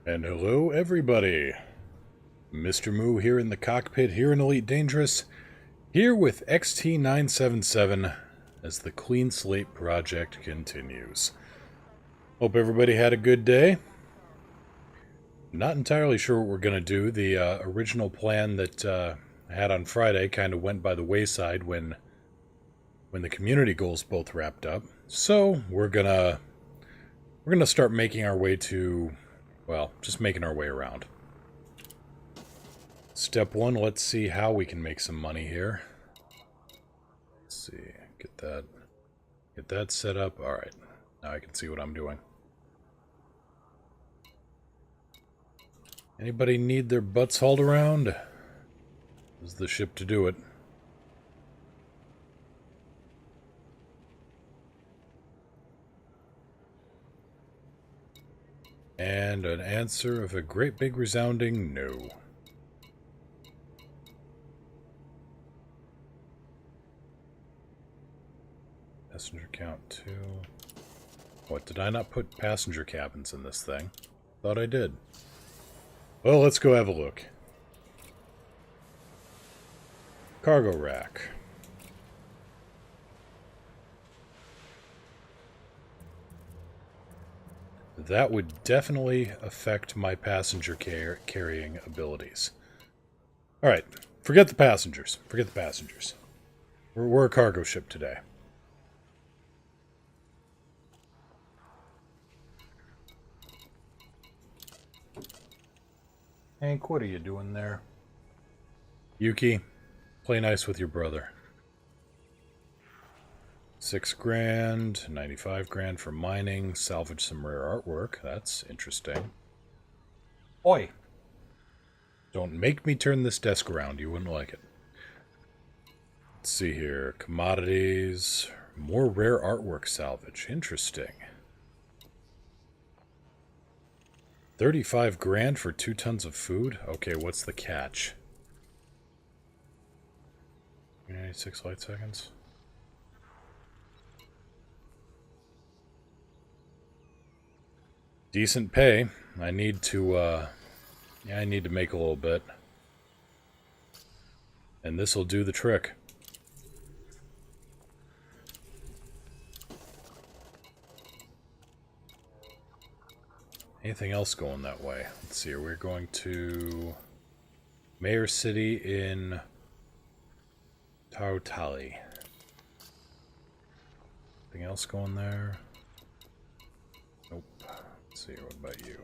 And hello, everybody. Mr. Moo here in the cockpit, here in Elite Dangerous, here with XT977 as the Clean Slate project continues. Hope everybody had a good day. Not entirely sure what we're going to do. The original plan that I had on Friday kind of went by the wayside when the community goals both wrapped up. So we're gonna start making our way to, well, just making our way around. Step one, let's see how we can make some money here. Let's see, get that set up. All right, now I can see what I'm doing. Anybody need their butts hauled around? This is the ship to do it. And an answer of a great big resounding no. Passenger count 2. What, did I not put passenger cabins in this thing? Thought I did. Well, let's go have a look. Cargo rack. That would definitely affect my passenger carrying abilities. Alright, forget the passengers. Forget the passengers. We're a cargo ship today. Hank, what are you doing there? Yuki, play nice with your brother. 6 grand, 95 grand for mining, salvage some rare artwork. That's interesting. Oi! Don't make me turn this desk around, you wouldn't like it. Let's see here. Commodities, more rare artwork salvage. Interesting. 35 grand for 2 tons of food? Okay, what's the catch? 96 light seconds? Decent pay. I need to, I need to make a little bit. And this'll do the trick. Anything else going that way? Let's see, we're going to Mayor City in Tarotali. Anything else going there? Nope. Let's see, what about you?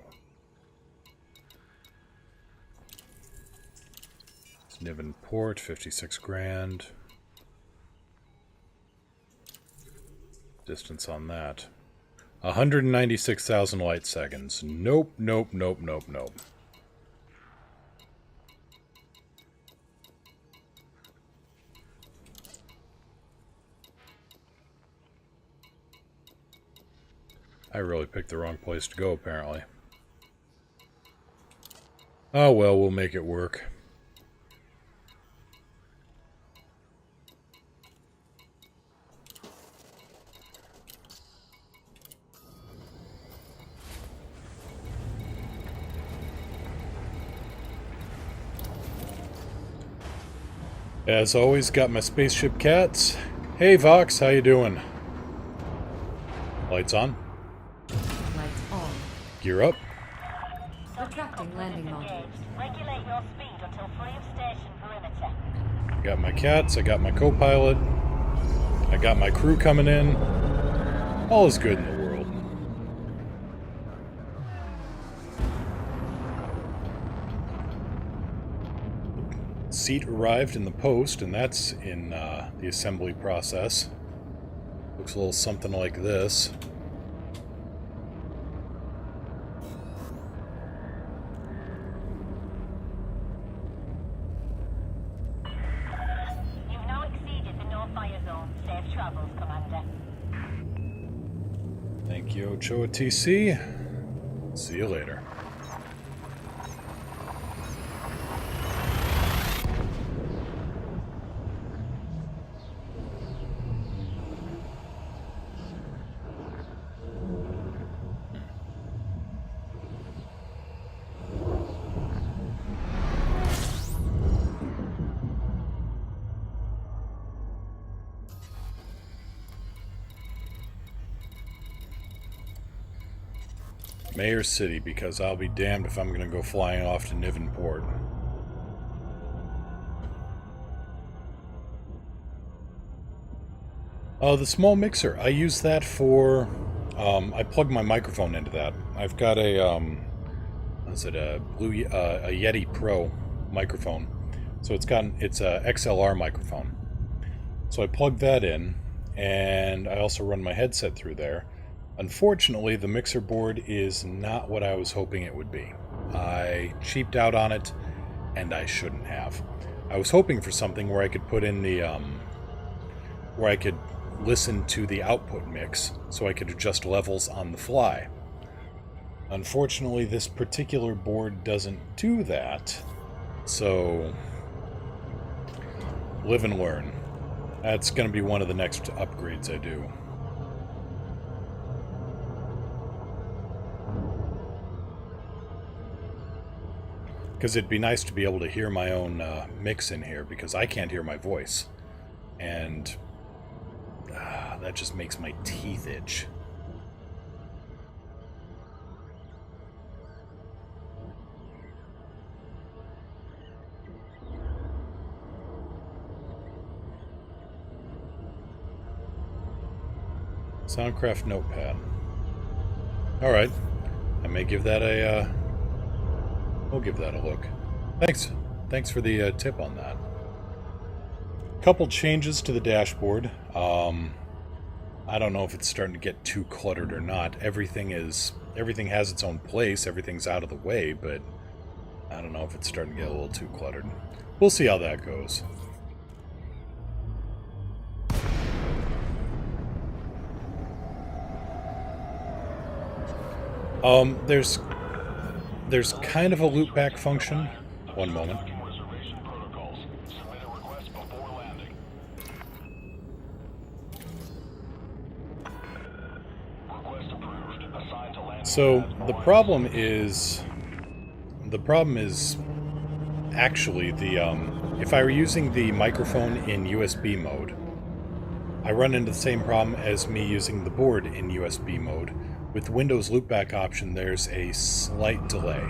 It's Niven Port, 56 grand. Distance on that. 196,000 light seconds. Nope, nope, nope, nope, nope. I really picked the wrong place to go, apparently. Oh well, we'll make it work. As always, got my spaceship cats. Hey Vox, how you doing? Lights on. Lights on. Gear up. Retracting landing module. Regulate your speed until free of station perimeter. I got my cats, I got my co-pilot, I got my crew coming in. All is good in the world. Seat arrived in the post, and that's in the assembly process. Looks a little something like this. You've now exceeded the no fire zone. Safe travels, Commander. Thank you, Ochoa TC. See you later. Mayor City, because I'll be damned if I'm going to go flying off to Nivenport. Oh, the small mixer. I use that for... I plug my microphone into that. I've got a... Is it a Yeti Pro microphone? So it's a XLR microphone. So I plug that in, and I also run my headset through there. Unfortunately, the mixer board is not what I was hoping it would be. I cheaped out on it, and I shouldn't have. I was hoping for something where I could put in the, where I could listen to the output mix, so I could adjust levels on the fly. Unfortunately, this particular board doesn't do that, so live and learn. That's going to be one of the next upgrades I do. Because it'd be nice to be able to hear my own mix in here, because I can't hear my voice. And that just makes my teeth itch. Soundcraft Notepad. Alright. I may give that a... we'll give that a look. Thanks. Thanks for the tip on that. Couple changes to the dashboard. I don't know if it's starting to get too cluttered or not. Everything has its own place. Everything's out of the way, but I don't know if it's starting to get a little too cluttered. We'll see how that goes. There's kind of a loopback function. One moment. So the problem is actually if I were using the microphone in USB mode, I run into the same problem as me using the board in USB mode. With the Windows loopback option, there's a slight delay.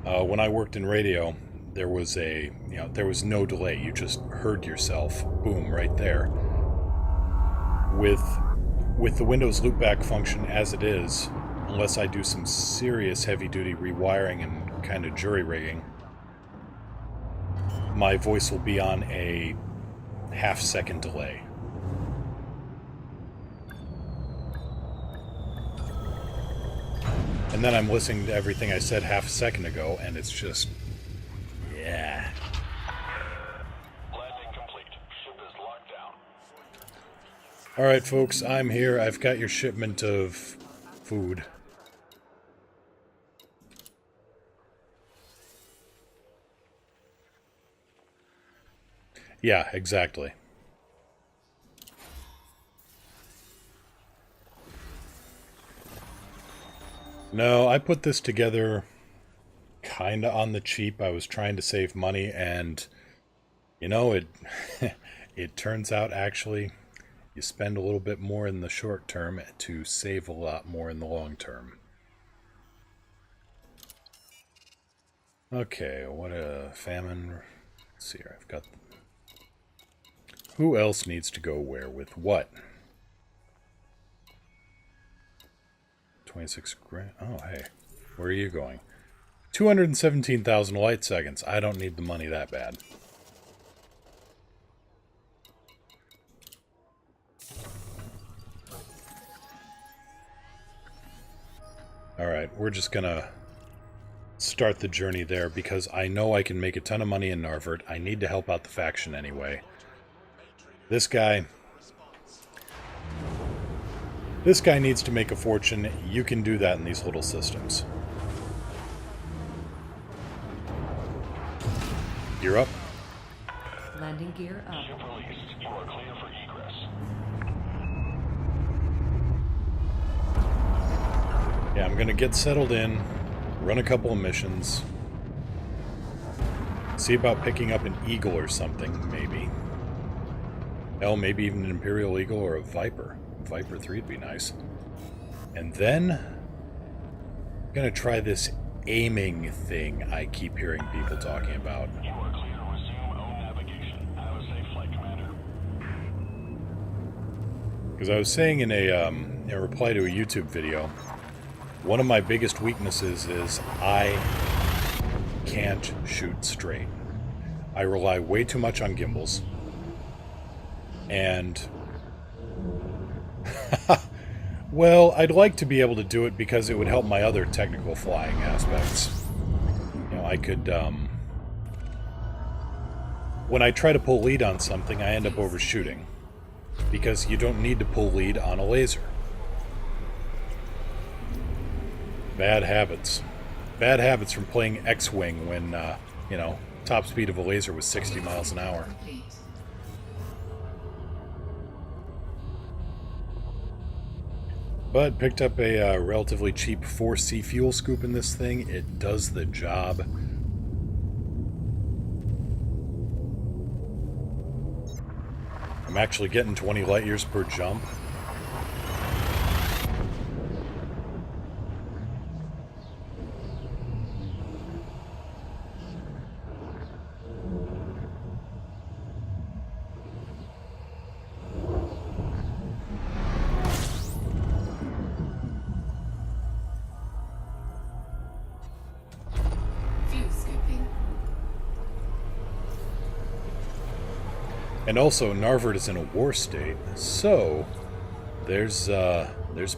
When I worked in radio, there was no delay. You just heard yourself, boom, right there. With the Windows loopback function as it is, unless I do some serious heavy-duty rewiring and kind of jury-rigging, my voice will be on a half-second delay. And then I'm listening to everything I said half a second ago, and it's just... yeah. Landing complete. Ship is locked down. Alright, folks, I'm here. I've got your shipment of food. Yeah, exactly. No, I put this together kinda on the cheap. I was trying to save money, and it it turns out actually you spend a little bit more in the short term to save a lot more in the long term. Okay, what a famine. Let's see here, I've got... Who else needs to go where with what? 26 grand. Oh, hey. Where are you going? 217,000 light seconds. I don't need the money that bad. Alright, we're just gonna start the journey there because I know I can make a ton of money in Narvert. I need to help out the faction anyway. This guy needs to make a fortune. You can do that in these little systems. You're up. Landing gear up. Ship released. You are clear for egress. Yeah, I'm gonna get settled in, run a couple of missions, see about picking up an Eagle or something, maybe. Hell, maybe even an Imperial Eagle or a Viper. Viper 3 would be nice. And then I'm going to try this aiming thing I keep hearing people talking about. You are clear to resume own navigation. Have a safe flight, Commander. Because I was saying in a reply to a YouTube video, one of my biggest weaknesses is I can't shoot straight. I rely way too much on gimbals. And well, I'd like to be able to do it because it would help my other technical flying aspects. You know, I could, when I try to pull lead on something, I end up overshooting. Because you don't need to pull lead on a laser. Bad habits. Bad habits from playing X-Wing when, you know, top speed of a laser was 60 miles an hour. But picked up a relatively cheap 4C fuel scoop in this thing. It does the job. I'm actually getting 20 light years per jump. And also, Narvard is in a war state, so there's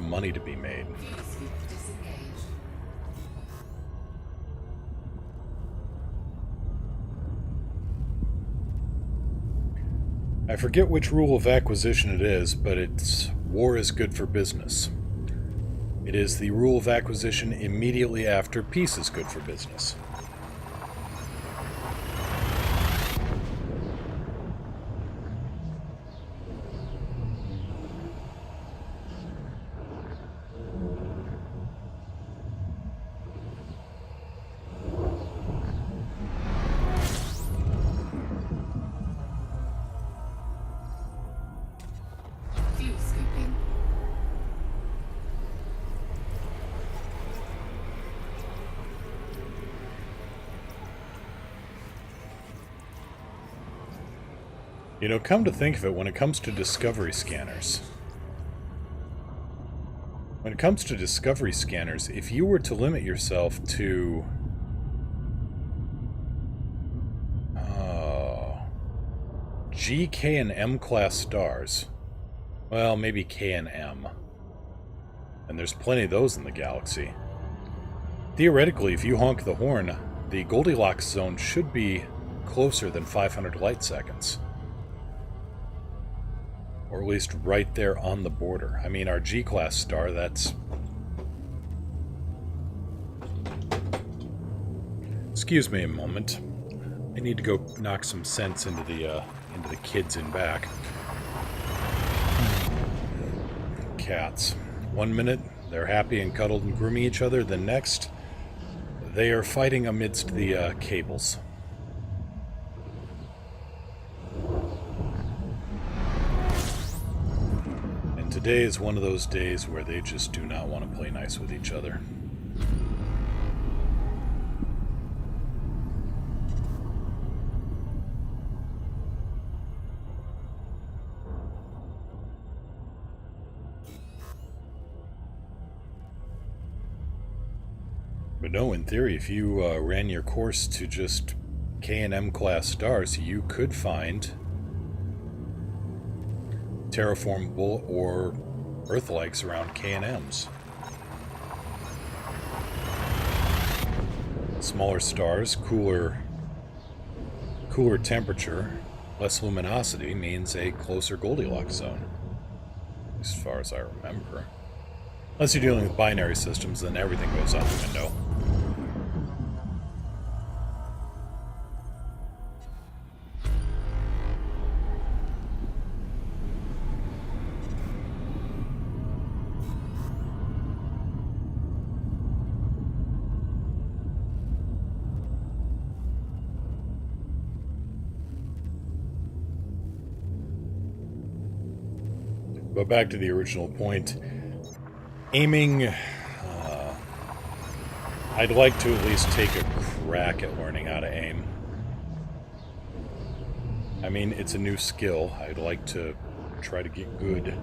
money to be made. I forget which rule of acquisition it is, but it's war is good for business. It is the rule of acquisition immediately after peace is good for business. You know, come to think of it, when it comes to discovery scanners, if you were to limit yourself to G, K, and M class stars, well, maybe K and M, and there's plenty of those in the galaxy. Theoretically, if you honk the horn, the Goldilocks zone should be closer than 500 light seconds. Or at least right there on the border. I mean, our G-class star, that's... Excuse me a moment. I need to go knock some sense into the kids in back. Cats. 1 minute, they're happy and cuddled and grooming each other. The next, they are fighting amidst the cables. Today is one of those days where they just do not want to play nice with each other. But no, in theory, if you ran your course to just K and M class stars, you could find terraformable or Earth-likes around K and M's. Smaller stars, cooler temperature, less luminosity means a closer Goldilocks zone. As far as I remember. Unless you're dealing with binary systems, then everything goes out the window. But back to the original point, Aiming, I'd like to at least take a crack at learning how to aim. I mean, it's a new skill. I'd like to try to get good.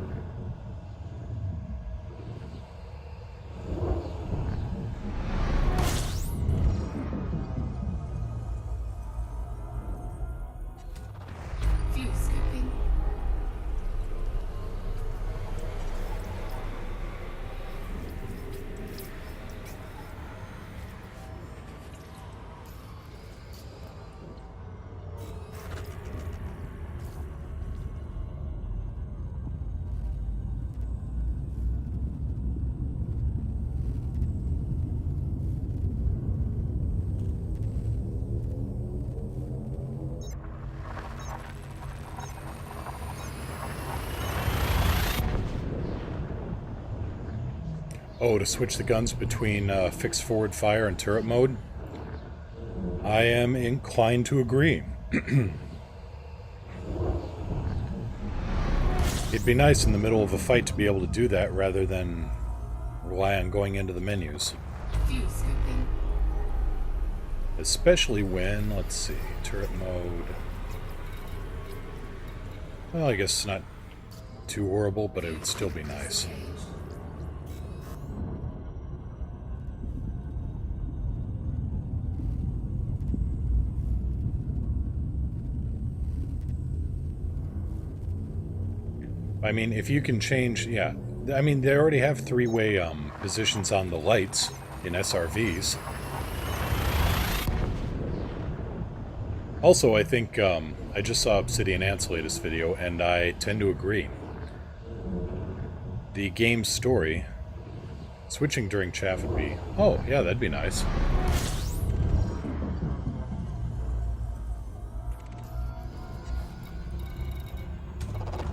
Fuel scooping. Oh, to switch the guns between fixed forward fire and turret mode? I am inclined to agree. It'd be nice in the middle of a fight to be able to do that rather than rely on going into the menus. Fuel scooping. Especially when, let's see, turret mode. Well, I guess it's not too horrible, but it would still be nice. I mean, if you can change, yeah. I mean, they already have three-way positions on the lights in SRVs. Also, I think, I just saw Obsidian Ant's latest video, and I tend to agree. The game's story, switching during chaff would be, oh, yeah, that'd be nice.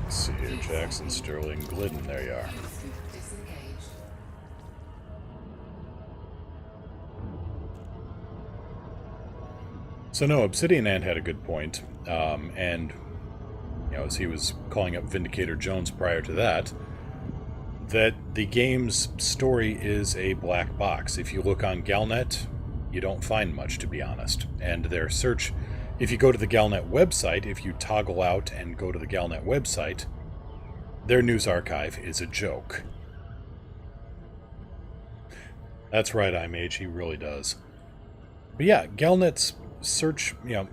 Let's see here, Jackson, Sterling, Glidden, there you are. Disengaged. So no, Obsidian Ant had a good point, and, you know, as he was calling up Vindicator Jones prior to that, that the game's story is a black box. If you look on GalNet, you don't find much, to be honest. And their search, if you go to the GalNet website, if you toggle out and go to the GalNet website, their news archive is a joke. That's right, iMage, he really does. But yeah, GalNet's search, you know,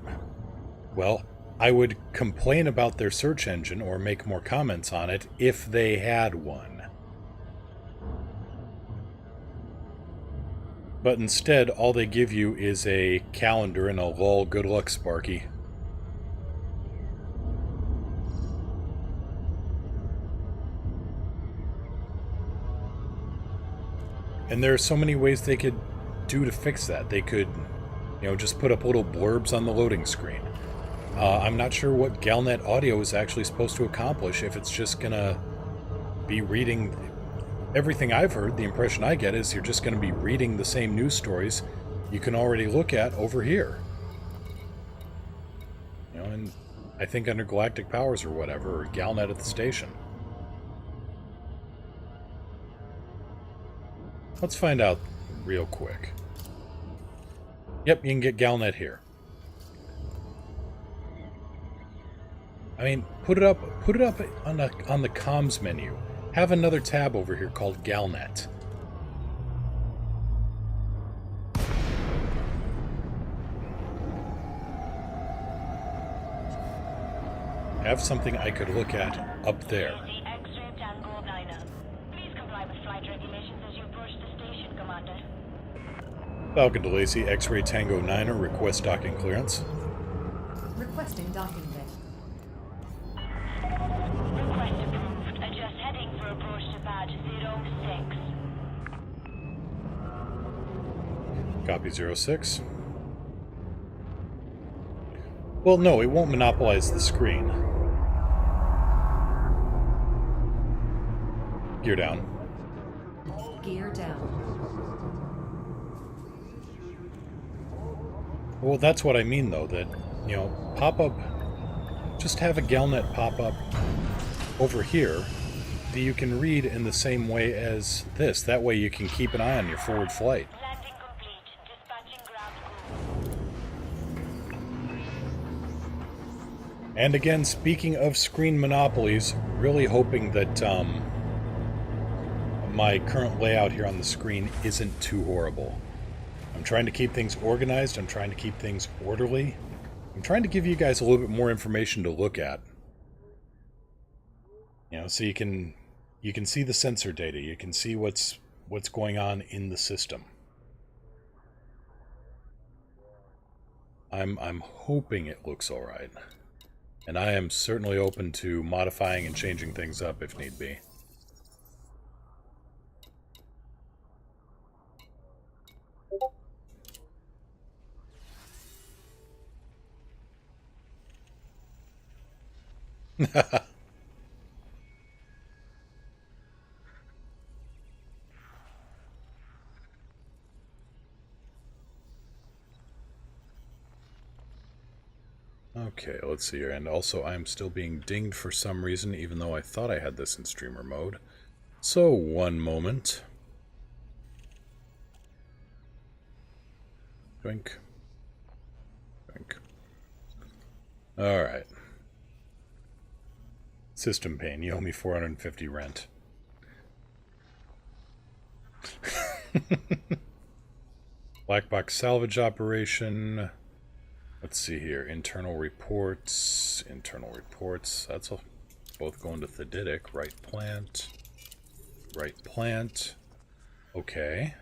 well, I would complain about their search engine or make more comments on it if they had one. But instead, all they give you is a calendar and a lol, good luck, Sparky. And there are so many ways they could do to fix that. They could, you know, just put up little blurbs on the loading screen. I'm not sure what GalNet audio is actually supposed to accomplish if it's just gonna be reading. Everything I've heard, the impression I get is you're just going to be reading the same news stories you can already look at over here. You know, and I think under Galactic Powers or whatever, or GalNet at the station. Let's find out real quick. Yep, you can get GalNet here. I mean, put it up on the comms menu. Have another tab over here called GalNet. Have something I could look at up there. The X-ray Tango 9er. Please comply with flight regulations as you approach the station, Commander. Falcon to Lacey, X-ray Tango 9er, request docking clearance. Requesting docking bay. Request approved. Adjust heading for approach to badge 06. Copy 06. Well, no, it won't monopolize the screen. Gear down. Gear down. Well, that's what I mean, though, that, you know, pop up, just have a GalNet pop up over here that you can read in the same way as this. That way you can keep an eye on your forward flight. Landing complete. Dispatching ground crew. And again, speaking of screen monopolies, really hoping that my current layout here on the screen isn't too horrible. I'm trying to keep things organized. I'm trying to keep things orderly. I'm trying to give you guys a little bit more information to look at. You know, so you can see the sensor data. You can see what's going on in the system. I'm hoping it looks all right. And I am certainly open to modifying and changing things up if need be. Okay, let's see here. And also, I'm still being dinged for some reason, even though I thought I had this in streamer mode. So, one moment. Drink. Drink. Alright. System pain. You owe me 450 rent. Black box salvage operation. Let's see here. Internal reports. Internal reports. That's all. Both going to Thedidic. Right plant. Right plant. Okay.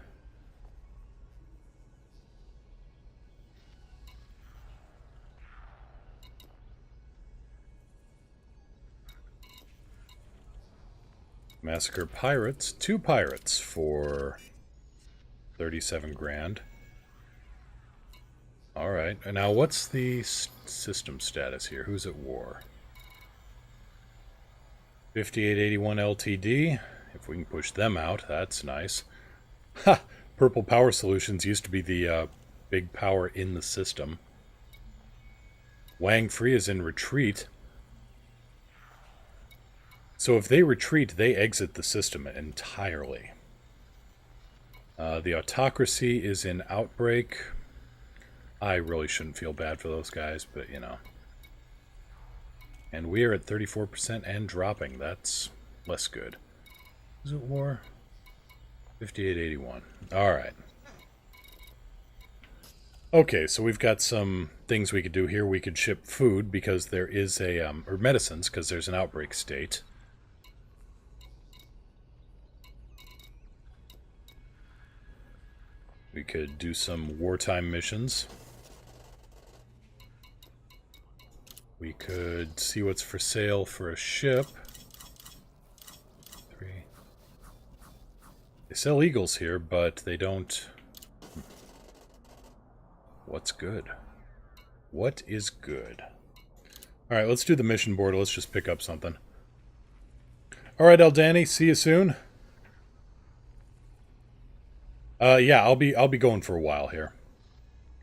Massacre pirates. 2 pirates for 37 grand. Alright, and now what's the system status here? Who's at war? 5881 LTD. If we can push them out, that's nice. Ha! Purple Power Solutions used to be the big power in the system. Wang Free is in retreat. So if they retreat, they exit the system entirely. The Autocracy is in outbreak. I really shouldn't feel bad for those guys, but you know. And we are at 34% and dropping. That's less good. Is it war? 5881. Alright. Okay, so we've got some things we could do here. We could ship food because there is a, or medicines because there's an outbreak state. We could do some wartime missions. We could see what's for sale for a ship. 3. They sell Eagles here, but they don't... What's good? What is good? Alright, let's do the mission board. Let's just pick up something. Alright, Eldani, see you soon. Yeah, I'll be going for a while here.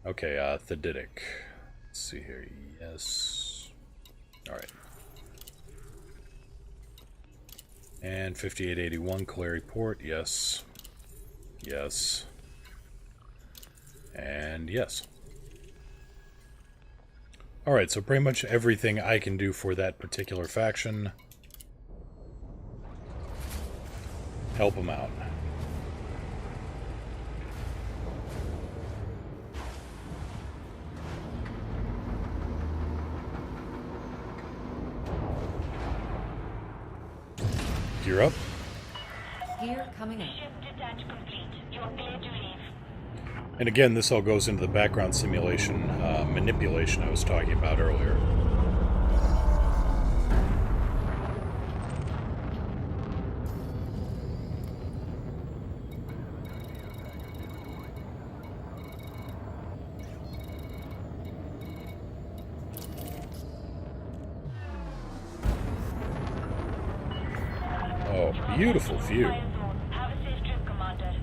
Okay, Thedidic. Let's see here. Yes. Alright. And 5881 Calais Port. Yes. Yes. And yes. Alright, so pretty much everything I can do for that particular faction. Help them out. Gear up. Gear coming up. Ship detach complete. You are clear to leave. And again, this all goes into the background simulation manipulation I was talking about earlier. Oh, beautiful view. Have a safe trip, Commander.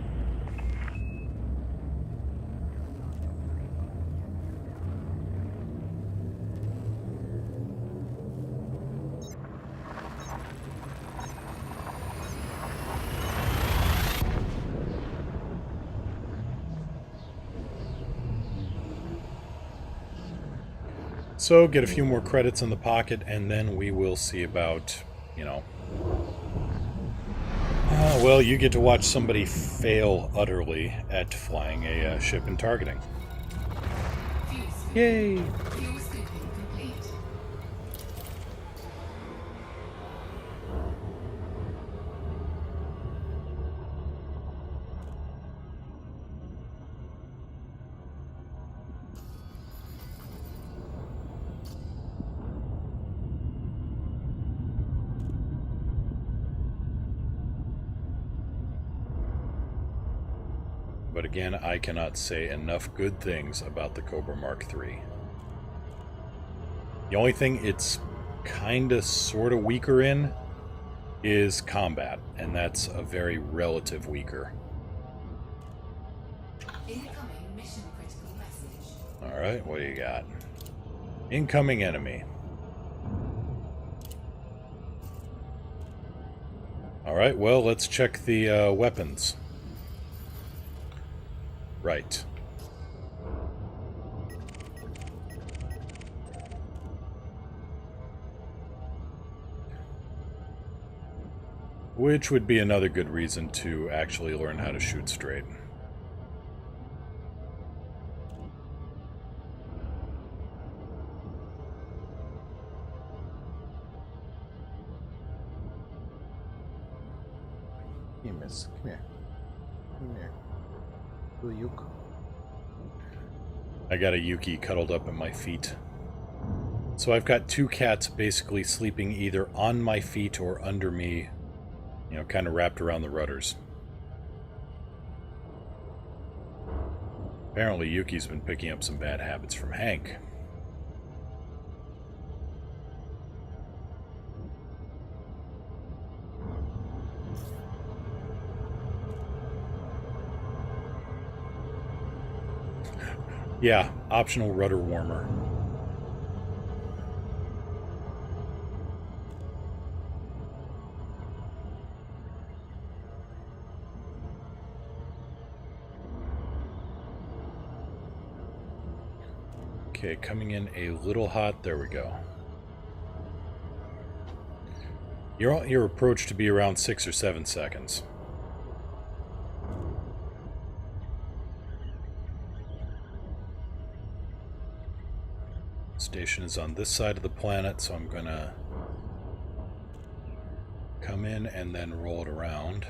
So get a few more credits in the pocket, and then we will see about, you know... well, you get to watch somebody fail utterly at flying a ship and targeting. Yay! But again, I cannot say enough good things about the Cobra Mark III. The only thing it's kinda sorta weaker in is combat, and that's a very relative weaker. Incoming mission critical message. Alright, what do you got? Incoming enemy. Alright, well, let's check the weapons. Right. Which would be another good reason to actually learn how to shoot straight. Hey, miss. Come here. Come here. Yuki. I got a Yuki cuddled up at my feet. So I've got two cats basically sleeping either on my feet or under me, you know, kind of wrapped around the rudders. Apparently Yuki's been picking up some bad habits from Hank. Yeah, optional rudder warmer. Okay, coming in a little hot. There we go. You want your approach to be around 6 or 7 seconds. Station is on this side of the planet, so I'm gonna come in and then roll it around.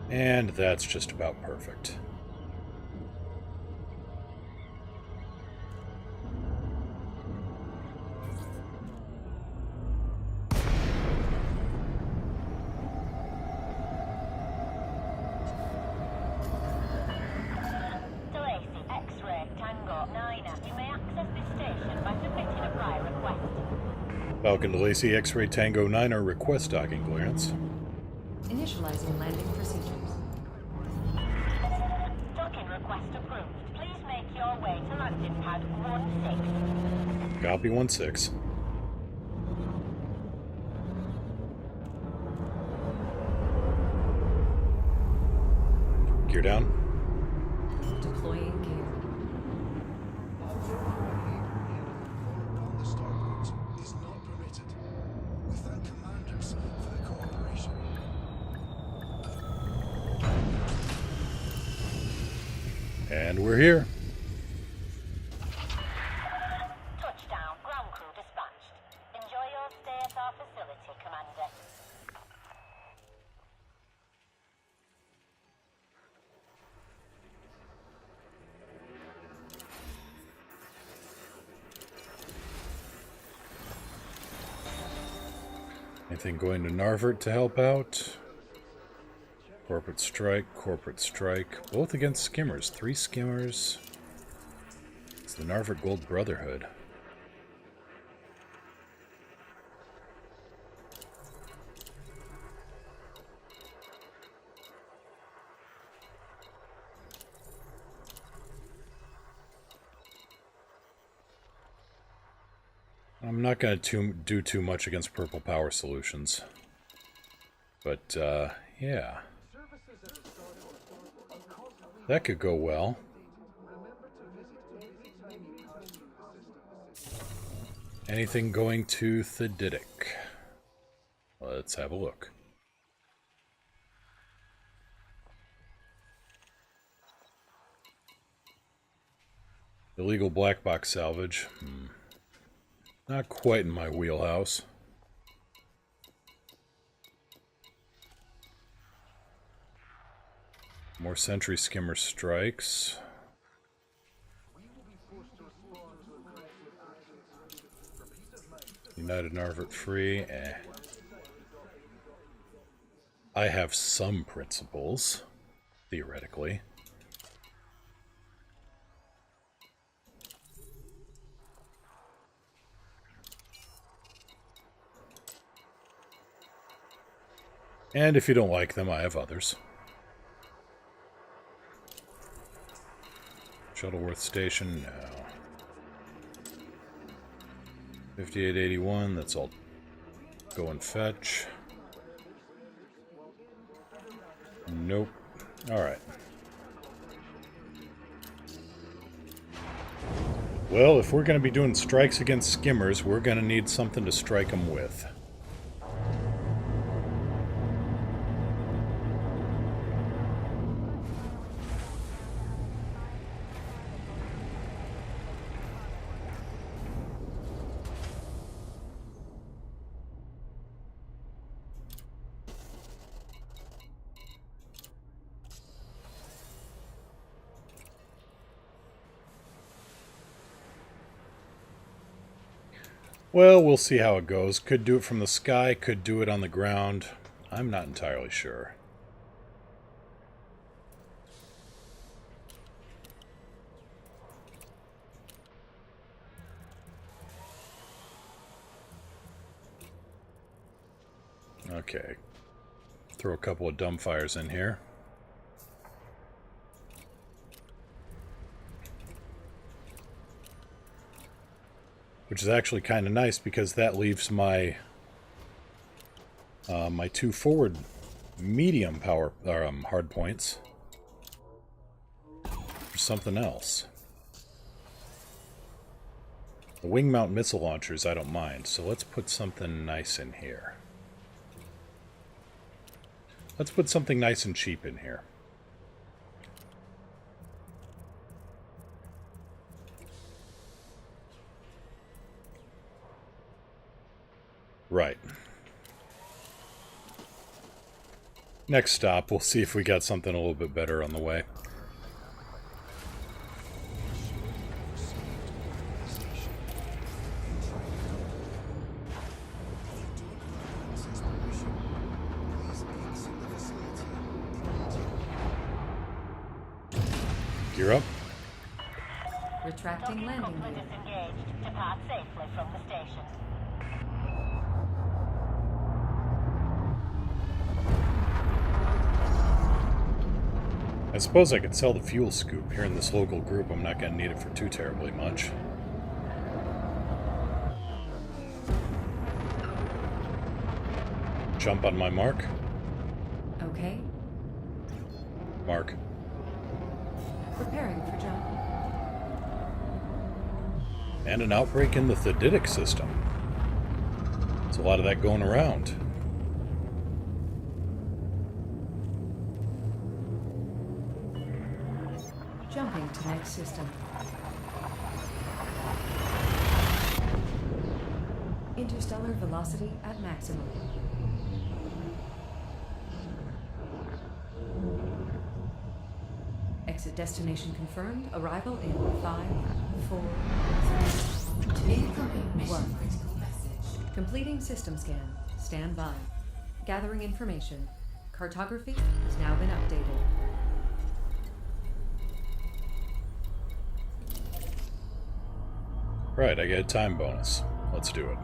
And that's just about perfect. Slate, X-ray, Tango, 9. You may access this station by submitting a prior request. Falcon to Lacey, X-ray Tango 9er, request docking clearance. Initializing landing procedures. Docking request approved. Please make your way to landing pad 16. Copy 1-6. Gear down. Deploying gear. On the starboards is not permitted. We thank commanders for the cooperation. And we're here. Touchdown. Ground crew dispatched. Enjoy your stay at our facility, Commander. Anything going to Narvert to help out? Corporate strike, both against skimmers. 3 skimmers. It's the Narvert Gold Brotherhood. I'm not going to do too much against purple power solutions. But, yeah. That could go well. Anything going to Thedidic? Let's have a look. Illegal black box salvage. Not quite in my wheelhouse. More sentry skimmer strikes. United Narvert free. I have some principles, theoretically. And if you don't like them, I have others. Shuttleworth Station, no. 5881, that's all go and fetch. Nope. Alright. Well, if we're going to be doing strikes against skimmers, we're going to need something to strike them with. Well, we'll see how it goes. Could do it from the sky, could do it on the ground. I'm not entirely sure. Okay. Throw a couple of dumbfires in here. Which is actually kind of nice because that leaves my my two forward medium power hard points for something else. The wing mount missile launchers I don't mind, so let's put something nice in here. Let's put something nice and cheap in here. Right. Next stop, we'll see if we got something a little bit better on the way. Gear up. Retracting landing Coupler gear. disengaged. Depart safely from the station. I suppose I could sell the fuel scoop. Here in this local group, I'm not going to need it for too terribly much. Jump on my mark. Okay. Mark. Preparing for jump. And an outbreak in the Thedidic system. There's a lot of that going around. Jumping to next system. Interstellar velocity at maximum. Exit destination confirmed. Arrival in 5, 4, 3, 2, 1. Completing system scan. Stand by. Gathering information. Cartography has now been updated. Right, I get a time bonus. Let's do it.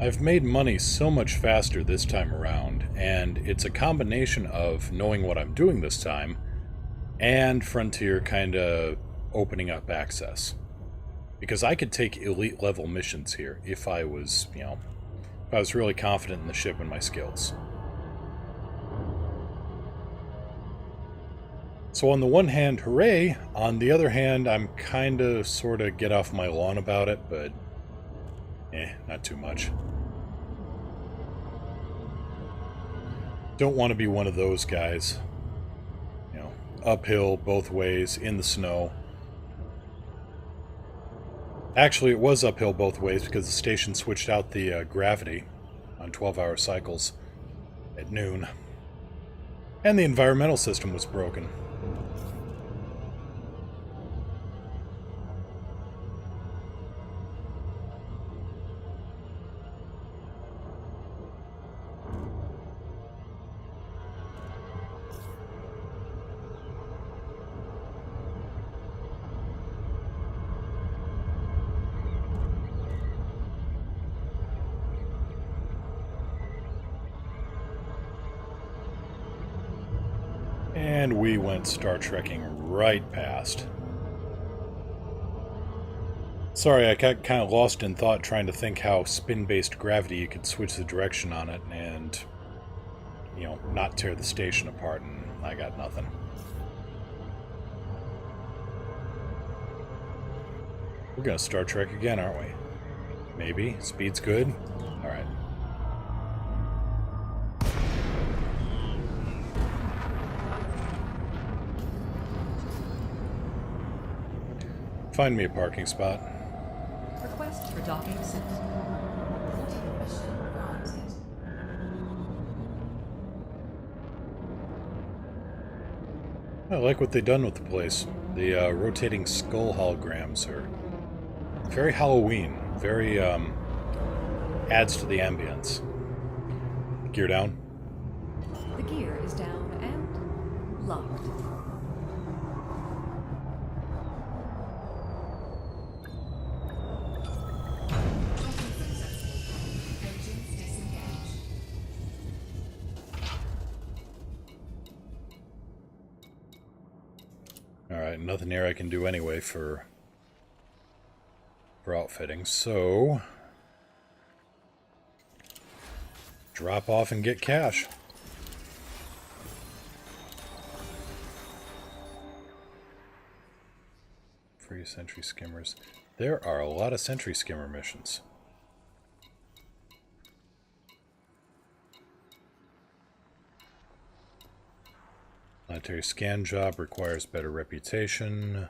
I've made money so much faster this time around, and it's a combination of knowing what I'm doing this time and Frontier kind of opening up access. Because I could take elite level missions here if I was, if I was really confident in the ship and my skills. So on the one hand, hooray. On the other hand, I'm kind of sort of get off my lawn about it, but not too much. Don't want to be one of those guys. Uphill both ways in the snow. Actually, it was uphill both ways because the station switched out the gravity on 12-hour cycles at noon. And the environmental system was broken. And we went Star Trekking right past. Sorry, I got kind of lost in thought trying to think how spin-based gravity you could switch the direction on it and, not tear the station apart, and I got nothing. We're gonna Star Trek again, aren't we? Maybe. Speed's good? Alright. Find me a parking spot. Request for docking sent. I like what they've done with the place. The rotating skull holograms are very Halloween. Very, adds to the ambience. Gear down. The gear is down and locked. Alright, nothing here I can do anyway for outfitting, so drop off and get cash. Free sentry skimmers. There are a lot of sentry skimmer missions. Planetary scan job requires better reputation.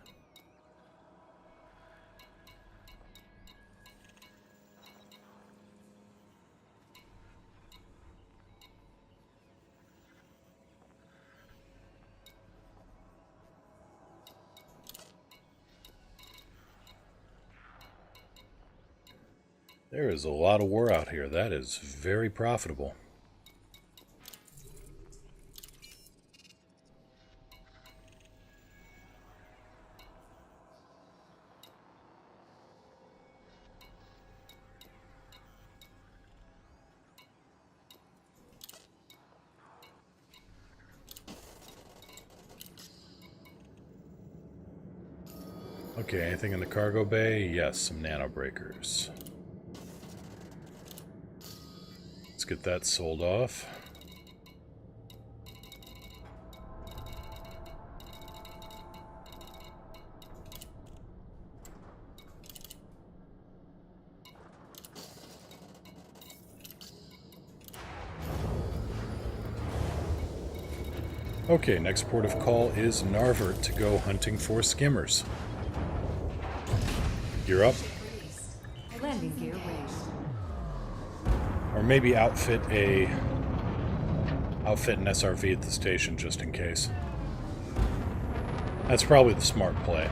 There is a lot of war out here. That is very profitable. Okay, anything in the cargo bay? Yes, some nano breakers. Let's get that sold off. Okay, next port of call is Narvert to go hunting for skimmers. Gear up. Landing gear raised. Or maybe outfit an SRV at the station just in case. That's probably the smart play.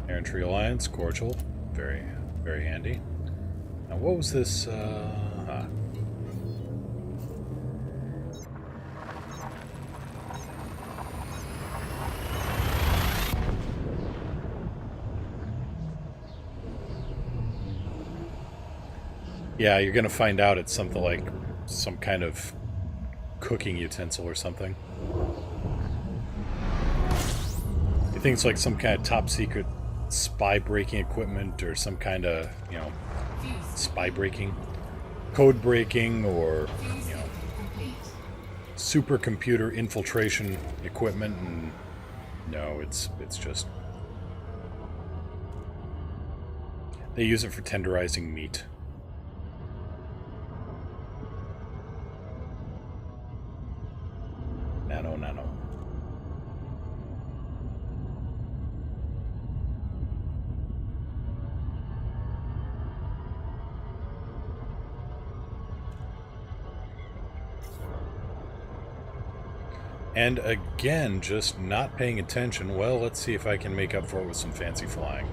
Air Entry Alliance, cordial. Very, very handy. Now what was this, Yeah, you're gonna find out it's something like some kind of cooking utensil or something. You think it's like some kind of top secret spy breaking equipment or some kind of, spy breaking, code breaking, or, supercomputer infiltration equipment, and no, it's just they use it for tenderizing meat. Nano. And again, just not paying attention. Well, let's see if I can make up for it with some fancy flying.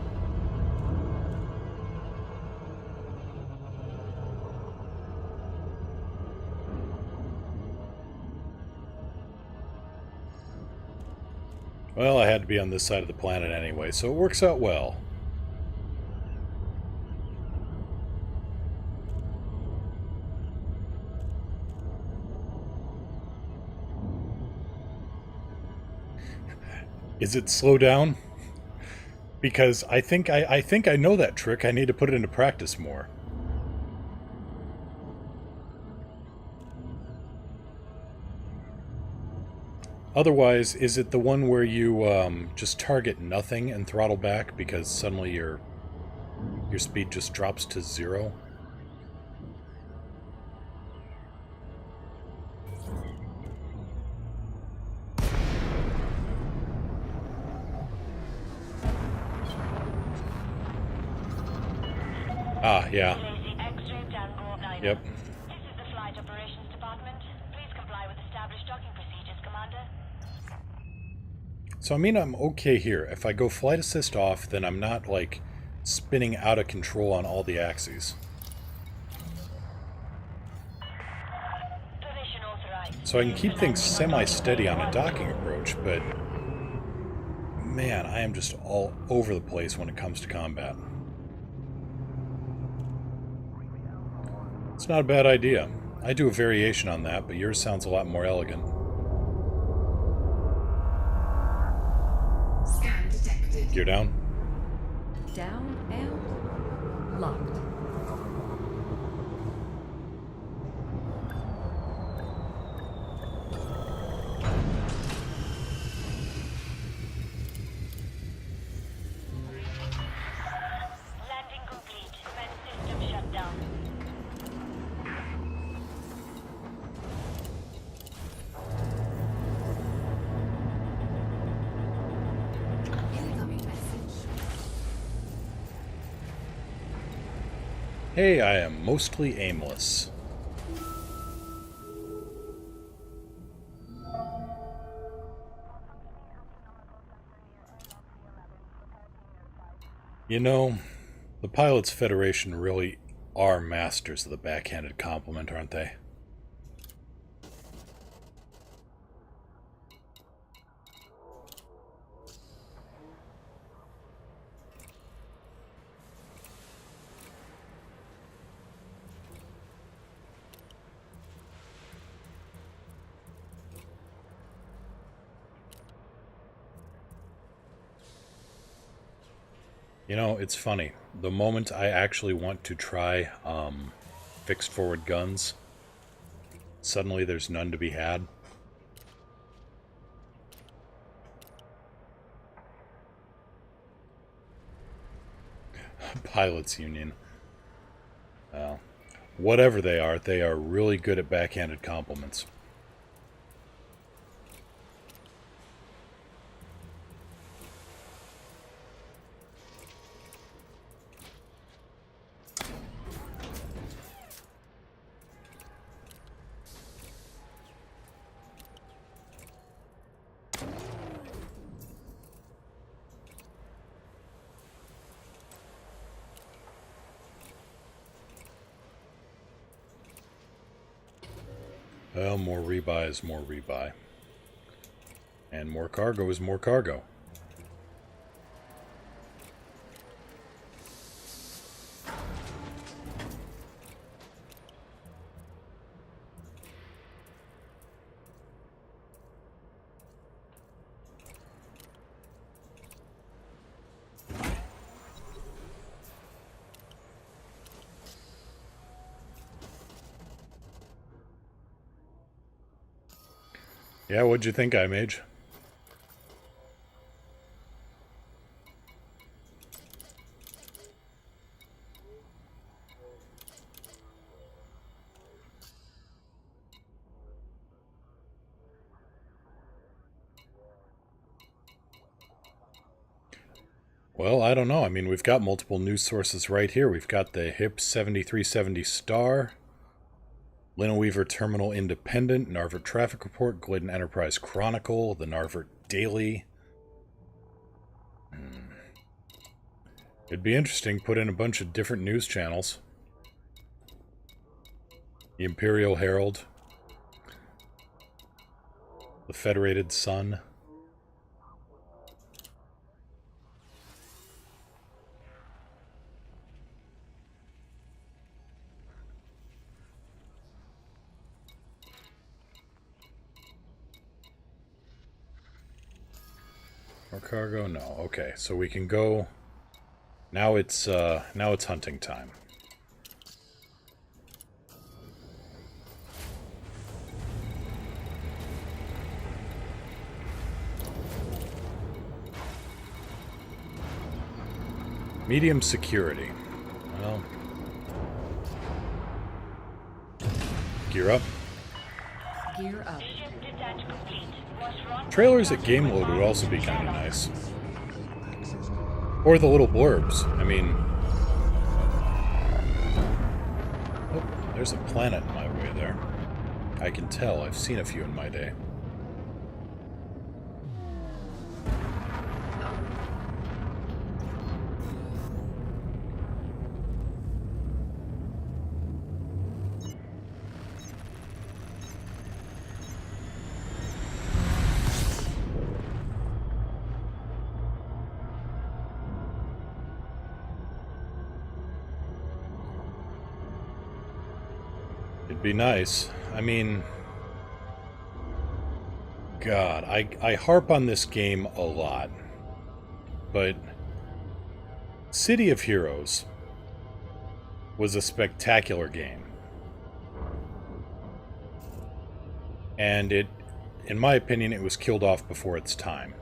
Well, I had to be on this side of the planet anyway, so it works out well. Is it slow down? Because I think I know that trick. I need to put it into practice more. Otherwise, is it the one where you just target nothing and throttle back because suddenly your speed just drops to 0? Ah, yeah. Yep. This is the Flight Operations Department. Please comply with established docking procedures, Commander. So I mean, I'm okay here. If I go flight assist off, then I'm not, like, spinning out of control on all the axes. Position authorized. So I can keep things semi-steady on a docking approach, but man, I am just all over the place when it comes to combat. It's not a bad idea. I do a variation on that, but yours sounds a lot more elegant. Scan detected. Gear down. Down and locked. Landing complete. Vent system shut down. Incoming message. Hey, I am mostly aimless. You know, the Pilots Federation really are masters of the backhanded compliment, aren't they? You know, it's funny. The moment I actually want to try fixed forward guns, suddenly there's none to be had. Pilots Union. Well, whatever they are really good at backhanded compliments. Well, more rebuy is more rebuy. And more cargo is more cargo. Yeah, what'd you think, iMage? Well, I don't know. I mean, we've got multiple news sources right here. We've got the HIP 7370 Star, Lineweaver Terminal Independent, Narvert Traffic Report, Glidden Enterprise Chronicle, the Narvert Daily. It'd be interesting, put in a bunch of different news channels. The Imperial Herald, the Federated Sun. More cargo? No. Okay, so we can go. Now it's hunting time. Medium security. Well, gear up. Gear up. Ship detach complete. Wash run. Trailers at game load would also be kind of nice. Or the little blurbs. I mean... Oh, there's a planet in my way there. I can tell. I've seen a few in my day. It'd be nice. I mean... God, I harp on this game a lot. But... City of Heroes was a spectacular game. And it, in my opinion, it was killed off before its time.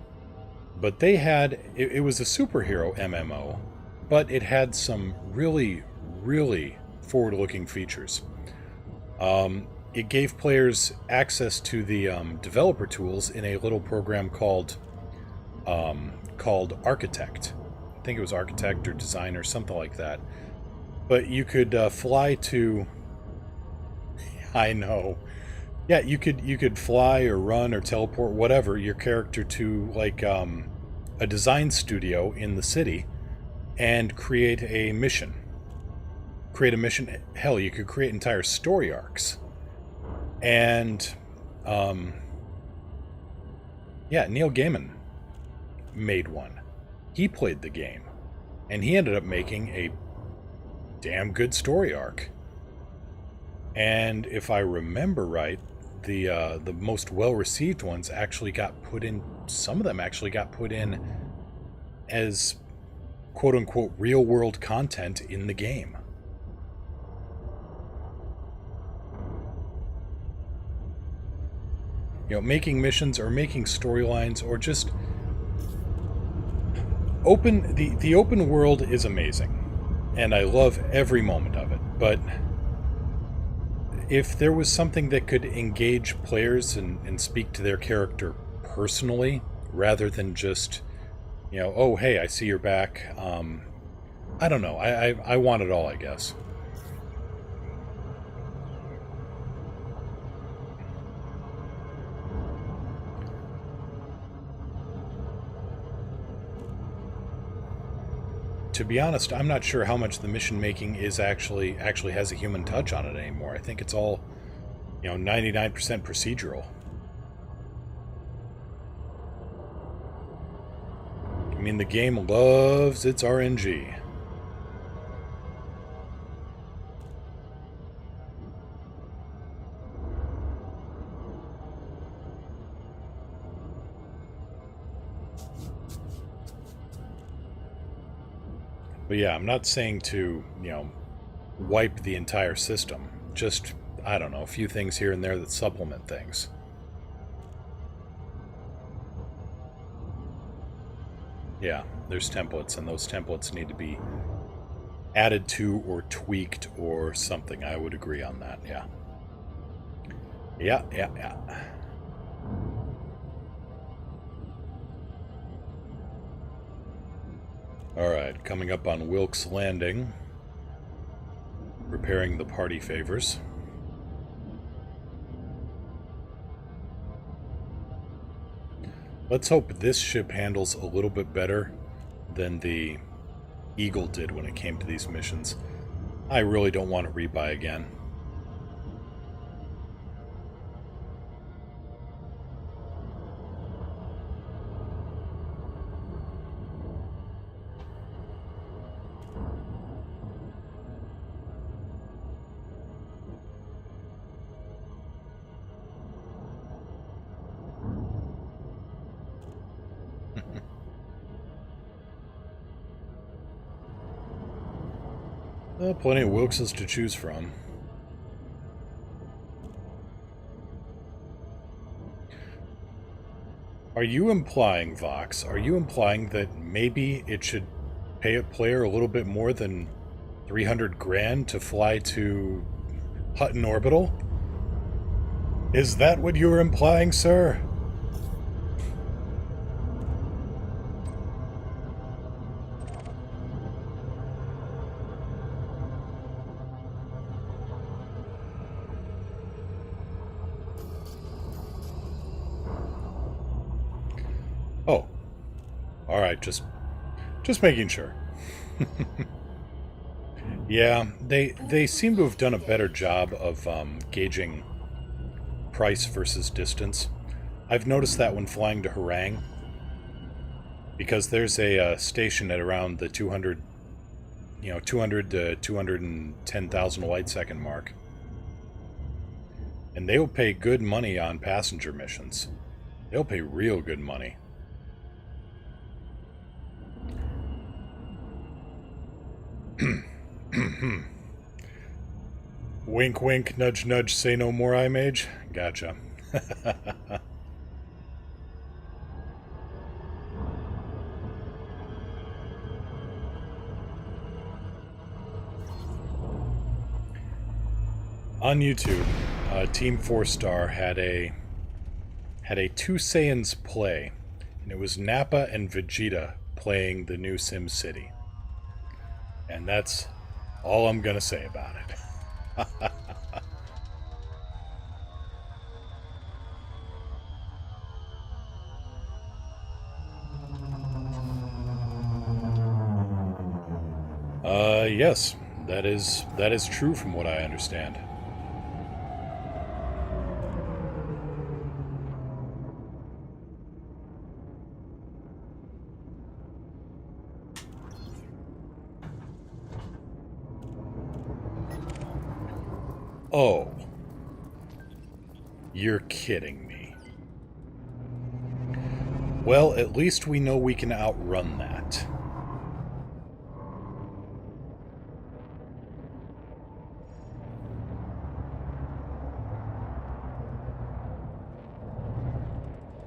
But they had... It was a superhero MMO, but it had some really, really forward-looking features. It gave players access to the developer tools in a little program called Architect. I think it was Architect or Design or something like that. But you could fly to... I know. Yeah, you could fly or run or teleport, whatever, your character to like a design studio in the city and create a mission. Hell, you could create entire story arcs. And, yeah, Neil Gaiman made one. He played the game. And he ended up making a damn good story arc. And if I remember right, the most well-received ones actually got put in, some of them actually got put in as quote-unquote real-world content in the game. You know, making missions or making storylines or just the open world is amazing. And I love every moment of it. But if there was something that could engage players and speak to their character personally, rather than just, you know, oh, hey, I see you're back. I don't know. I want it all, I guess. To be honest, I'm not sure how much the mission making is actually has a human touch on it anymore. I think it's all, you know, 99% procedural. I mean, the game loves its RNG. But yeah, I'm not saying to, you know, wipe the entire system. Just, I don't know, a few things here and there that supplement things. Yeah, there's templates, and those templates need to be added to or tweaked or something. I would agree on that, yeah. Yeah. Alright, coming up on Wilkes Landing. Repairing the party favors. Let's hope this ship handles a little bit better than the Eagle did when it came to these missions. I really don't want to rebuy again. Plenty of Wilkses to choose from. Are you implying, Vox, are you implying that maybe it should pay a player a little bit more than 300 grand to fly to Hutton Orbital? Is that what you were implying, sir? Oh. Alright, just making sure. Yeah, they seem to have done a better job of gauging price versus distance. I've noticed that when flying to Harang, because there's a station at around the 200 to 210,000 light second mark, and they'll pay good money on passenger missions. They'll pay real good money. Wink, wink, nudge, nudge, say no more, iMage. Gotcha. On YouTube, Team 4-Star had a two Saiyans play, and it was Nappa and Vegeta playing the new Sim City. And that's all I'm gonna say about it. Yes, that is true from what I understand. Oh. You're kidding me. Well, at least we know we can outrun that.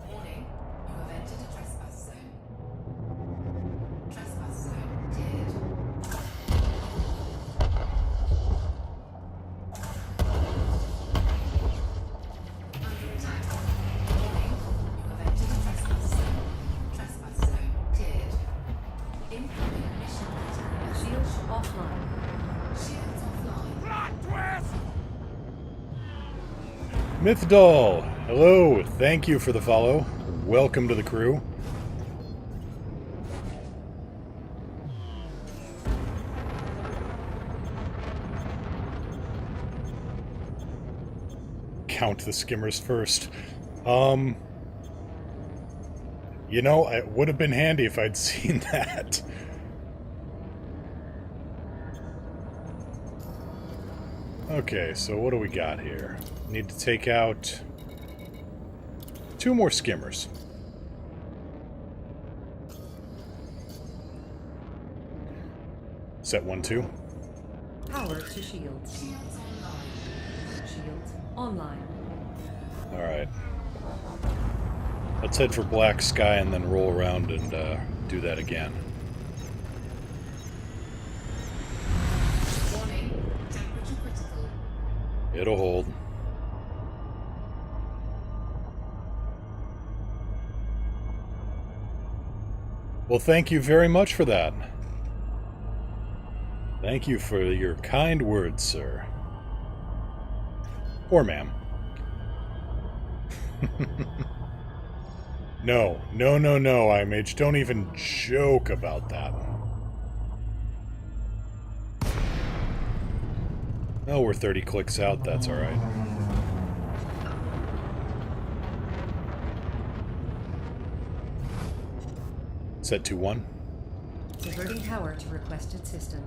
Warning, you have entered a trespass zone. Trespass zone cleared. Under attack. Warning, you have entered a trespass zone. Trespass zone cleared. Incoming mission critical. Shields offline. Shields offline. Mythdoll, hello, thank you for the follow. Welcome to the crew. Count the skimmers first. You know, it would have been handy if I'd seen that. Okay, so what do we got here? Need to take out 2 more skimmers. Set 1, 2. Power to shields. Shields online. Shields online. Alright. Let's head for Black Sky and then roll around and do that again. Warning, temperature critical. It'll hold. Well, thank you very much for that. Thank you for your kind words, sir. Or ma'am. No, IMH. Don't even joke about that. Oh, we're 30 clicks out. That's alright. Set to 1. Diverting power to requested system.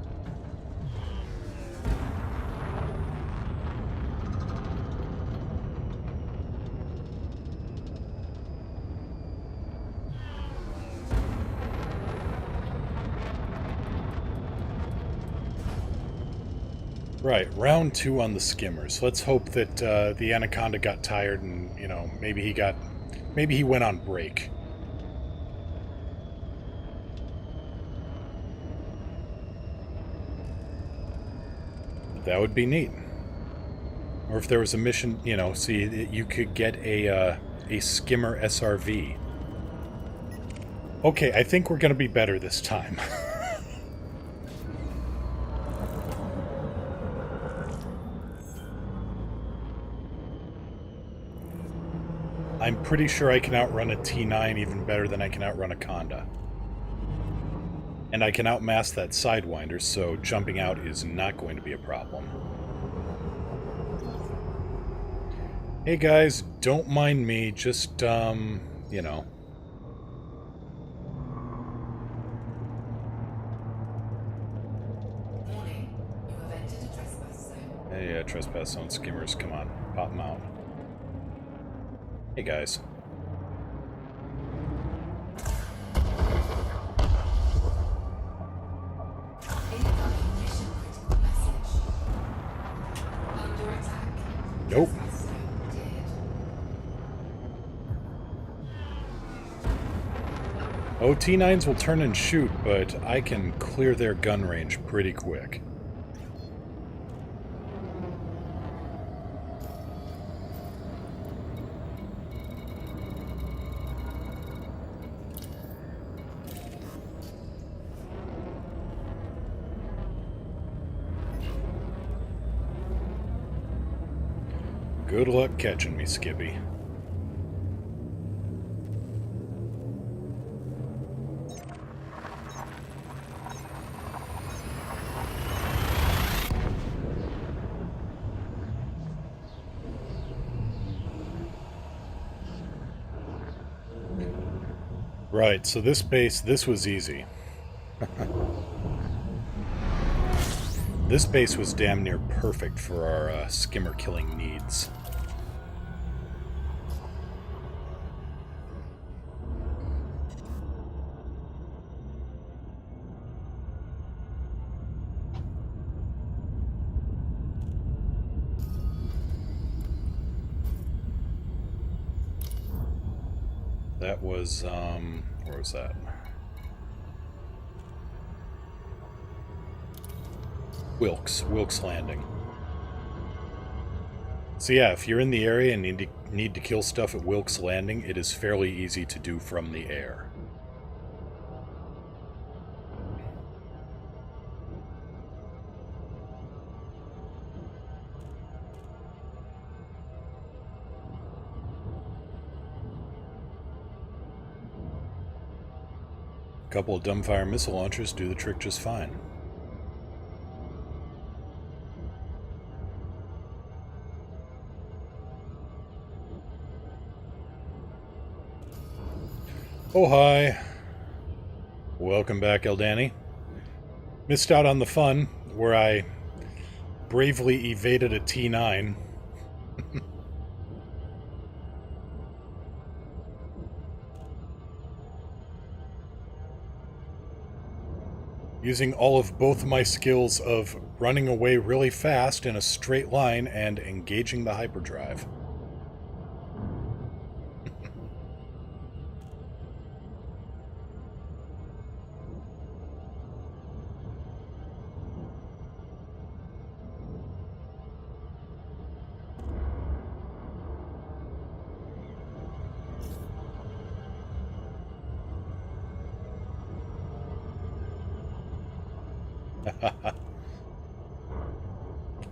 Right, round 2 on the skimmers. Let's hope that the Anaconda got tired and, you know, maybe he went on break. That would be neat. Or if there was a mission, you know, see, you could get a skimmer SRV. Okay, I think we're going to be better this time. I'm pretty sure I can outrun a T9 even better than I can outrun a Conda. And I can outmass that Sidewinder, so jumping out is not going to be a problem. Hey guys, don't mind me, just, you know. Warning, you have entered a trespass zone. Hey, trespass zone skimmers, come on, pop them out. Hey guys. Incoming mission critical message. Under attack. Nope. Trespass zone cleared. Oh, T9s will turn and shoot, but I can clear their gun range pretty quick. Good luck catching me, Skippy. Right, so this base, this was easy. This base was damn near perfect for our skimmer killing needs. That was, where was that? Wilkes Landing. So yeah, if you're in the area and need to kill stuff at Wilkes Landing, it is fairly easy to do from the air. A couple of dumbfire missile launchers do the trick just fine. Oh hi. Welcome back, Eldani. Missed out on the fun, where I bravely evaded a T9. Using all of both my skills of running away really fast in a straight line and engaging the hyperdrive.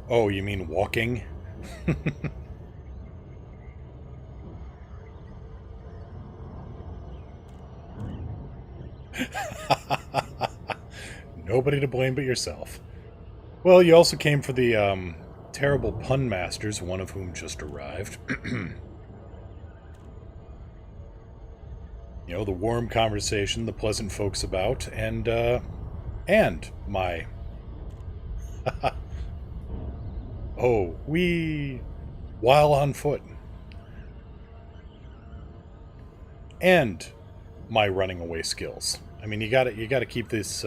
Oh, you mean walking? Nobody to blame but yourself. Well, you also came for the terrible pun masters, one of whom just arrived. You know, the warm conversation, the pleasant folks about, and my... Oh, while on foot. And my running away skills. I mean, you gotta keep this,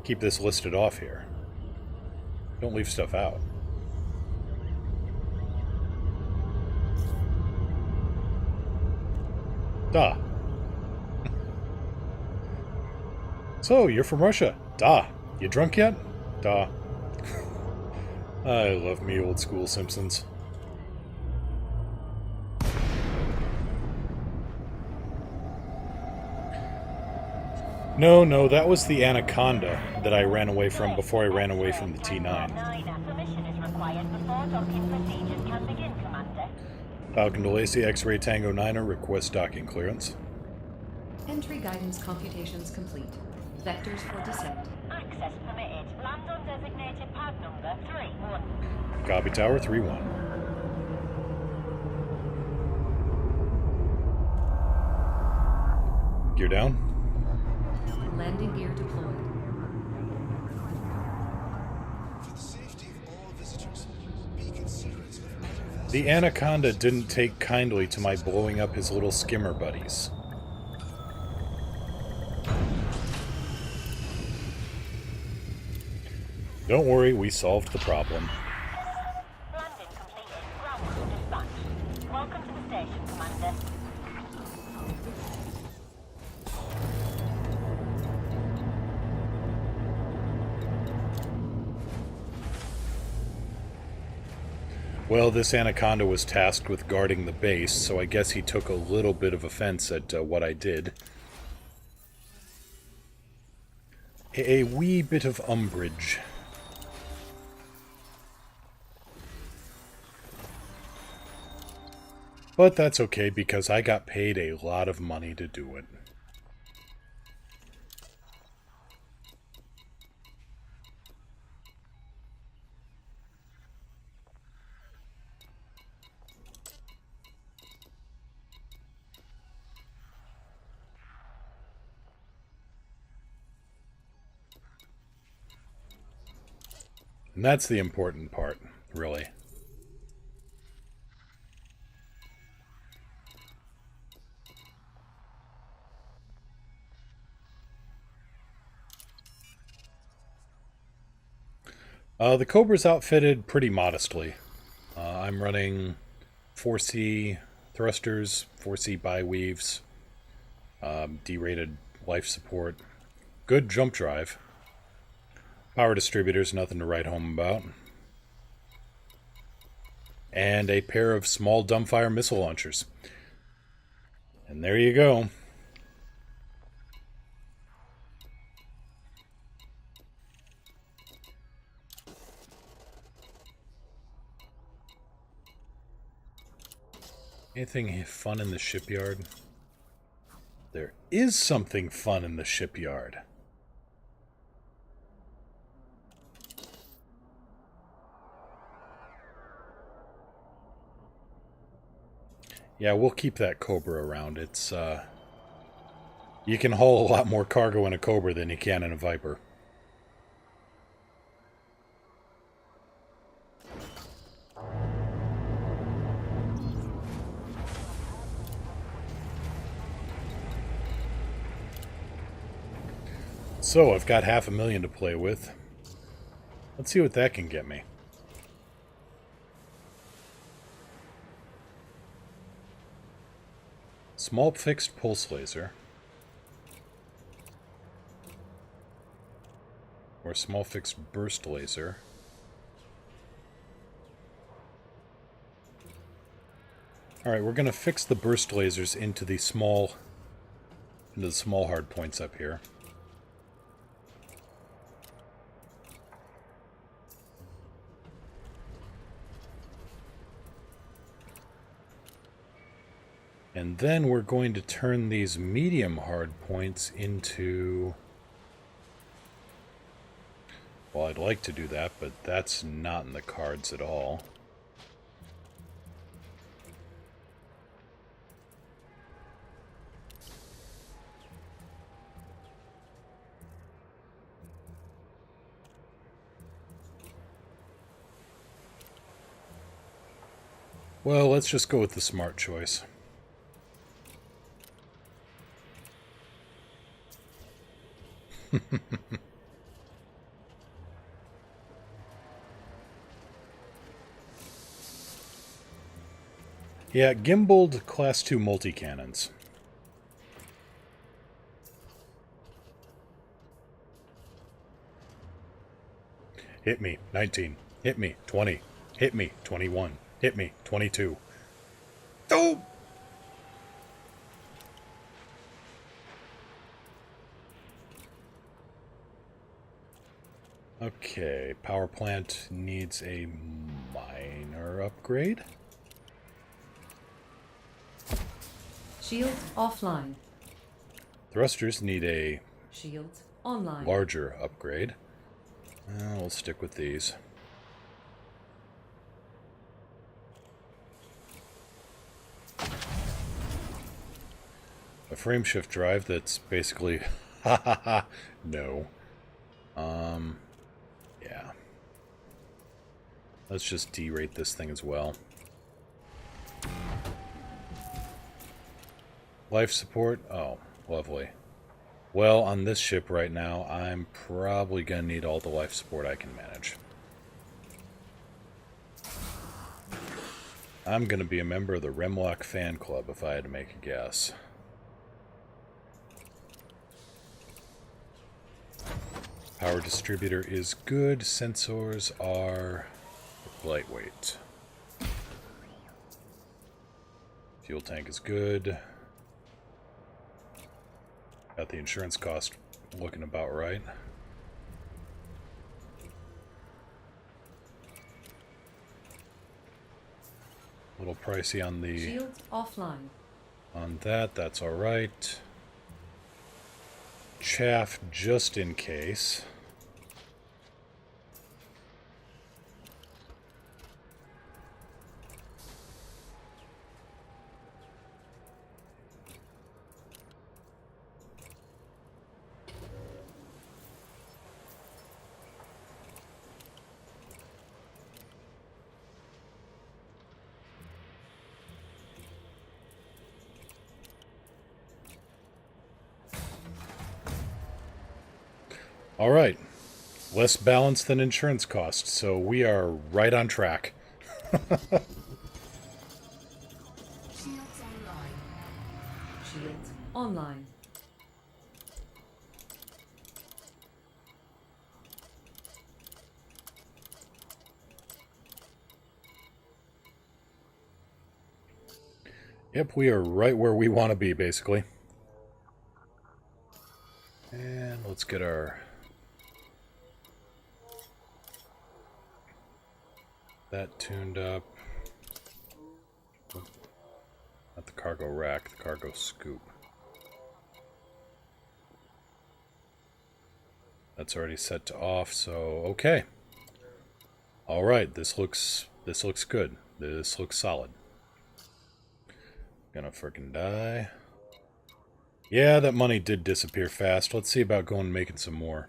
keep this listed off here. Don't leave stuff out. Da. So, you're from Russia. Da. You drunk yet? Da. I love me old school Simpsons. No, that was the Anaconda that I ran away from before I ran away from the T9. Permission is required before docking procedures can begin, Commander. Falcon to Lacey, X-Ray Tango 9er, request docking clearance. Entry guidance computations complete. Vectors for descent. Access permitted. Land on designated pad number 3-1. Copy Tower 3-1. Gear down. Landing gear deployed. For the safety of all visitors, be considerate of other The Anaconda didn't take kindly to my blowing up his little skimmer buddies. Don't worry, we solved the problem. Landing completed. Ground crew dispatched. Welcome to the station, Commander. Well, this Anaconda was tasked with guarding the base, so I guess he took a little bit of offense at what I did. A wee bit of umbrage. But that's okay, because I got paid a lot of money to do it. And that's the important part, really. The Cobra's outfitted pretty modestly. I'm running 4C thrusters, 4C bi-weaves, D-rated life support, good jump drive, power distributors, nothing to write home about, and a pair of small dumbfire missile launchers. And there you go. Anything fun in the shipyard? There is something fun in the shipyard. Yeah, we'll keep that Cobra around. It's, you can haul a lot more cargo in a Cobra than you can in a Viper. So, I've got $500,000 to play with. Let's see what that can get me. Small fixed pulse laser. Or small fixed burst laser. Alright, we're going to fix the burst lasers into the small hard points up here. And then we're going to turn these medium hard points into... Well, I'd like to do that, but that's not in the cards at all. Well, let's just go with the smart choice. Yeah, gimbaled Class 2 multi-cannons. Hit me, 19. Hit me, 20. Hit me, 21. Hit me, 22. Oh! Okay, power plant needs a minor upgrade. Shields offline. Thrusters need a Shields online. larger upgrade. We'll stick with these. A frame shift drive that's basically... Ha ha ha! No. Yeah. Let's just derate this thing as well. Life support? Oh, lovely. Well, on this ship right now, I'm probably going to need all the life support I can manage. I'm going to be a member of the Remlock fan club if I had to make a guess. Power distributor is good. Sensors are lightweight. Fuel tank is good. Got the insurance cost looking about right. A little pricey on the... Shields offline. On that, that's alright. Chaff just in case. All right. Less balance than insurance costs, so we are right on track. Shields online. Shields online. Yep, we are right where we want to be, basically. And let's get our... that tuned up. Not the cargo rack, the cargo scoop. That's already set to off, so okay. All right, this looks good. This looks solid. Gonna frickin' die. Yeah, that money did disappear fast. Let's see about going and making some more.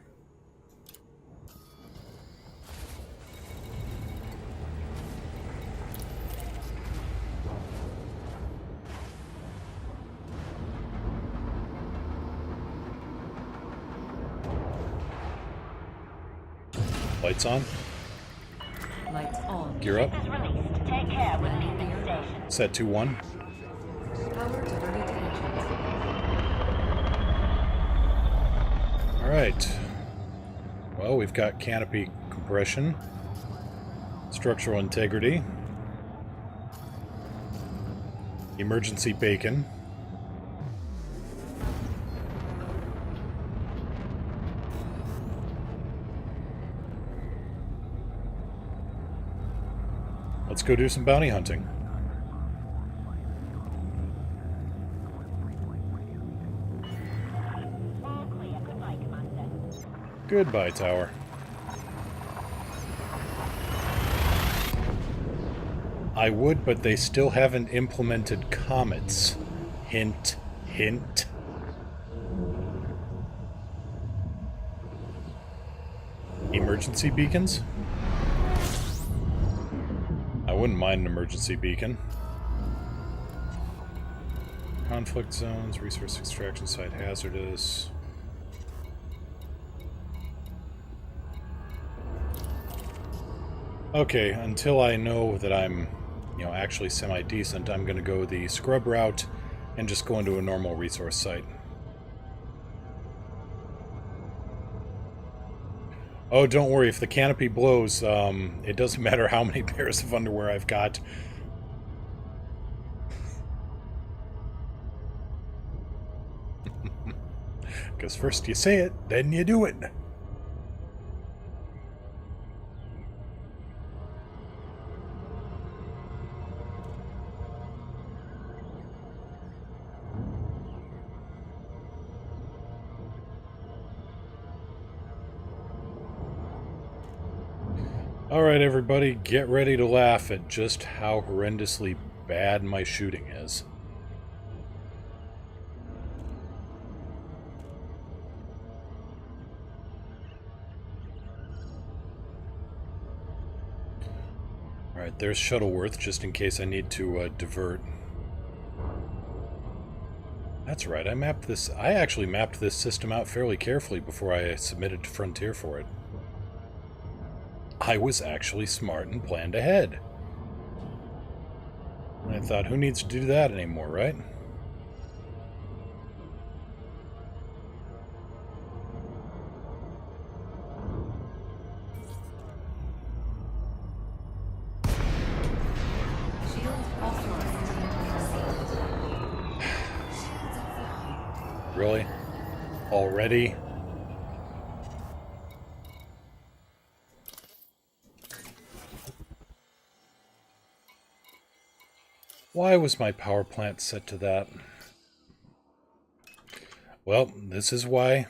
Lights on. Lights on. Gear up. Is released. Take care when leaving the station. Set 2-1. Power diverted to engines. Alright. Well, we've got canopy compression. Structural integrity. Emergency bacon. Let's go do some bounty hunting. Goodbye, tower. I would, but they still haven't implemented comets. Hint, hint. Emergency beacons? I wouldn't mind an emergency beacon. Conflict zones, resource extraction site hazardous. Okay, until I know that I'm, actually semi-decent, I'm gonna go the scrub route and just go into a normal resource site. Oh, don't worry, if the canopy blows, it doesn't matter how many pairs of underwear I've got. Because first you say it, then you do it. Alright, everybody, get ready to laugh at just how horrendously bad my shooting is. Alright, there's Shuttleworth, just in case I need to divert. That's right, I actually mapped this system out fairly carefully before I submitted to Frontier for it. I was actually smart and planned ahead. I thought, who needs to do that anymore, right? Shield authorized. Really? Already? Why was my power plant set to that? Well, this is why.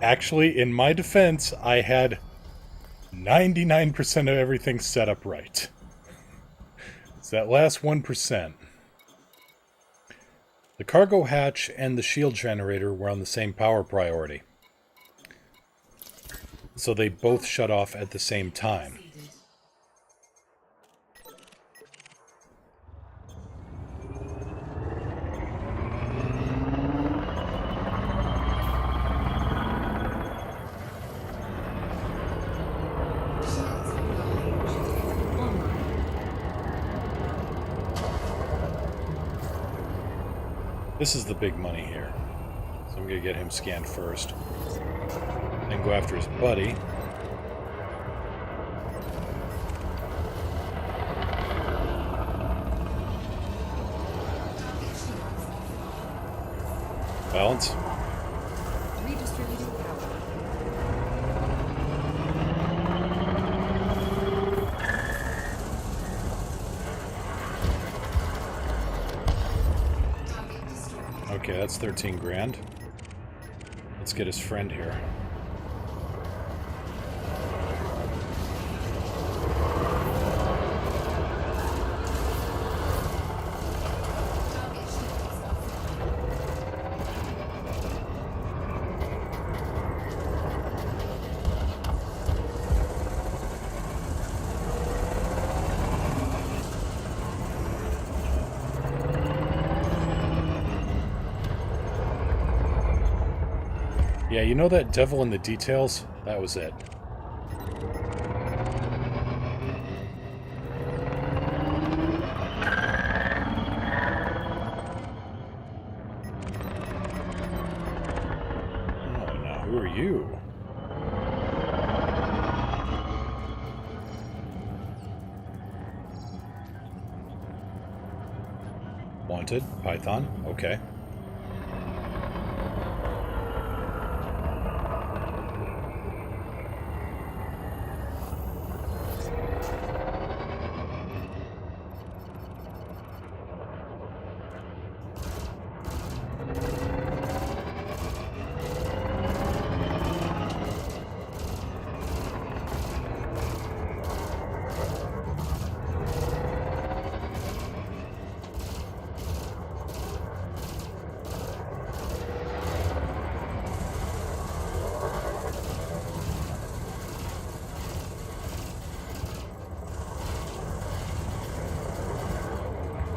Actually, in my defense, I had 99% of everything set up right. It's that last 1%. The cargo hatch and the shield generator were on the same power priority. So they both shut off at the same time. This is the big money here. So I'm going to get him scanned first. Then go after his buddy. Balance. Redistributing power. Okay, that's 13 grand. Let's get his friend here. Yeah, you know that devil in the details? That was it. Oh, now who are you? Wanted, Python, okay.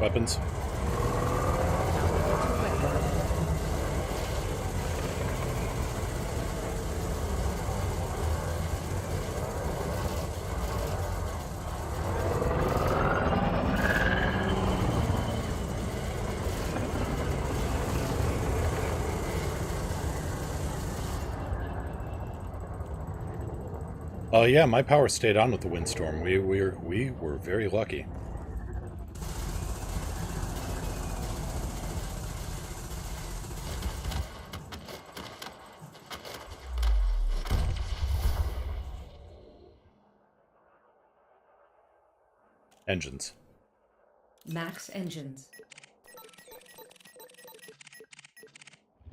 Weapons. Yeah, my power stayed on with the windstorm. We were very lucky. Engines. Max engines.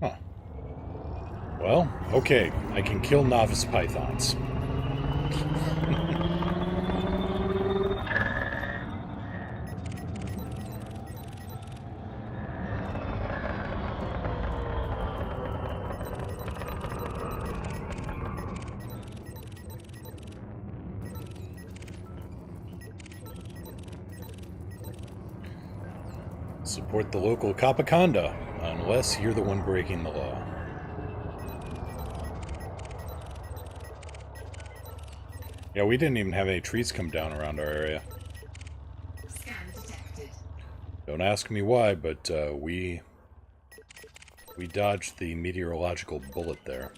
Huh. Well, okay. I can kill novice pythons. Support the local Capaconda, unless you're the one breaking the law. Yeah, we didn't even have any trees come down around our area. Scan detected. Don't ask me why, but we dodged the meteorological bullet there.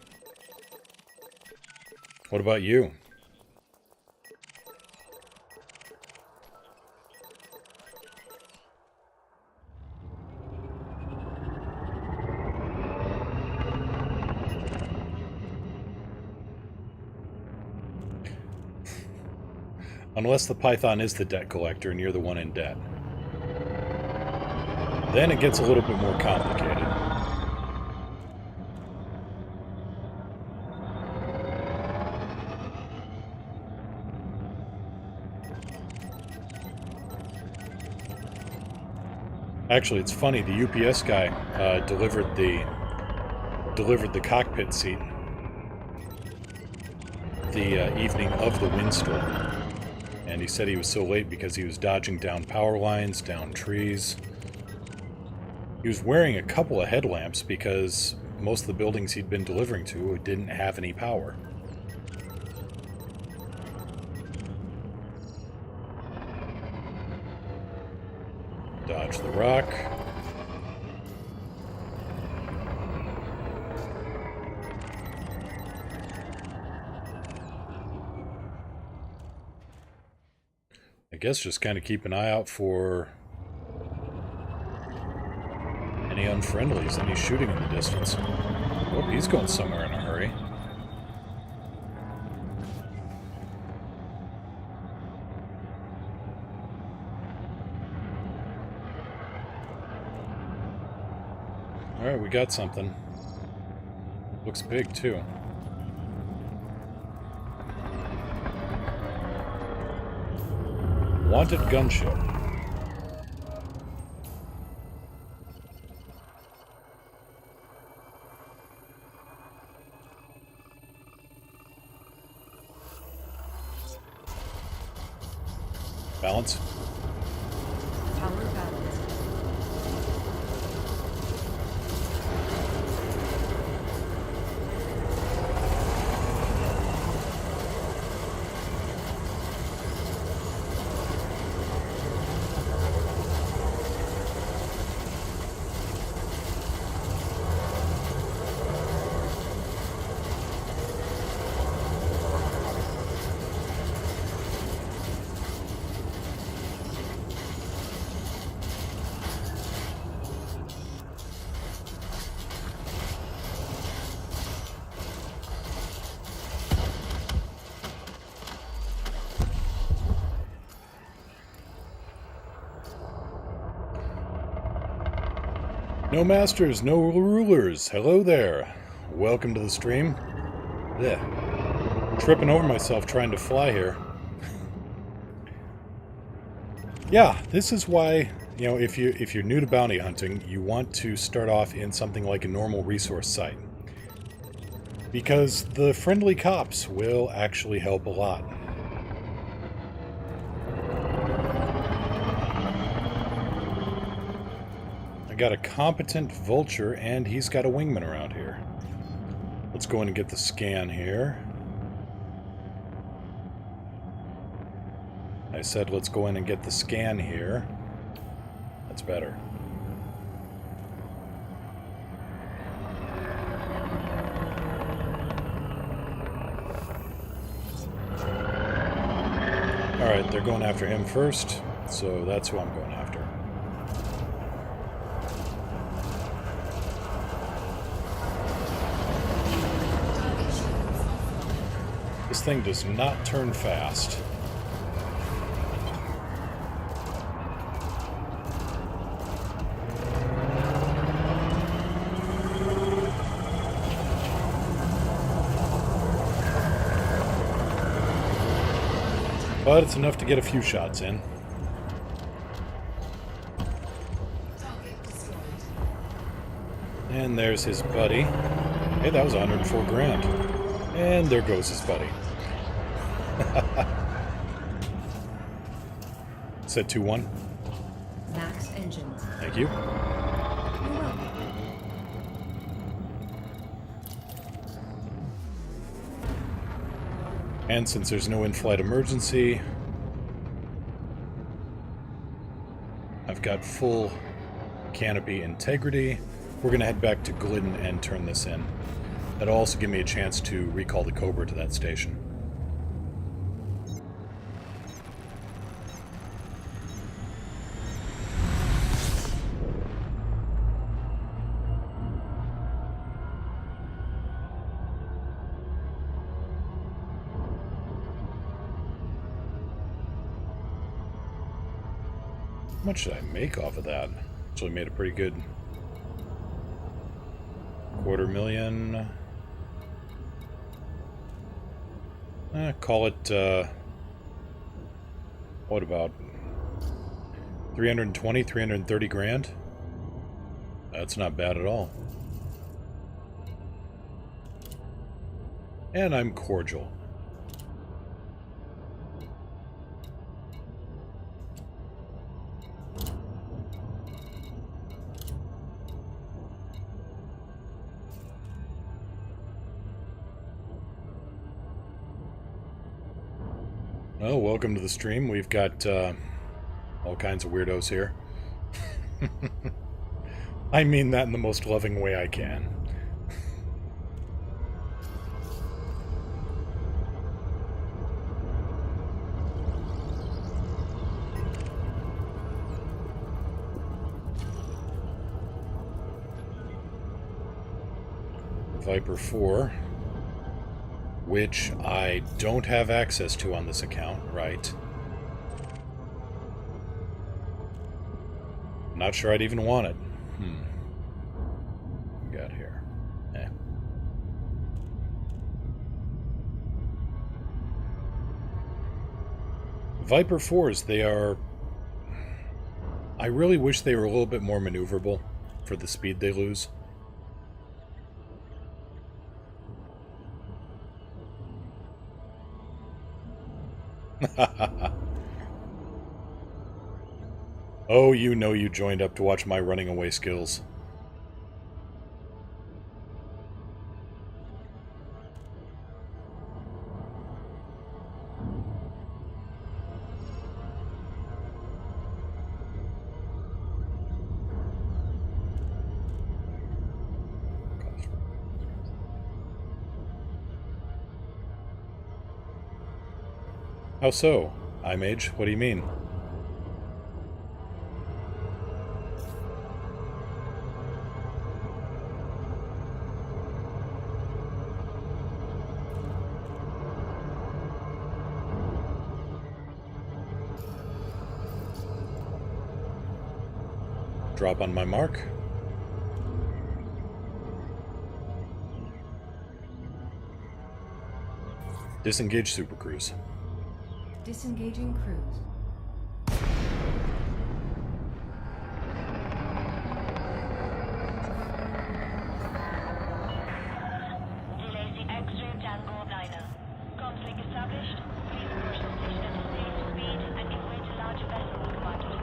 What about you? Unless the Python is the debt collector and you're the one in debt. Then it gets a little bit more complicated. Actually, it's funny, the UPS guy delivered the cockpit seat the evening of the windstorm. And he said he was so late because he was dodging down power lines, down trees. He was wearing a couple of headlamps because most of the buildings he'd been delivering to didn't have any power. Dodge the rock. I guess just kind of keep an eye out for any unfriendlies, any shooting in the distance. Oh, he's going somewhere in a hurry. Alright, we got something. Looks big, too. Wanted gunship. Balance. Power balanced. No masters, no rulers. Hello there. Welcome to the stream. Yeah. Tripping over myself trying to fly here. Yeah, this is why, you know, if you're new to bounty hunting, you want to start off in something like a normal resource site. Because the friendly cops will actually help a lot. got a competent vulture, and he's got a wingman around here. Let's go in and get the scan here. I said let's go in and get the scan here. That's better. Alright, they're going after him first, so that's who I'm going after. This thing does not turn fast. But it's enough to get a few shots in. And there's his buddy. Hey, that was 104 grand. And there goes his buddy. Said 2-1. Max engines. Thank you. You're welcome. And since there's no in-flight emergency, I've got full canopy integrity. We're going to head back to Glidden and turn this in. That'll also give me a chance to recall the Cobra to that station. How much did I make off of that? Actually made a pretty good $250,000. Call it, what about 320, 330 grand? That's not bad at all. And I'm cordial. Oh, welcome to the stream. We've got all kinds of weirdos here. I mean that in the most loving way I can. Viper 4. Which I don't have access to on this account, right? Not sure I'd even want it. What we got here? Viper 4s, they are... I really wish they were a little bit more maneuverable for the speed they lose. Oh, you know you joined up to watch my running away skills. How so? iMage, what do you mean? Drop on my mark. Disengage Super Cruise. Disengaging cruise. Delay X-ray Tango 9er. Conflict established. Please approach the station at a safe speed and give way to larger vessels, Commander.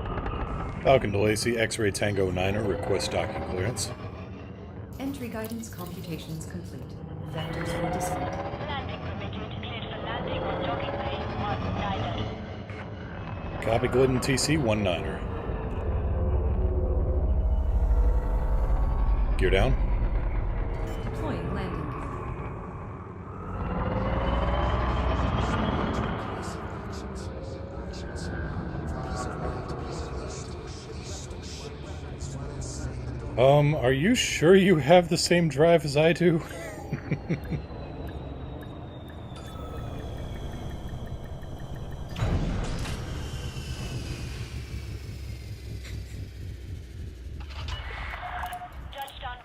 Falcon to Lacey, X-Ray Tango 9er, request docking clearance. Entry guidance computations complete. Vectors for descent. Landing permitted. Cleared for landing on docking bay 19er. Copy Glidden TC 19er. Gear down. Deploying landing gear. Are you sure you have the same drive as I do? Touchdown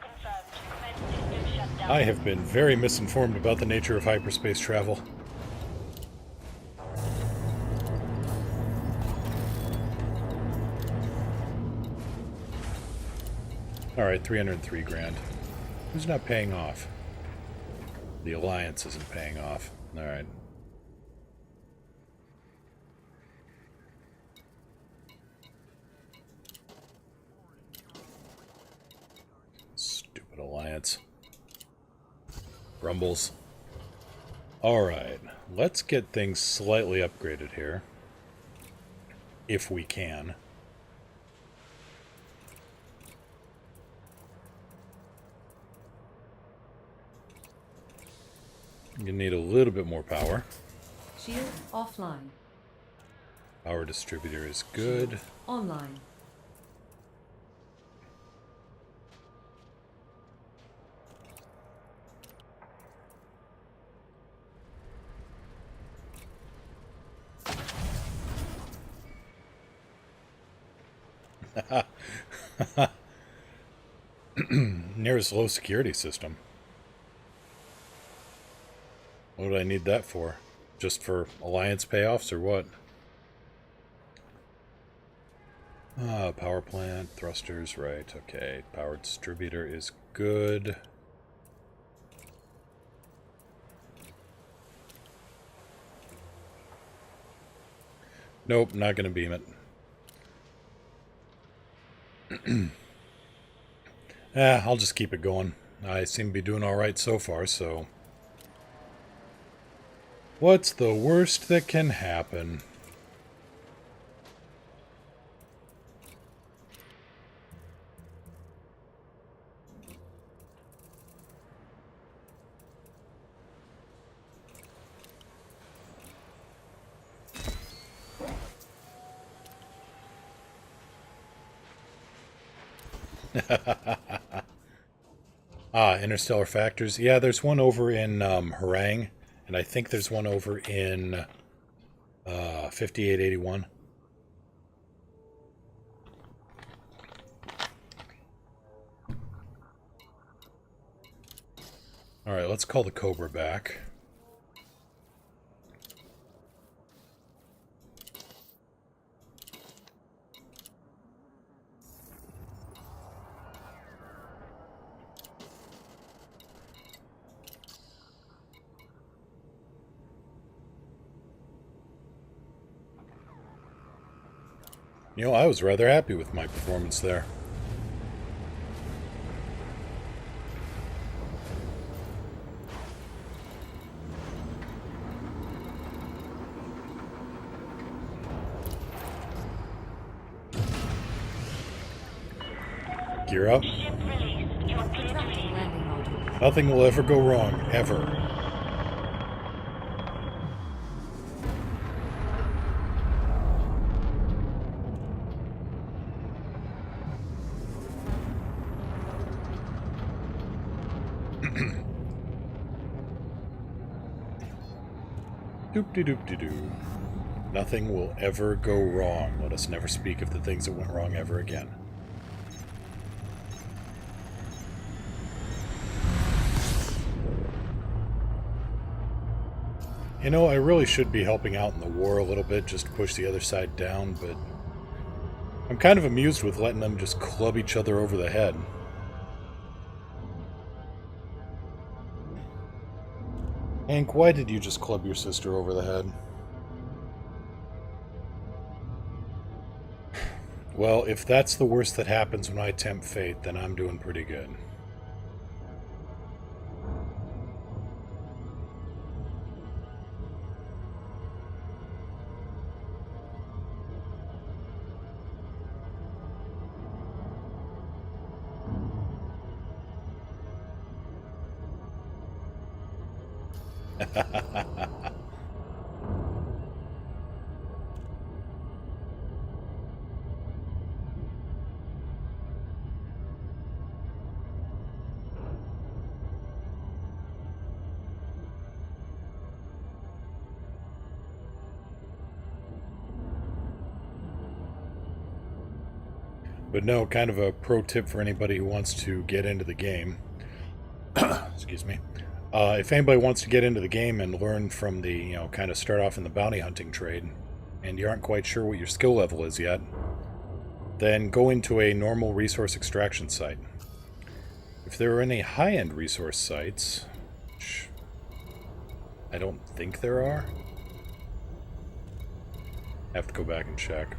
confirmed. Commence system shutdown. I have been very misinformed about the nature of hyperspace travel. Alright, 303 grand. Who's not paying off? The Alliance isn't paying off. Alright. Stupid Alliance. Rumbles. Alright, let's get things slightly upgraded here. If we can. You need a little bit more power. Shield offline. Power distributor is good. Online. Nearest low security system. What do I need that for? Just for Alliance payoffs or what? Power plant, thrusters, right, okay. Power distributor is good. Nope, not gonna beam it. I'll just keep it going. I seem to be doing alright so far, so... What's the worst that can happen? Interstellar Factors. Yeah, there's one over in Harang, and I think there's one over in 5881. Alright, let's call the Cobra back. You know, I was rather happy with my performance there. Gear up. Ship released. You're clear to Tracking leave. landing module. Nothing will ever go wrong, ever. Doop-de-doop-de-doo. Nothing will ever go wrong. Let us never speak of the things that went wrong ever again. You know, I really should be helping out in the war a little bit just to push the other side down, but I'm kind of amused with letting them just club each other over the head. Hank, why did you just club your sister over the head? Well, if that's the worst that happens when I tempt fate, then I'm doing pretty good. But no, kind of a pro tip for anybody who wants to get into the game. Excuse me. If anybody wants to get into the game and learn from the, kind of start off in the bounty hunting trade, and you aren't quite sure what your skill level is yet, then go into a normal resource extraction site. If there are any high-end resource sites, which I don't think there are, I have to go back and check.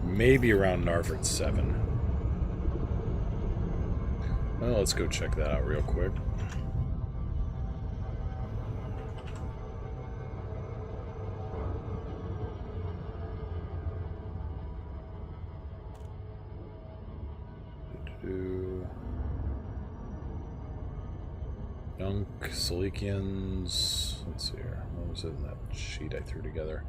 Maybe around Narvert 7. Well, let's go check that out real quick. Dunk, Salikians. Let's see here. What was it in that sheet I threw together?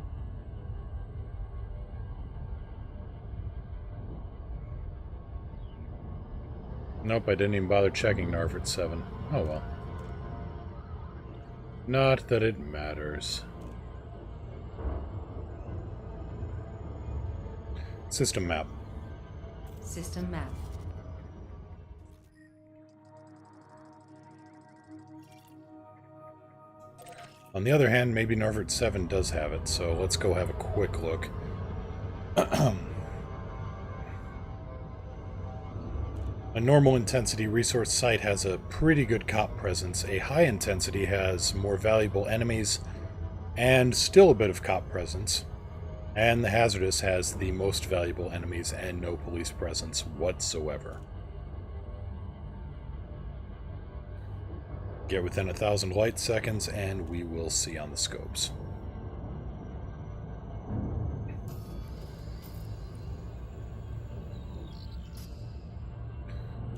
Nope, I didn't even bother checking Narvert 7. Oh well. Not that it matters. System map. System map. On the other hand, maybe Narvert 7 does have it, so let's go have a quick look. A normal intensity resource site has a pretty good cop presence. A high intensity has more valuable enemies and still a bit of cop presence. And the hazardous has the most valuable enemies and no police presence whatsoever. Get within 1,000 light seconds and we will see on the scopes.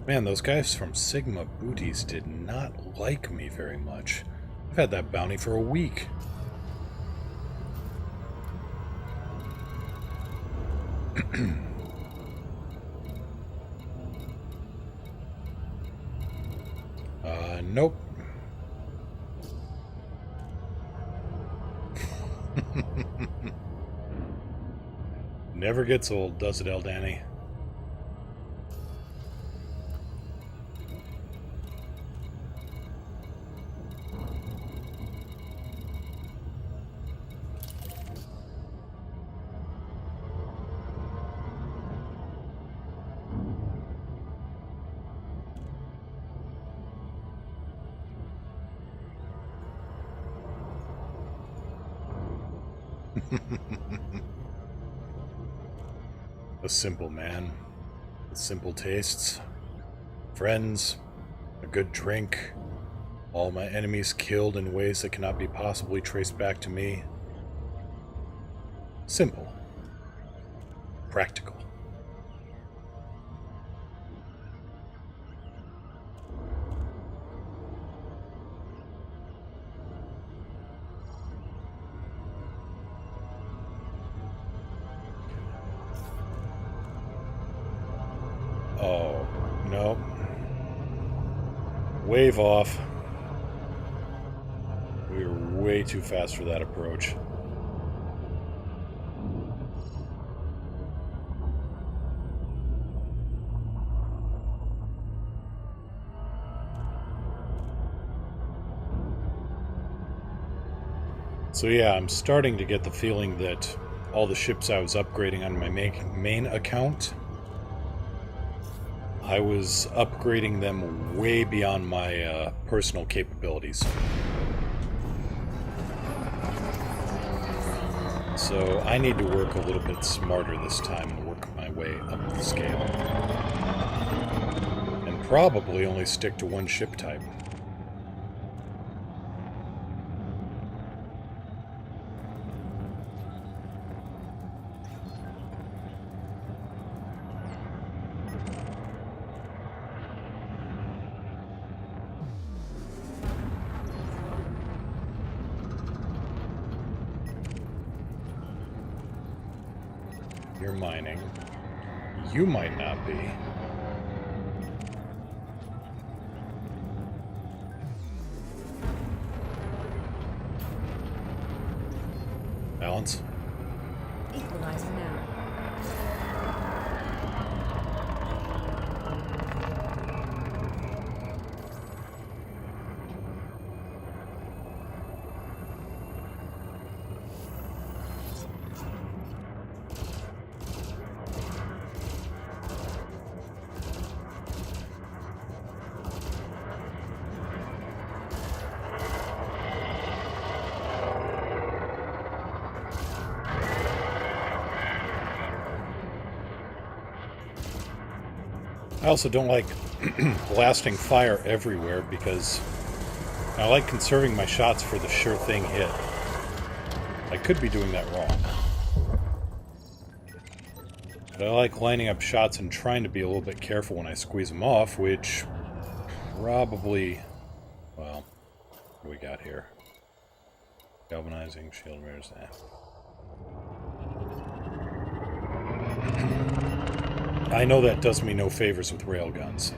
Man, those guys from Sigma Booties did not like me very much. I've had that bounty for a week. Nope. Never gets old, does it, El Danny? A simple man with simple tastes, friends, a good drink, all my enemies killed in ways that cannot be possibly traced back to me. Simple. Practical. Oh, no. Wave off. We were way too fast for that approach. So yeah, I'm starting to get the feeling that all the ships I was upgrading on my main account, I was upgrading them way beyond my personal capabilities. So I need to work a little bit smarter this time and work my way up the scale. And probably only stick to one ship type. You're mining. You might not be. Balance. Equalizer now. I also don't like blasting fire everywhere because I like conserving my shots for the sure thing hit. I could be doing that wrong. But I like lining up shots and trying to be a little bit careful when I squeeze them off, which probably... Well, what do we got here? Galvanizing, shield mirrors, I know that does me no favors with railguns.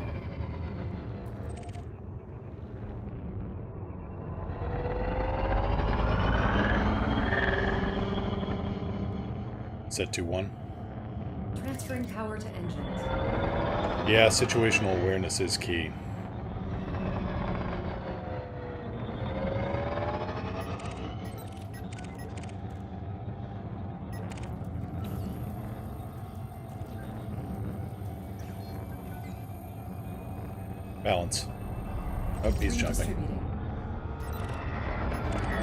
Set 2-1. Transferring power to engines. Yeah, situational awareness is key. Balance. Oh, he's jumping. Redistributing.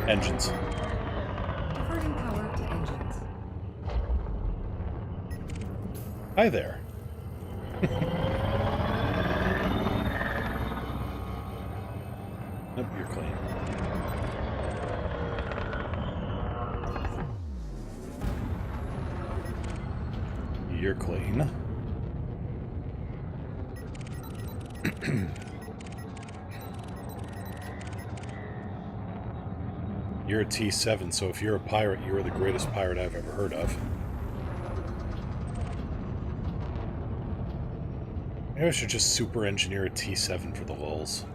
Engines. Diverting power to engines. Hi there. Nope, you're clean. You're clean. You're a T7, so if you're a pirate, you are the greatest pirate I've ever heard of. Maybe I should just super engineer a T7 for the lulz.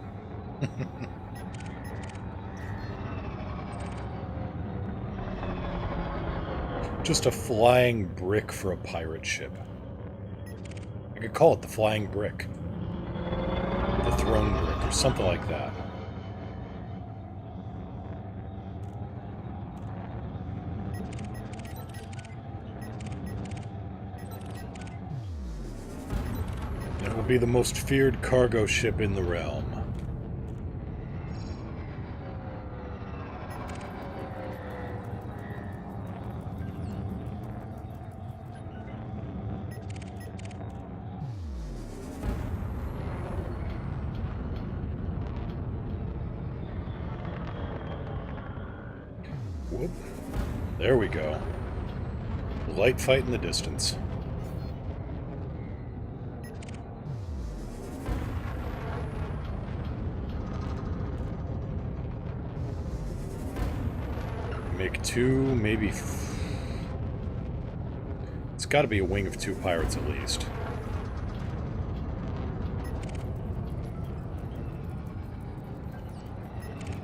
Just a flying brick for a pirate ship. I could call it the Flying Brick. The Throne Brick, or something like that. It will be the most feared cargo ship in the realm. Whoop. There we go. Light fight in the distance. Make two, maybe... It's got to be a wing of 2 pirates at least.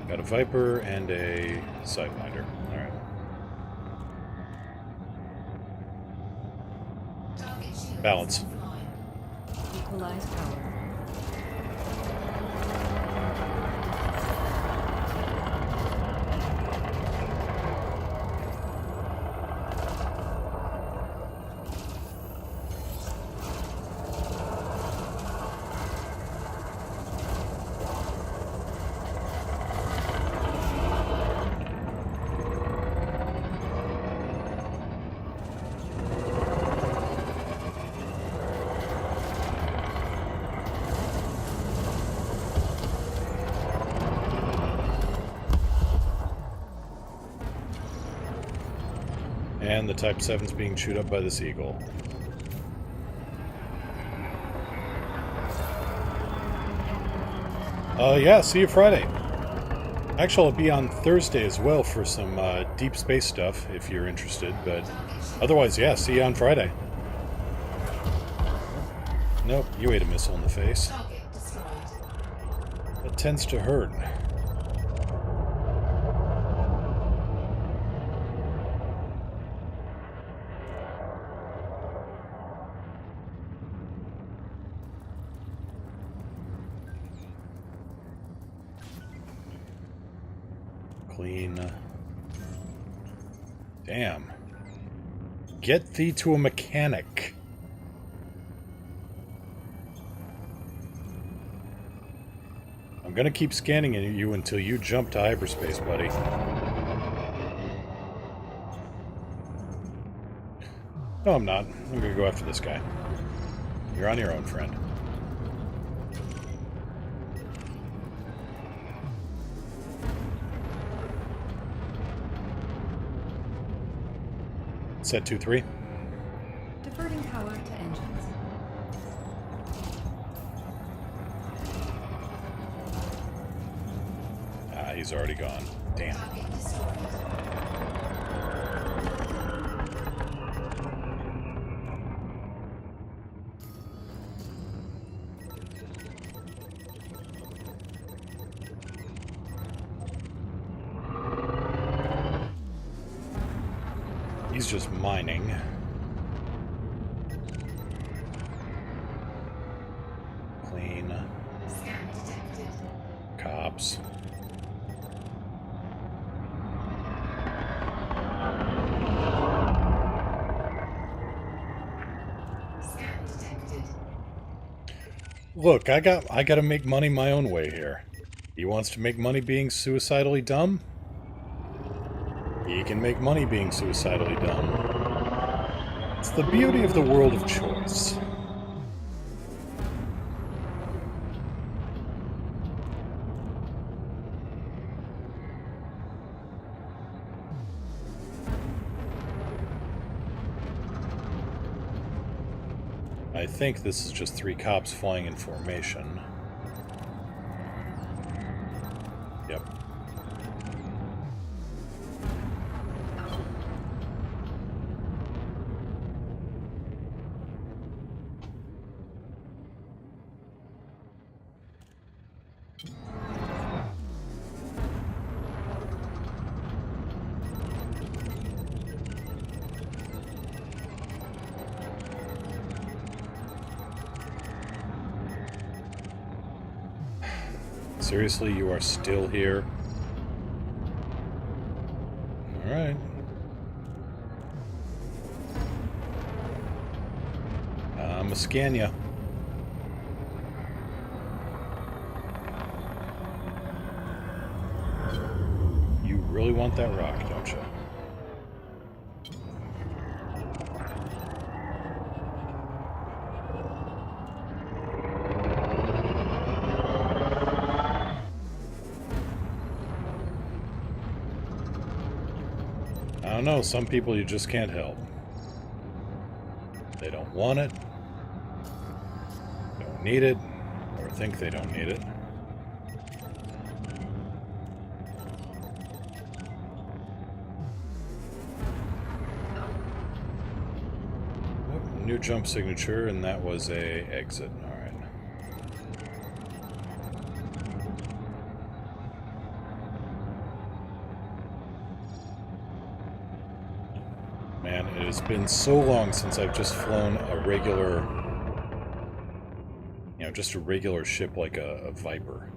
Got a Viper and a Sidewinder. Alright. Target shields Balance. offline. Equalize power. And the Type 7's being chewed up by the Seagull. Yeah, see you Friday. Actually, I'll be on Thursday as well for some deep space stuff, if you're interested, but otherwise, yeah, see you on Friday. Nope, you ate a missile in the face. Target destroyed. It tends to hurt. Clean. Damn. Get thee to a mechanic. I'm gonna keep scanning you until you jump to hyperspace, buddy. No, I'm not. I'm gonna go after this guy. You're on your own, friend. Set 2-3. Diverting power to engines. Ah, he's already gone. Damn. Target destroyed. He's just mining. Clean. Scan detected. Cops. Scan detected. Look, I gotta make money my own way here. He wants to make money being suicidally dumb? He can make money being suicidally dumb. It's the beauty of the world of choice. I think this is just 3 cops flying in formation. Yep. Seriously, you are still here? Alright. I'ma scan ya. You really want that rock, don't you? I don't know, some people you just can't help. They don't want it, don't need it, or think they don't need it. New jump signature, and that was a exit. Alright. Man, it has been so long since I've just flown a regular, just a regular ship like a Viper.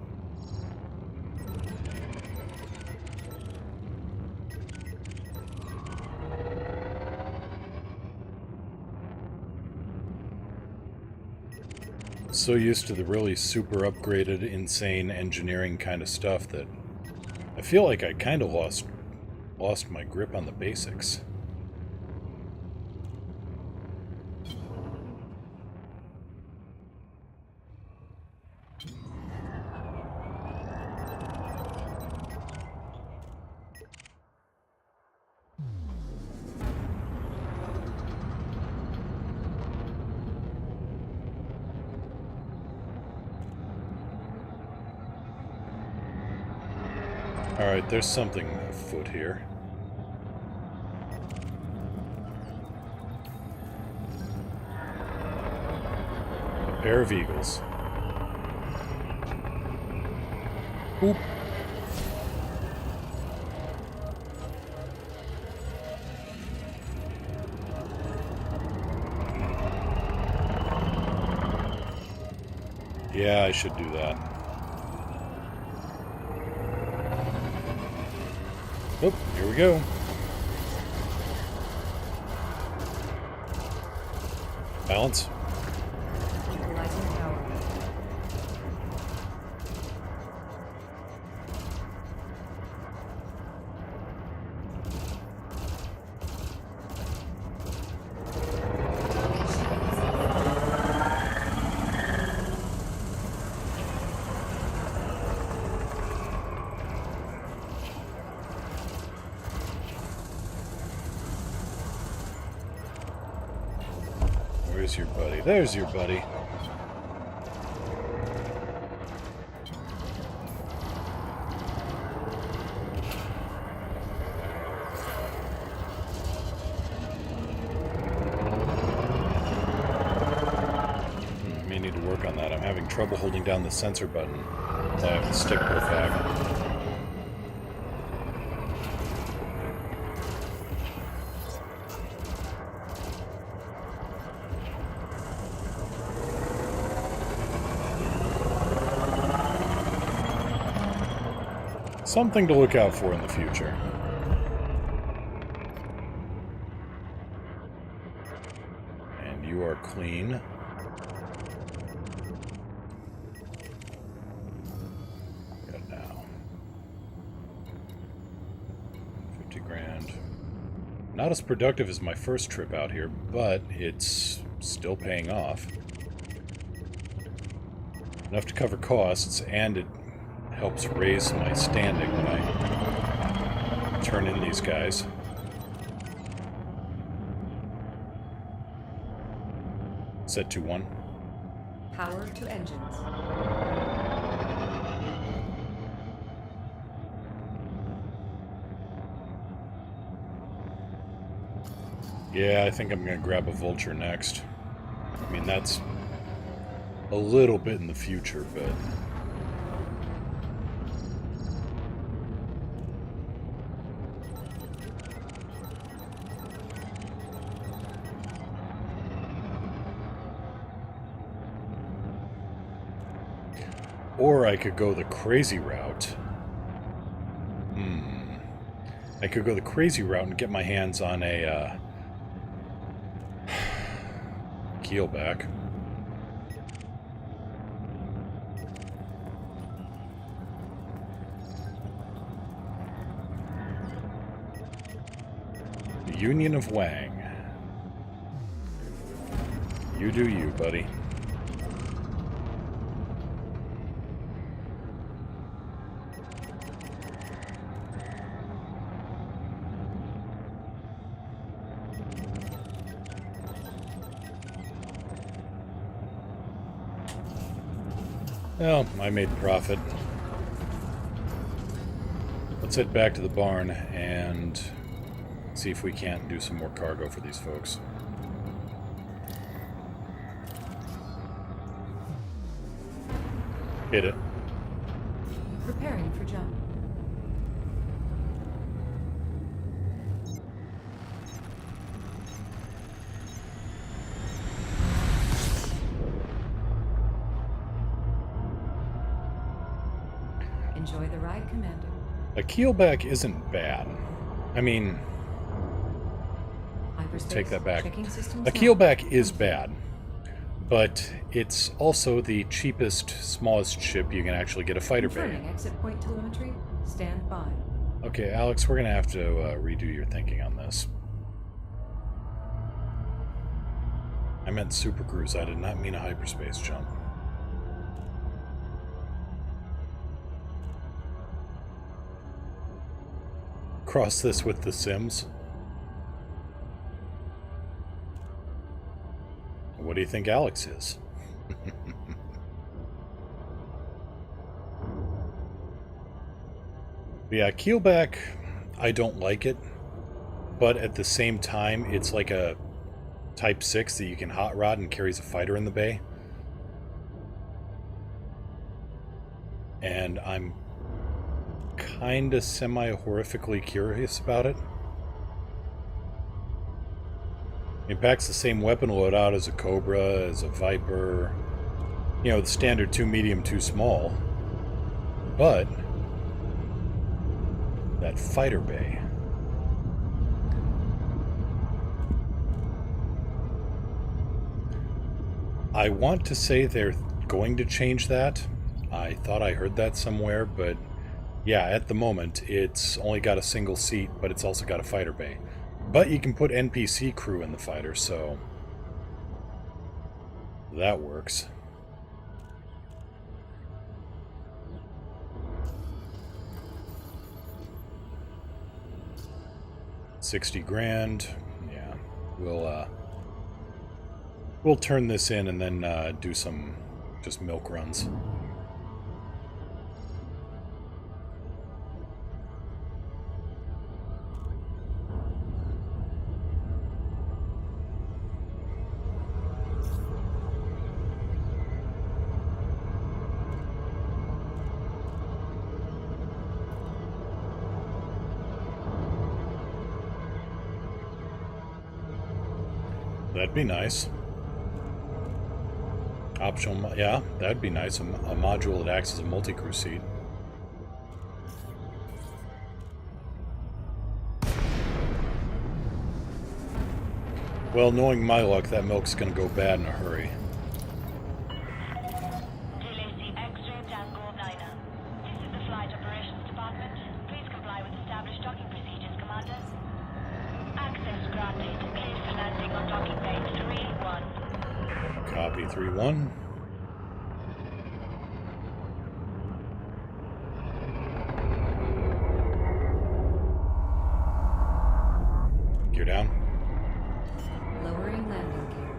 So used to the really super upgraded, insane engineering kind of stuff that I feel like I kind of lost my grip on the basics. Alright, there's something afoot here. A pair of eagles. Oop. Yeah, I should do that. Oh, here we go. Balance. Equalizing power. Where's your buddy? There's your buddy. May need to work on that. I'm having trouble holding down the sensor button. I have the stick pulled back. Something to look out for in the future. And you are clean. Good now. 50 grand. Not as productive as my first trip out here, but it's still paying off. Enough to cover costs, and it helps raise my standing when I turn in these guys. Set to 1. Power to engines. Yeah, I think I'm gonna grab a vulture next. I mean, that's a little bit in the future, but... Or I could go the crazy route. I could go the crazy route and get my hands on a keelback. The Union of Wang. You do you, buddy. Well, I made profit. Let's head back to the barn and see if we can't do some more cargo for these folks. Hit it. Preparing for jump. Enjoy the ride, Commander. A keelback isn't bad. I mean, Hyperspace. take that back. Checking systems A now. keelback is bad, but it's also the cheapest, smallest ship you can actually get a fighter bay Confirming in. exit point telemetry. Stand by. Okay, Alex, we're gonna have to redo your thinking on this. I meant super cruise. I did not mean a hyperspace jump. Cross this with the Sims. What do you think Alex is? Yeah, keelback, I don't like it, but at the same time, it's like a Type 6 that you can hot rod and carries a fighter in the bay. And I'm kinda semi-horrifically curious about it. It packs the same weapon loadout as a Cobra, as a Viper, you know, the standard 2 medium, 2 small. But that fighter bay. I want to say they're going to change that. I thought I heard that somewhere, but yeah, at the moment, it's only got a single seat, but it's also got a fighter bay. But you can put NPC crew in the fighter, so that works. $60,000. Yeah, we'll turn this in and then do some just milk runs. That'd be nice. Optional, yeah, that'd be nice. A module that acts as a multi-crew seat. Well, knowing my luck, that milk's gonna go bad in a hurry. GLAC X-ray Tango 9. This is the Flight Operations Department. Please comply with established docking procedures, Commander. Access granted. Clear for landing on docking bay 3-1. Copy 3-1. Gear down. Lowering landing gear.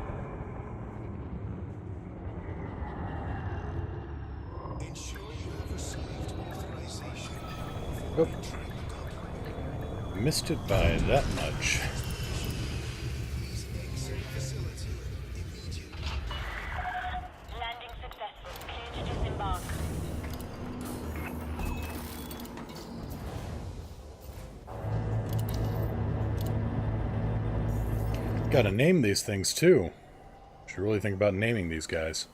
Ensure you have received authorization. Oh. Missed it by that much. Exit facility immediately. Landing successful. Clear to disembark. Gotta name these things too. Should really think about naming these guys.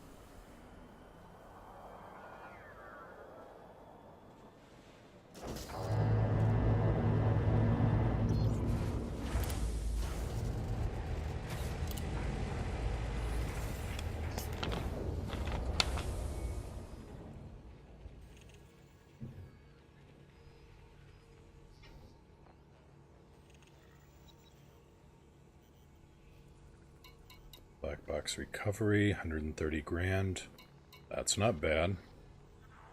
Black box recovery, 130 grand. That's not bad.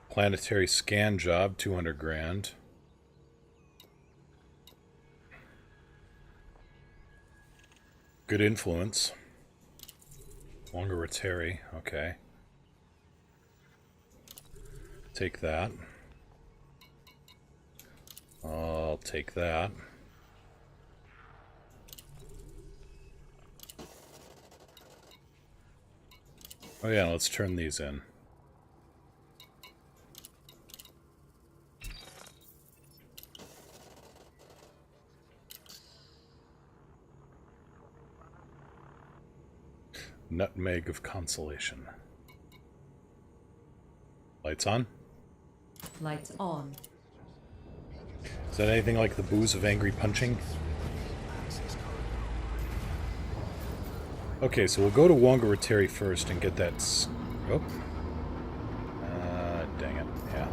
Planetary scan job, 200 grand. Good influence. Longer Rotary, okay. Take that. I'll take that. Oh yeah, let's turn these in. Nutmeg of Consolation. Lights on? Lights on. Is that anything like the booze of angry punching? Okay, so we'll go to Wongarateri first and get that oh. Dang it, yeah.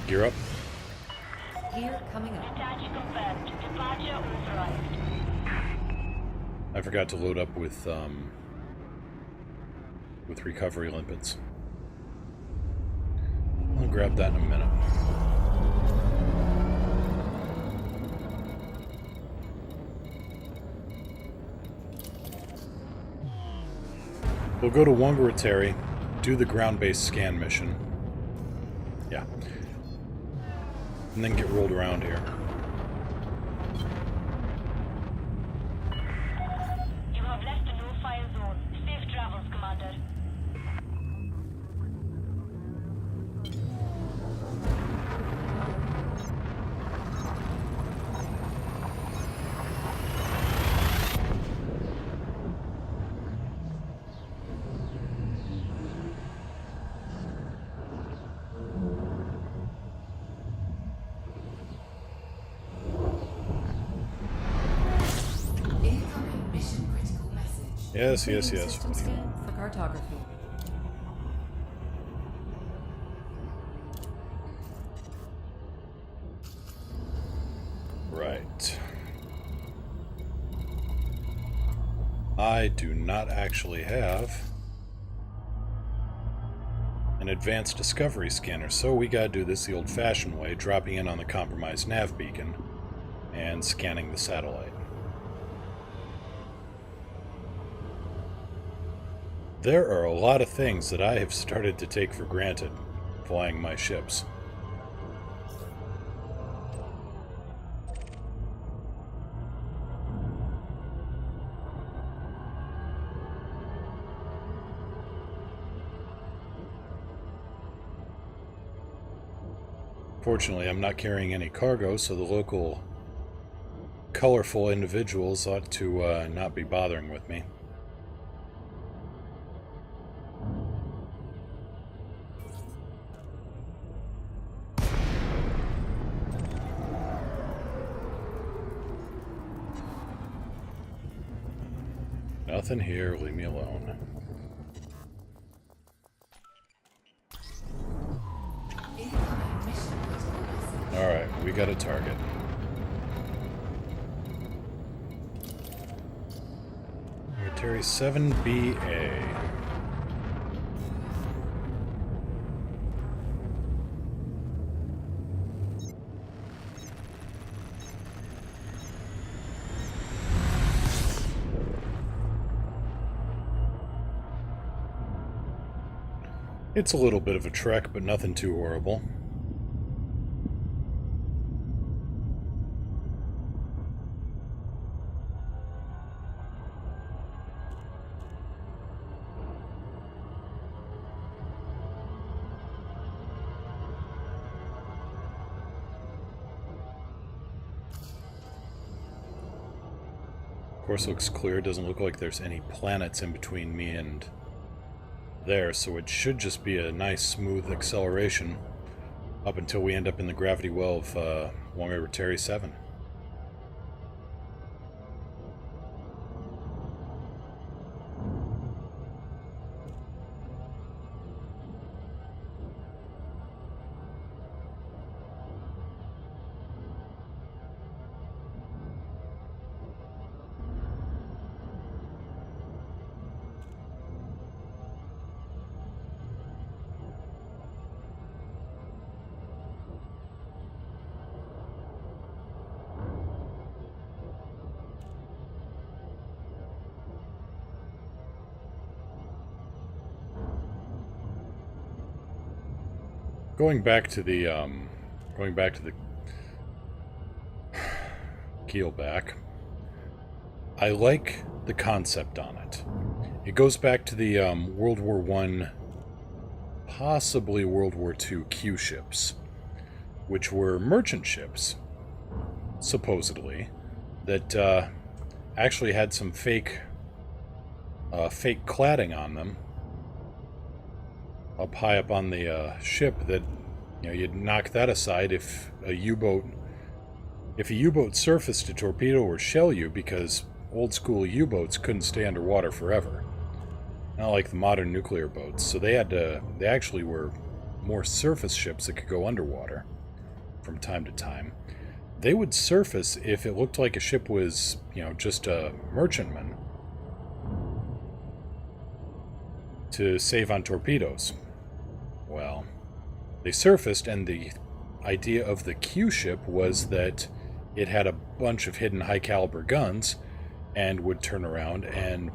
Gear up. Gear coming up. Detach confirmed. Departure authorized. I forgot to load up with recovery limpets. I'll grab that in a minute. We'll go to Wongarateri, do the ground-based scan mission. Yeah. and then get rolled around here. You have left the no-fire zone. Safe travels, Commander. Incoming mission critical message. Yes, yes, Completing yes. System scan for cartography. Right. I do not actually have an advanced discovery scanner, so we gotta do this the old-fashioned way, dropping in on the compromised nav beacon and scanning the satellite. There are a lot of things that I have started to take for granted flying my ships. Fortunately, I'm not carrying any cargo, so the local colorful individuals ought to not be bothering with me. Nothing here, leave me alone. Incoming mission critical message. Alright, we got a target. Military 7BA. It's a little bit of a trek, but nothing too horrible. Course looks clear. Doesn't look like there's any planets in between me and there, so it should just be a nice smooth acceleration up until we end up in the gravity well of Long River Terry 7. Going back to the keelback, I like the concept on it. It goes back to the World War I, possibly World War II Q ships, which were merchant ships, supposedly, that actually had some fake cladding on them up high up on the ship that, you know, you'd knock that aside if a U-boat surfaced to torpedo or shell you, because old school U-boats couldn't stay underwater forever. Not like the modern nuclear boats. So they actually were more surface ships that could go underwater from time to time. They would surface if it looked like a ship was, you know, just a merchantman, to save on torpedoes. Well, they surfaced, and the idea of the Q ship was that it had a bunch of hidden high-caliber guns and would turn around and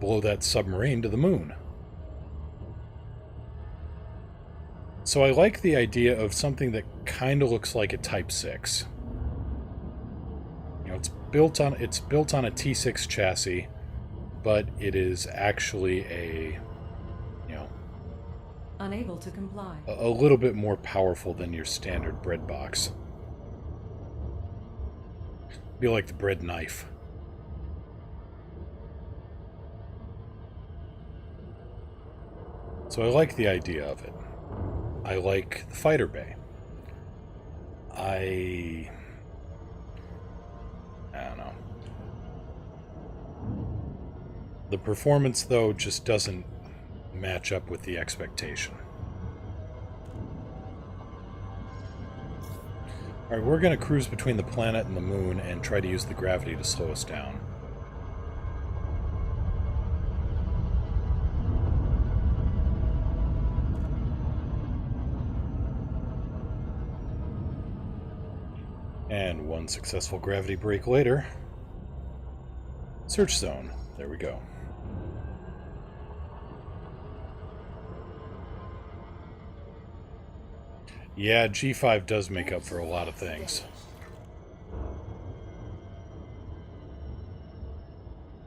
blow that submarine to the moon. So I like the idea of something that kind of looks like a Type 6. You know, it's built on a T6 chassis, but it is actually a, you know, Unable to comply. a little bit more powerful than your standard bread box. Be like the bread knife. So I like the idea of it. I like the fighter bay. I don't know. The performance, though, just doesn't match up with the expectation. Alright, we're going to cruise between the planet and the moon and try to use the gravity to slow us down. And one successful gravity break later. Search zone. There we go. Yeah, G5 does make up for a lot of things.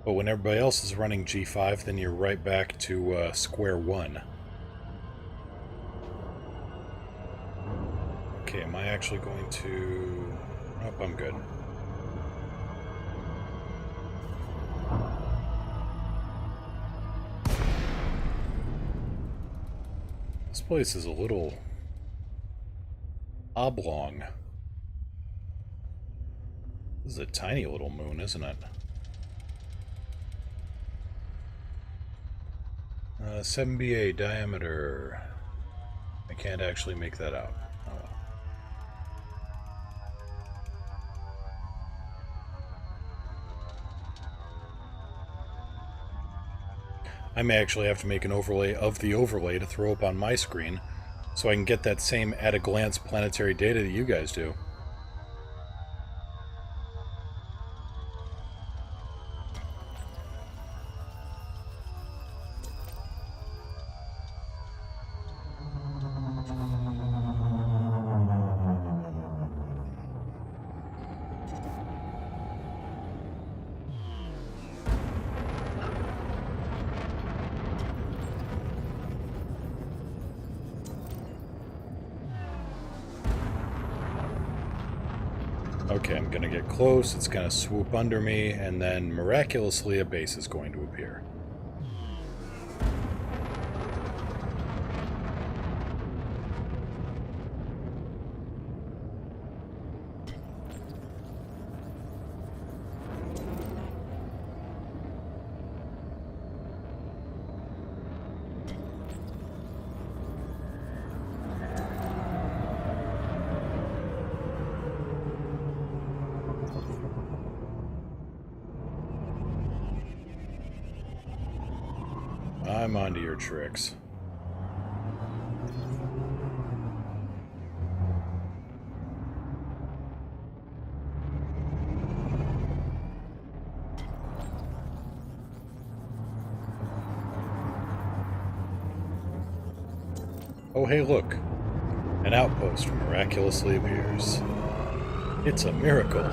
But when everybody else is running G5, then you're right back to square one. Okay, am I actually going to... Nope, I'm good. This place is a little oblong. This is a tiny little moon, isn't it? 7 BA diameter. I can't actually make that out. Oh well. I may actually have to make an overlay of the overlay to throw up on my screen so I can get that same at-a-glance planetary data that you guys do. Okay, I'm gonna get close, it's gonna swoop under me, and then miraculously a base is going to appear. I'm onto your tricks. Oh, hey, look. An outpost miraculously appears. It's a miracle.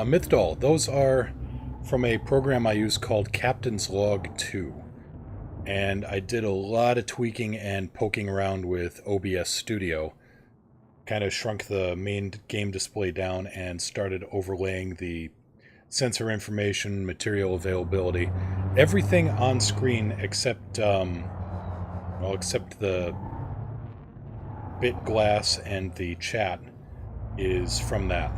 Mythdol, those are from a program I use called Captain's Log 2. And I did a lot of tweaking and poking around with OBS Studio. Kind of shrunk the main game display down and started overlaying the sensor information, material availability, everything on screen except, except the bit glass and the chat is from that.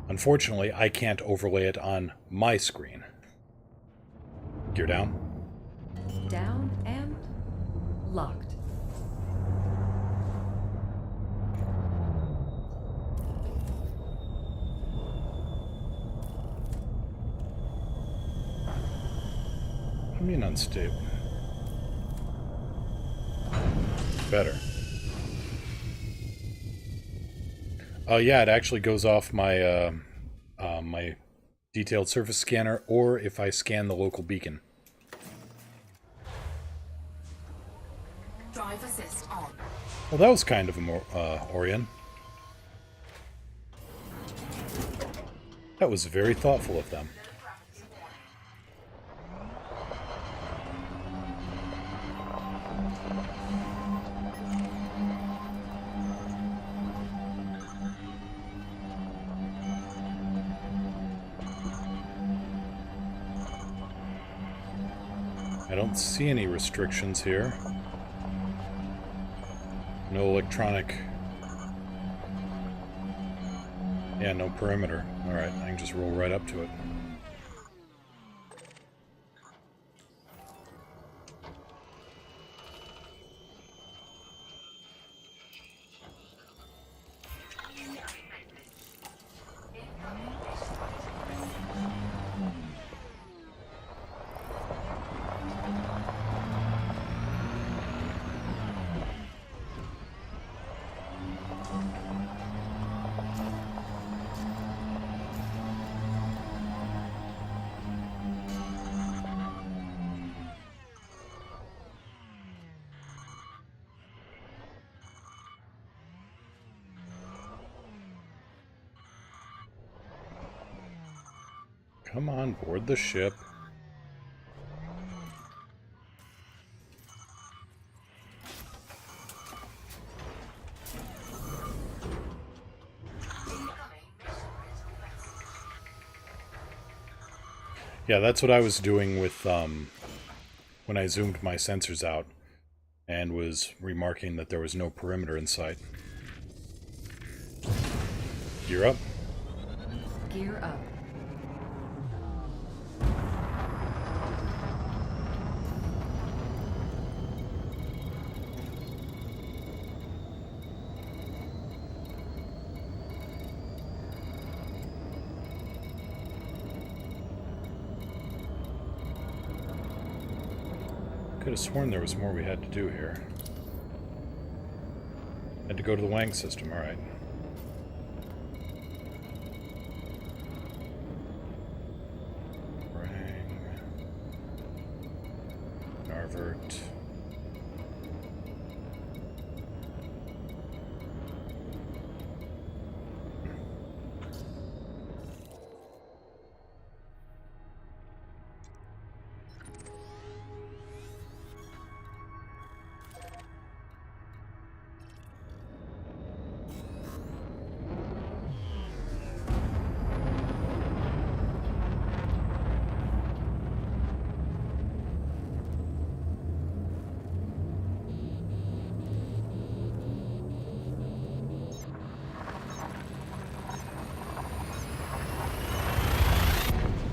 Unfortunately, I can't overlay it on my screen. Gear down. Down and locked. I mean unstable. Better. Yeah, it actually goes off my my detailed surface scanner, or if I scan the local beacon. Drive assist on. Well, that was kind of Orion. That was very thoughtful of them. I don't see any restrictions here. No electronic... Yeah, no perimeter. Alright, I can just roll right up to it. Come on, board the ship. Yeah, that's what I was doing with, when I zoomed my sensors out and was remarking that there was no perimeter in sight. Gear up. Gear up. Could have sworn there was more we had to do here. Had to go to the Wang system, alright. Wang. Narvert.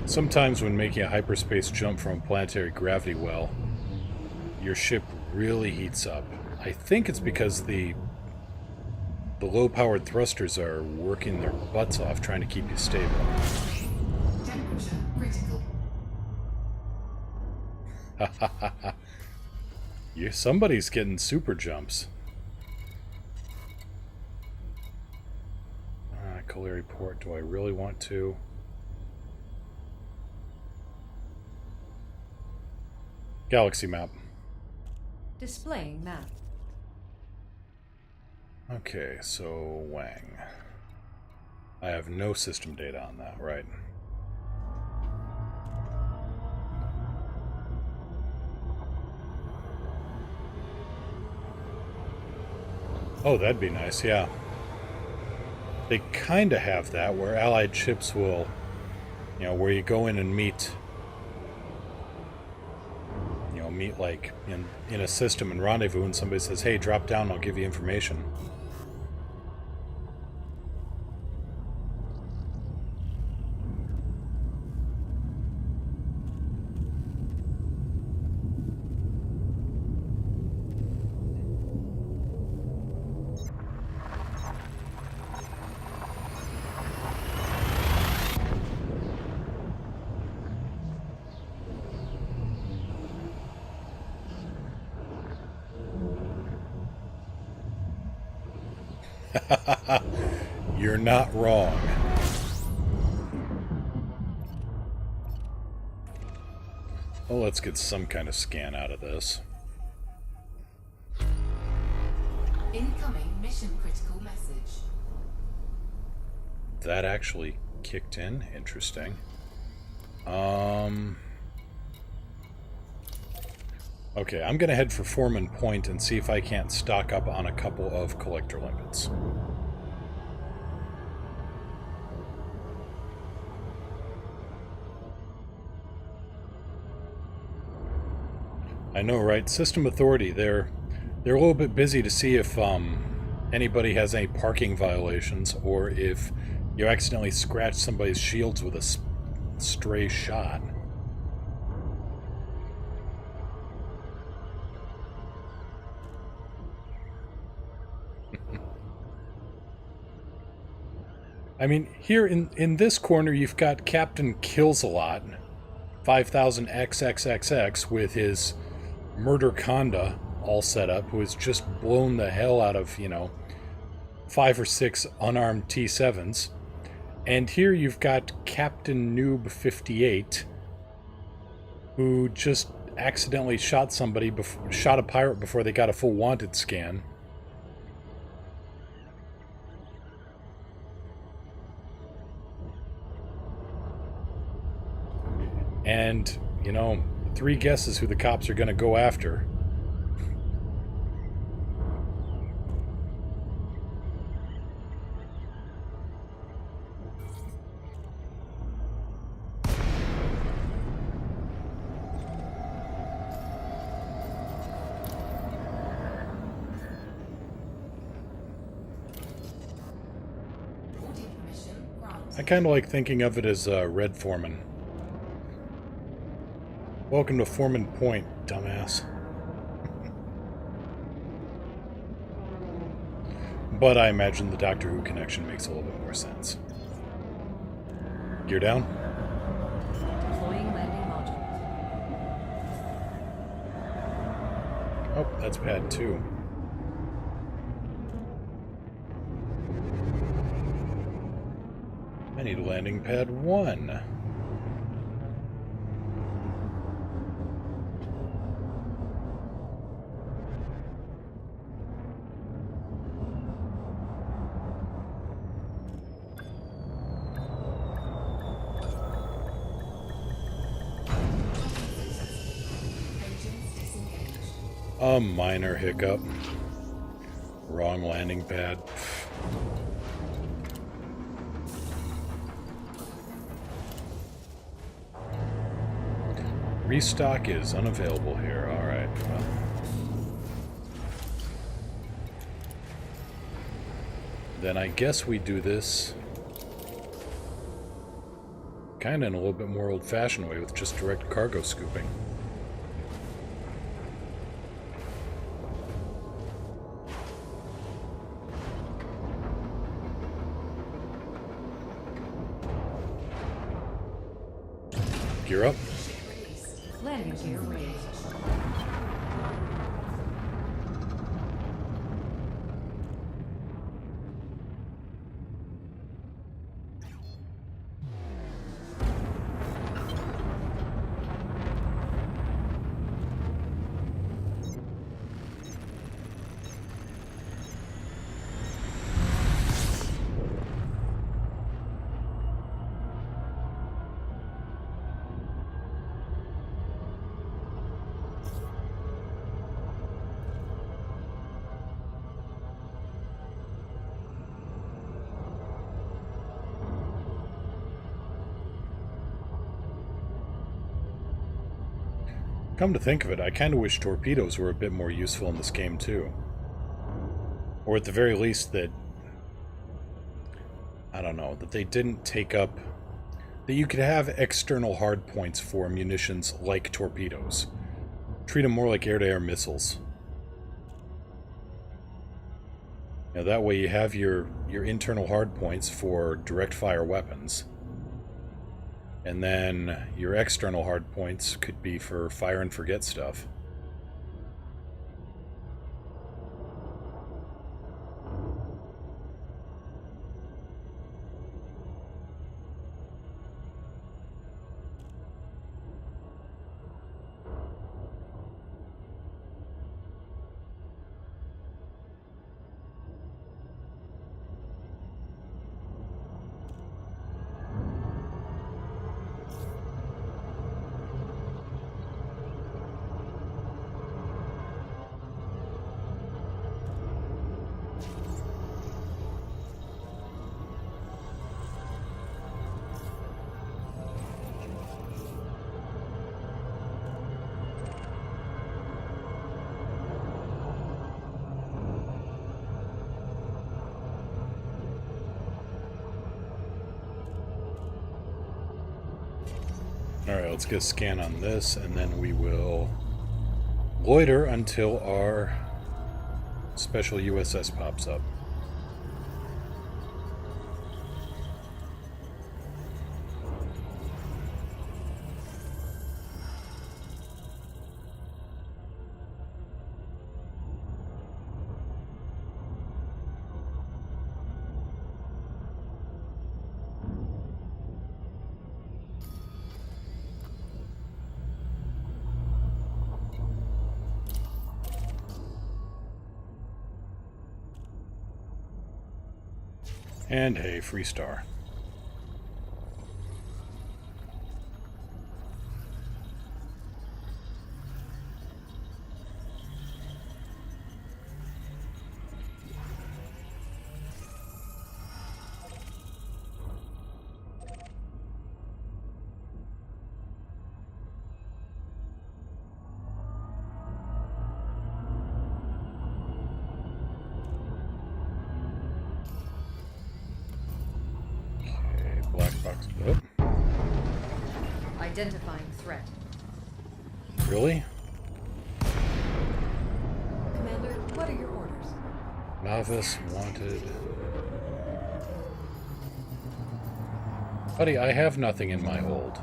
Sometimes when making a hyperspace jump from a planetary gravity well, your ship really heats up. I think it's because the low-powered thrusters are working their butts off trying to keep you stable. Temperature critical. Somebody's getting super jumps. Colary Port, do I really want to? Galaxy map. Displaying map. Okay, so Wang. I have no system data on that, right? Oh, that'd be nice, yeah. They kind of have that, where Allied ships will, you know, where you go in and meet like in a system and rendezvous, and somebody says, hey, drop down, I'll give you information. You're not wrong. Well, let's get some kind of scan out of this. Incoming mission critical message. That actually kicked in. Interesting. Okay, I'm gonna head for Foreman Point and see if I can't stock up on a couple of collector limpets. I know, right? System Authority, they're a little bit busy to see if anybody has any parking violations or if you accidentally scratch somebody's shields with a stray shot. I mean, here in this corner, you've got Captain Kills-A-Lot, 5000XXXX, with his Murder Conda all set up, who has just blown the hell out of, 5 or 6 unarmed T7s. And here you've got Captain Noob 58, who just accidentally shot somebody, shot a pirate before they got a full wanted scan. And, 3 guesses who the cops are going to go after. Boarding permission granted. I kind of like thinking of it as Red Foreman. Welcome to Foreman Point, dumbass. But I imagine the Doctor Who connection makes a little bit more sense. Gear down. Deploying landing module. Oh, that's pad 2. I need landing pad 1. Engines disengaged. A minor hiccup. Wrong landing pad. Restock is unavailable here. Alright, well. Then I guess we do this kind of in a little bit more old-fashioned way with just direct cargo scooping. Gear up. Landing gear raised. Come to think of it, I kind of wish torpedoes were a bit more useful in this game too. Or at the very least that, I don't know, that they didn't take up, that you could have external hardpoints for munitions like torpedoes. Treat them more like air-to-air missiles. That way you have your internal hardpoints for direct fire weapons. And then your external hardpoints could be for fire and forget stuff. Alright, let's get a scan on this, and then we will loiter until our special USS pops up. And hey, free star. Black box. Oh. Identifying threat. Really? Commander, what are your orders? Novice wanted. Buddy, I have nothing in my hold.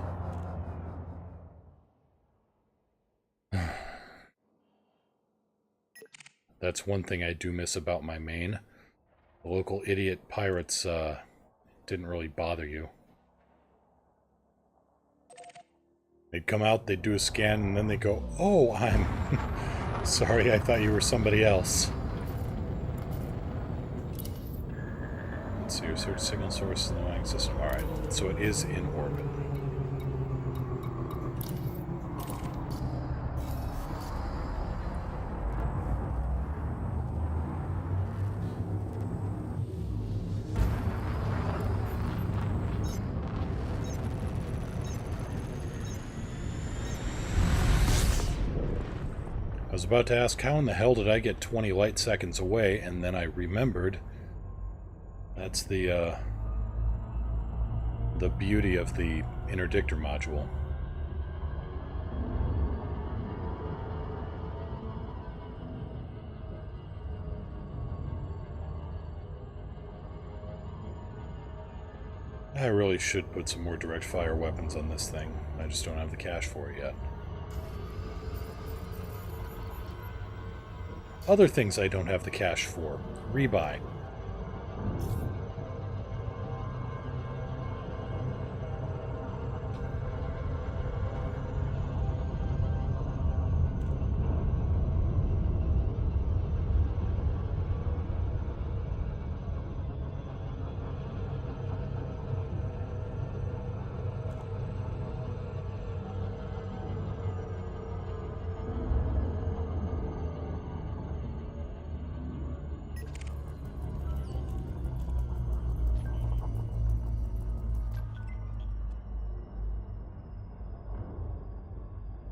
That's one thing I do miss about my main. The local idiot pirates didn't really bother you. They'd come out, they'd do a scan, and then they'd go, "Oh, I'm sorry, I thought you were somebody else." Let's see, research signal source in the mining system. Alright, so it is in orbit. I was about to ask, how in the hell did I get 20 light seconds away, and then I remembered that's the beauty of the interdictor module. I really should put some more direct fire weapons on this thing. I just don't have the cash for it yet. Other things I don't have the cash for. Rebuy.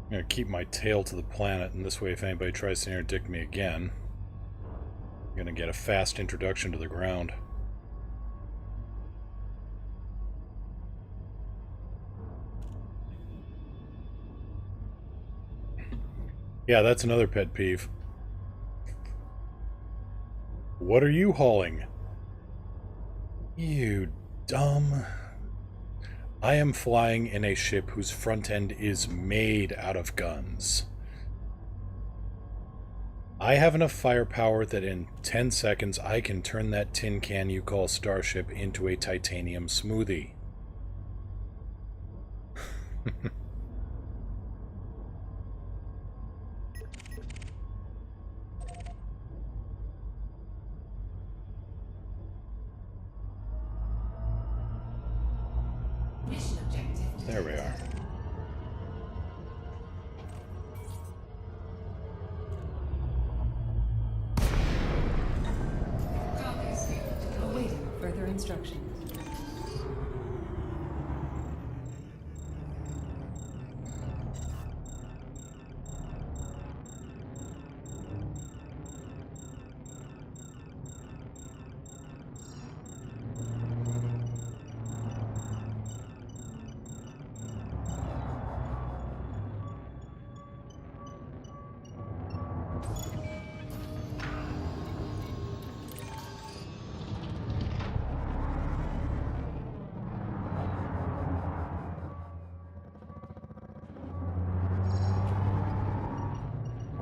I'm gonna keep my tail to the planet, and this way if anybody tries to interdict me again, I'm gonna get a fast introduction to the ground. Yeah, that's another pet peeve. What are you hauling? You dumb... I am flying in a ship whose front end is made out of guns. I have enough firepower that in 10 seconds I can turn that tin can you call Starship into a titanium smoothie. Mission objective. There we are. Cargo scoop. Awaiting further instructions.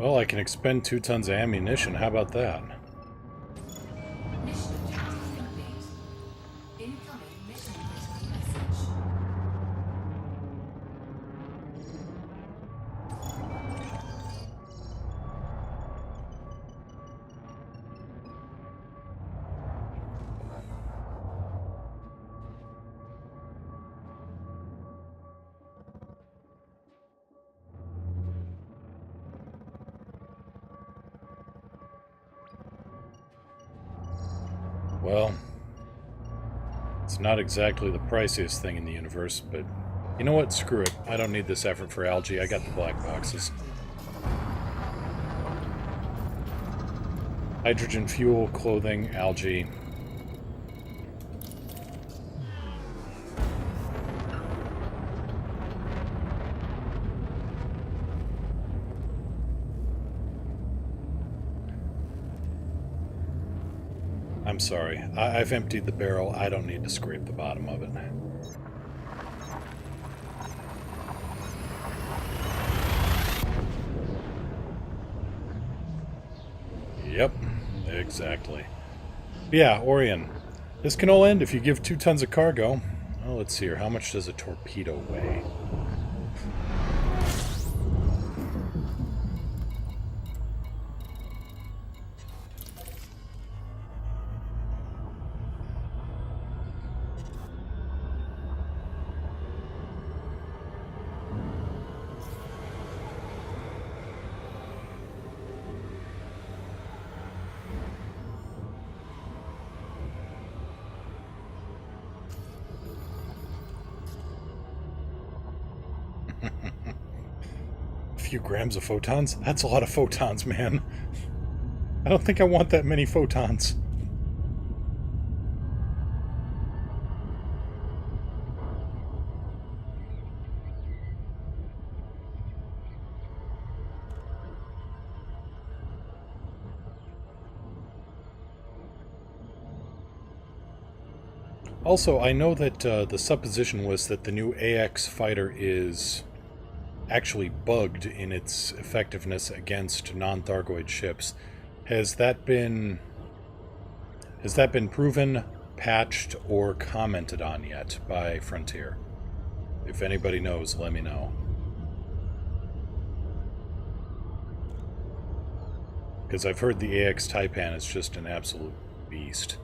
Well, I can expend 2 tons of ammunition. How about that? Mission objective complete. Incoming mission critical message. Well, it's not exactly the priciest thing in the universe, but you know what? Screw it. I don't need this effort for algae. I got the black boxes. Hydrogen fuel, clothing, algae. I'm sorry. I've emptied the barrel. I don't need to scrape the bottom of it. Yep, exactly. Yeah, Orion. This can all end if you give 2 tons of cargo. Well, let's see here. How much does a torpedo weigh? A few grams of photons? That's a lot of photons, man. I don't think I want that many photons. Also, I know that the supposition was that the new AX fighter is actually bugged in its effectiveness against non-Thargoid ships. Has that been proven, patched, or commented on yet by Frontier? If anybody knows, let me know. Because I've heard the AX Taipan is just an absolute beast.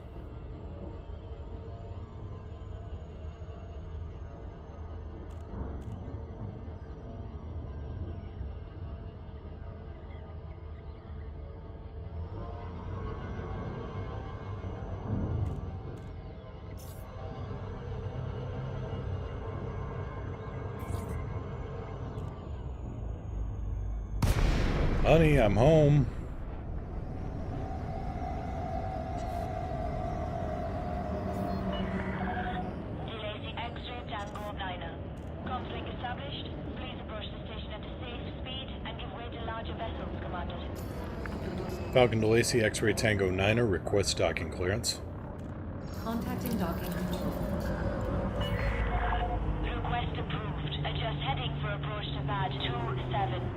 Honey, I'm home. Delay X-ray Tango 9er. Conflict established. Please approach the station at a safe speed and give way to larger vessels, Commander. Falcon to Lacey, X-ray Tango 9er, request docking clearance. Contacting docking control. Request approved. Adjust heading for approach to pad 27.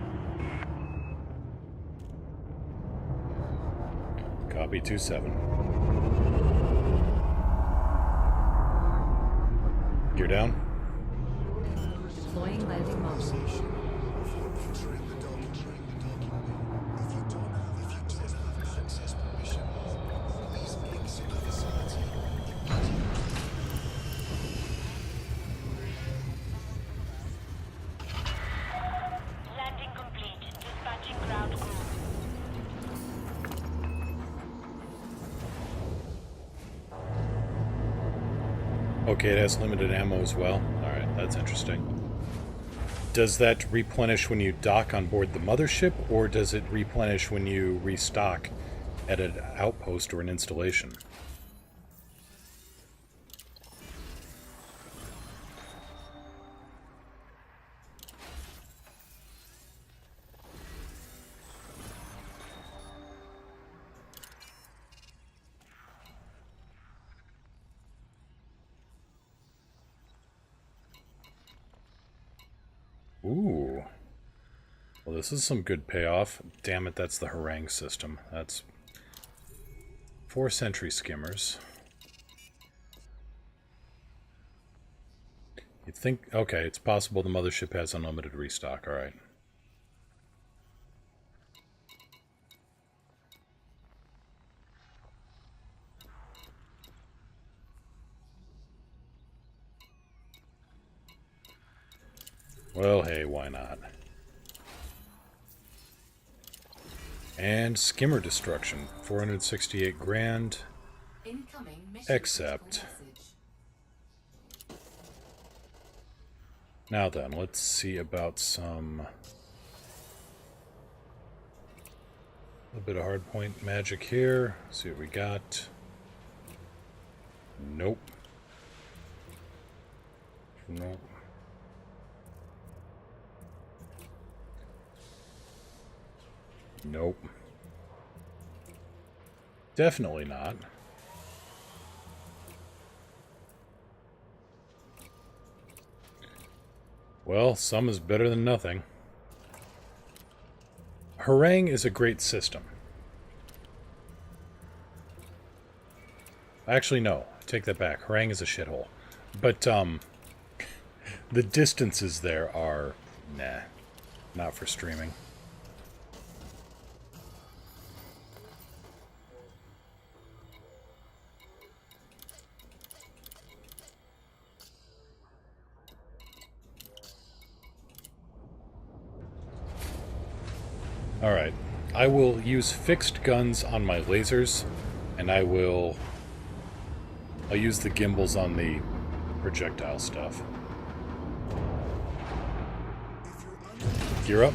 Copy 2-7. Gear down. Deploying landing module. Entering the docking bay. If you don't have access permission, please exit the facility. Landing complete. Dispatching ground crew. Okay, it has limited ammo as well. Alright, that's interesting. Does that replenish when you dock on board the mothership, or does it replenish when you restock at an outpost or an installation? Ooh. Well, this is some good payoff. Damn it, that's the harangue system. That's 4 sentry skimmers. You'd think... Okay, it's possible the mothership has unlimited restock. Alright. Well, hey, why not? And skimmer destruction, 468 grand. Incoming mission Accept. critical message. Now then, let's see about some... A little bit of hardpoint magic here. See what we got. Nope. Nope. Nope. Definitely not. Well, some is better than nothing. Harangue is a great system. Actually, no. Take that back. Harangue is a shithole. But, the distances there are... Nah. Not for streaming. Alright, I will use fixed guns on my lasers, and I'll use the gimbals on the projectile stuff. Gear up.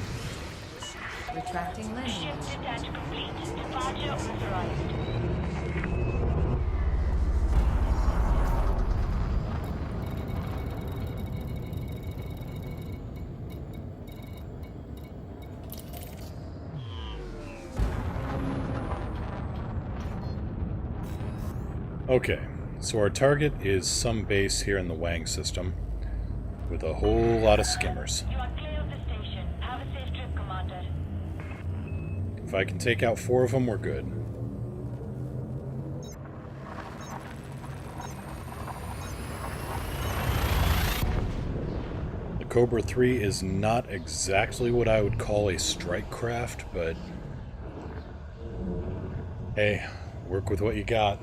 Retracting landing. Shift detach complete. Departure authorized. Okay, so our target is some base here in the Wang system, with a whole lot of skimmers. You are clear of the station. Have a safe trip, Commander. If I can take out 4 of them, we're good. The Cobra 3 is not exactly what I would call a strike craft, but hey, work with what you got.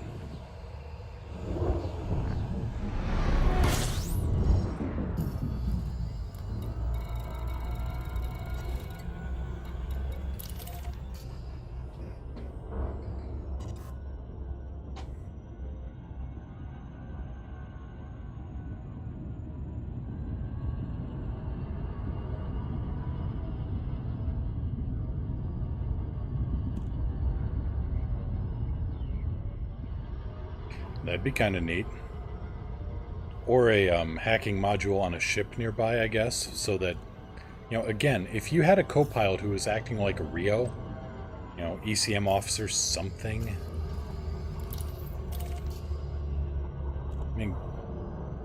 That'd be kind of neat. Or a hacking module on a ship nearby, I guess, so that, you know, again, if you had a co-pilot who was acting like a Rio, you know, ECM officer something. I mean,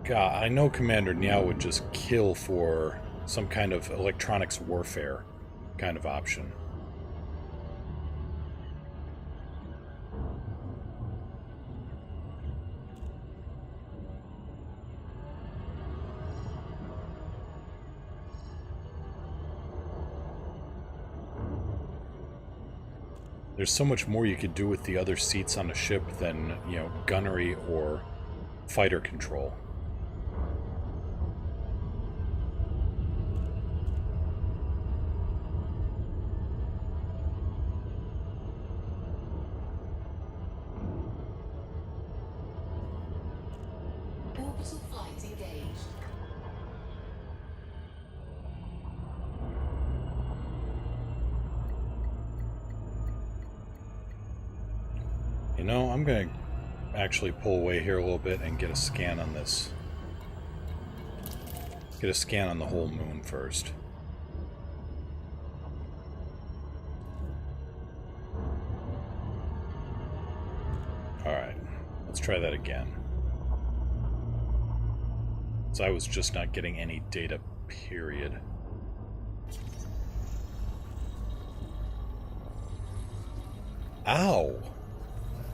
God, I know Commander Niao would just kill for some kind of electronics warfare kind of option. There's so much more you could do with the other seats on a ship than, you know, gunnery or fighter control. Orbital flight engaged. You know, I'm going to actually pull away here a little bit and get a scan on this. Get a scan on the whole moon first. Alright, let's try that again. So I was just not getting any data, period. Ow!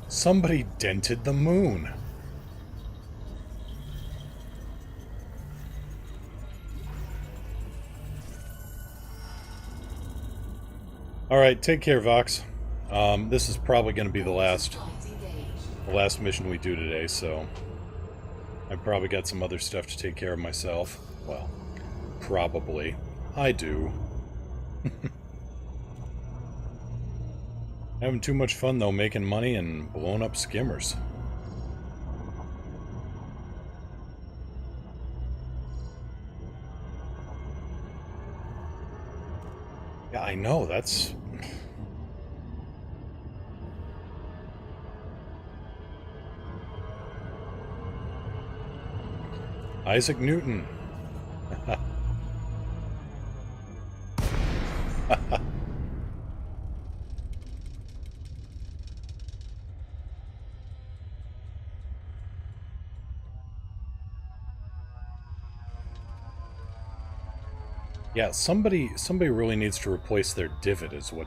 Somebody dented the moon. Alright, take care, Vox. This is probably going to be the last mission we do today, so I've probably got some other stuff to take care of myself. Well, probably. I do. Having too much fun, though, making money and blowing up skimmers. Yeah, I know, that's... Isaac Newton. Yeah, somebody really needs to replace their divot is what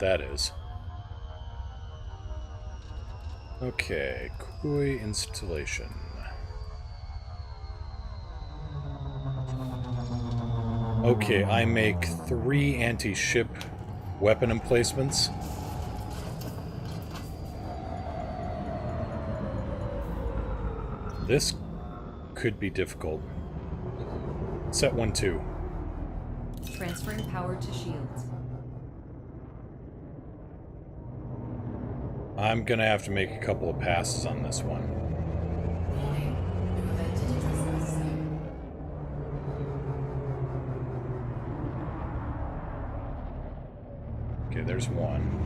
that is. Okay, Koi installation. Okay, I make 3 anti-ship weapon emplacements. This could be difficult. Set 1-2. Transferring power to shields. I'm gonna have to make a couple of passes on this one. Warning, you have entered a trespass zone. Okay, there's one.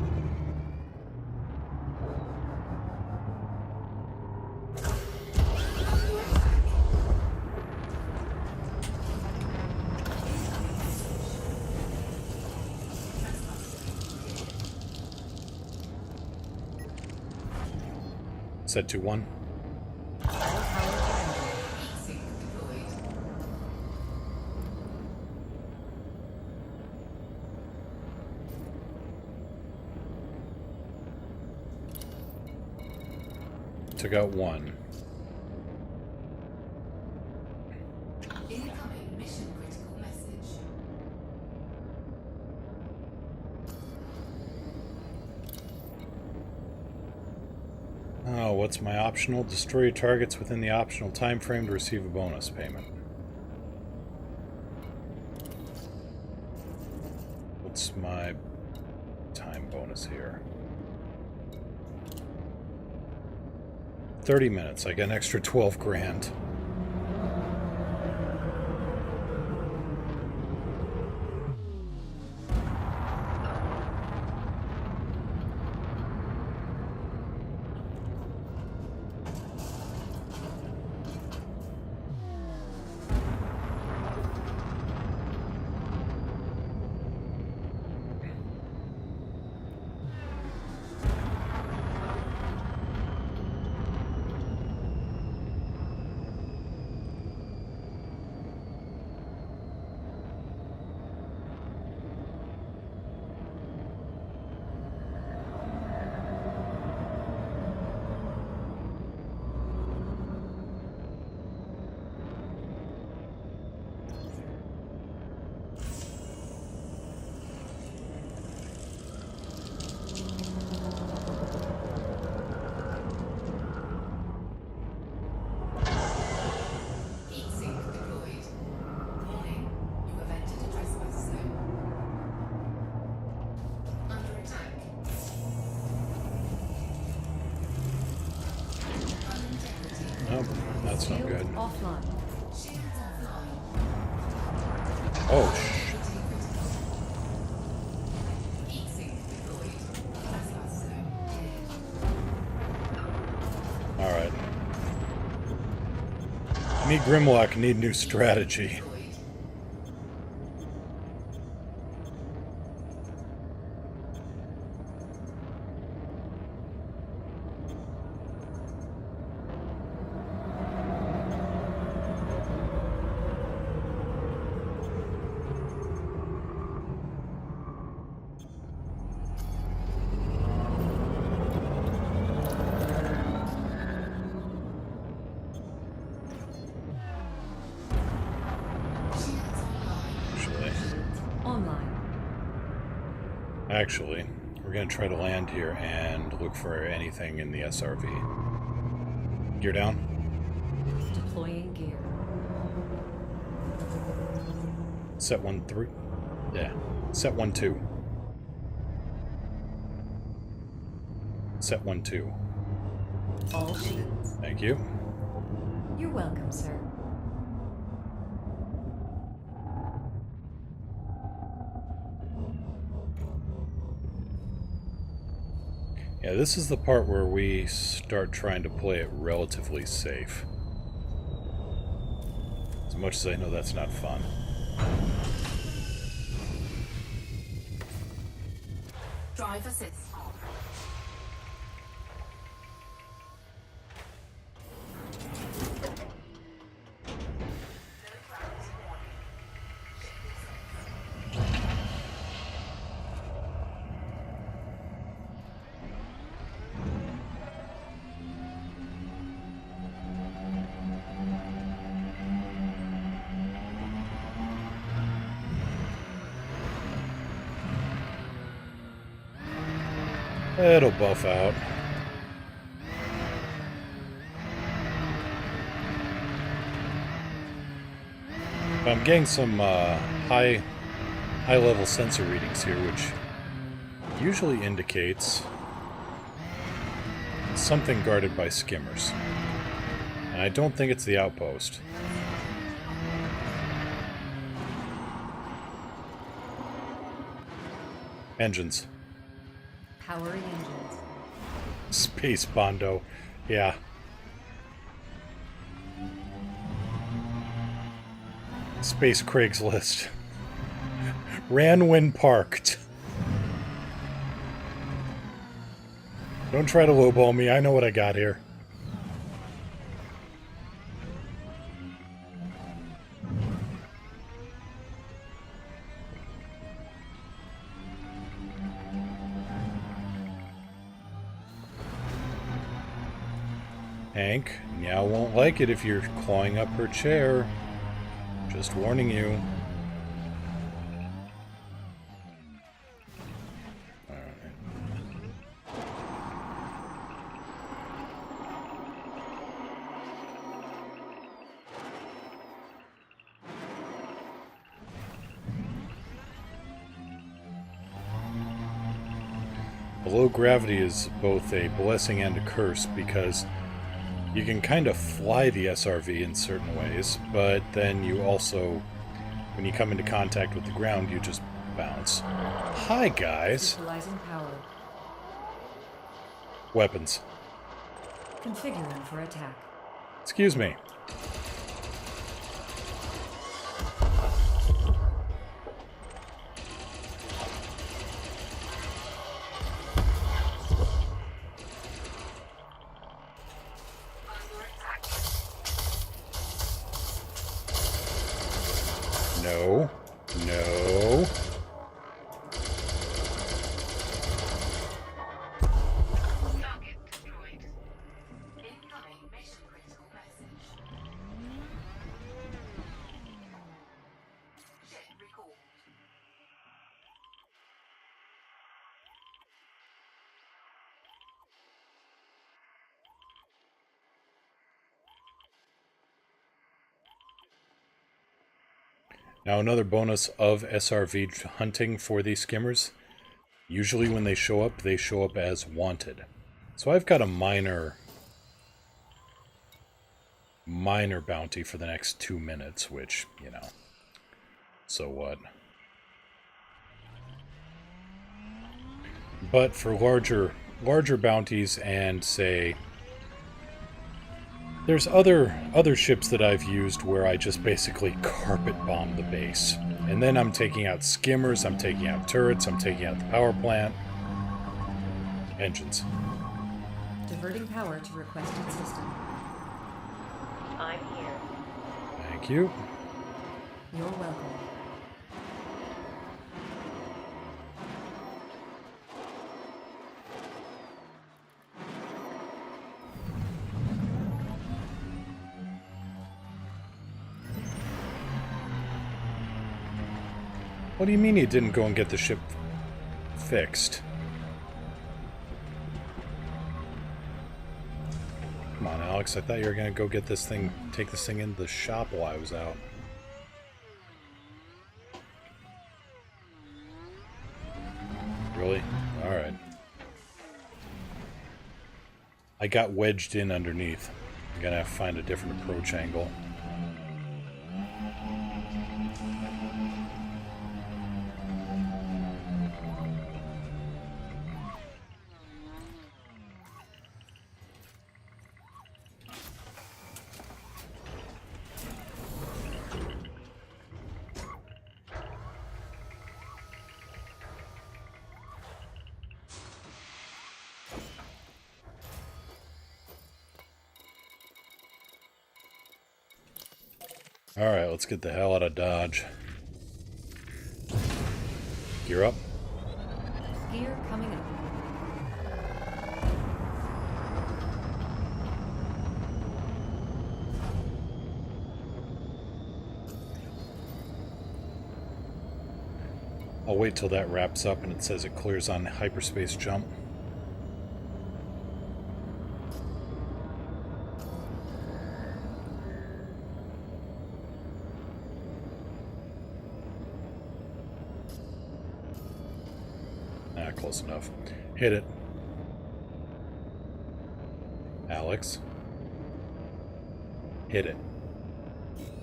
Set 2-1. All power to engine. Heat sink deployed. Took out 1. Incoming mission critical message. Oh, what's my optional? Destroy your targets within the optional time frame to receive a bonus payment. What's my time bonus here? 30 minutes. I get an extra 12 grand. Heat sink deployed. Warning, you have entered a trespass zone. Under attack. Unintegrity. Nope, that's not Shield good. offline. Shields offline. Oh, Critical. Heat sink deployed. Trespass zone cleared. alright. Me, Grimlock, need new strategy. Deployed. Actually, we're going to try to land here and look for anything in the SRV. Gear down. Deploying gear. Set 1-3. Yeah. Set 1-2. Set 1-2. All shields. Thank you. You're welcome, sir. Yeah, this is the part where we start trying to play it relatively safe. As much as I know that's not fun. Drive assist. It'll buff out. I'm getting some high-level sensor readings here, which usually indicates something guarded by skimmers. And I don't think it's the outpost. Engines. Powering engines. Space Bondo. Yeah. Space Craigslist. Ran when parked. Don't try to lowball me. I know what I got here. Hank, Meow won't like it if you're clawing up her chair. Just warning you. Alright. Low gravity is both a blessing and a curse because you can kind of fly the SRV in certain ways, but then you also, when you come into contact with the ground, you just bounce. Hi, guys. Utilizing power. Weapons. Configuring for attack. Excuse me. No. No. Target destroyed. Incoming mission critical message. Ship recalled. Now, another bonus of SRV hunting for these skimmers. Usually when they show up as wanted. So I've got a minor bounty for the next 2 minutes, which, you know, so what? But for larger bounties and, say, there's other ships that I've used where I just basically carpet bomb the base. And then I'm taking out skimmers, I'm taking out turrets, I'm taking out the power plant. Engines. Diverting power to requested system. I'm here. Thank you. You're welcome. What do you mean you didn't go and get the ship fixed. Come on, Alex. I thought you were going to go get this thing, take this thing into the shop while I was out. Really? Alright. I got wedged in underneath. I'm going to have to find a different approach angle. Alright, let's get the hell out of Dodge. Gear up. Gear coming up. I'll wait till that wraps up and it says it clears on hyperspace jump. Close enough. Hit it. Alex. Hit it.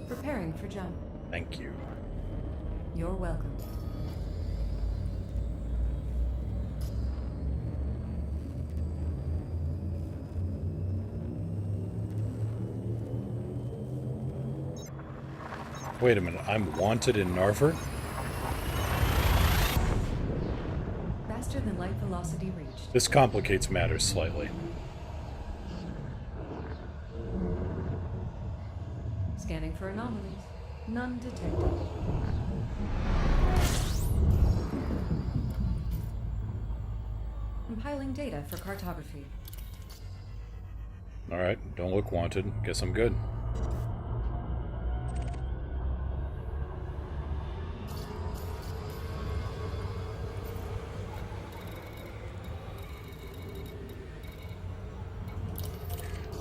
Preparing for jump. Thank you. You're welcome. Wait a minute, I'm wanted in Narford? Faster than light velocity reached. This complicates matters slightly. Scanning for anomalies. None detected. Compiling data for cartography. Alright, don't look wanted. Guess I'm good.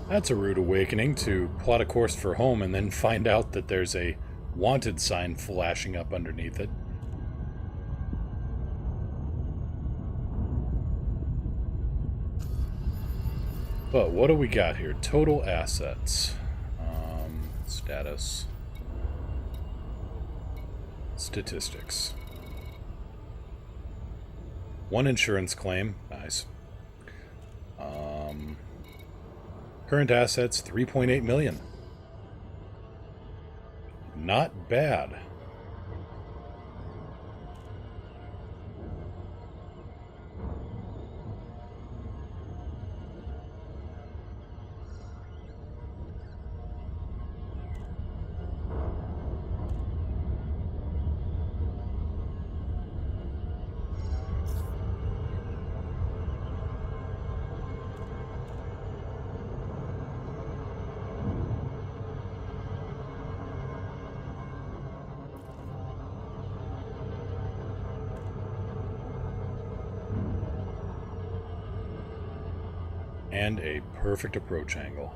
That's a rude awakening, to plot a course for home and then find out that there's a wanted sign flashing up underneath it. But what do we got here? Total assets. Status. Statistics. 1 insurance claim. Nice. Current assets, 3.8 million. Not bad. And a perfect approach angle.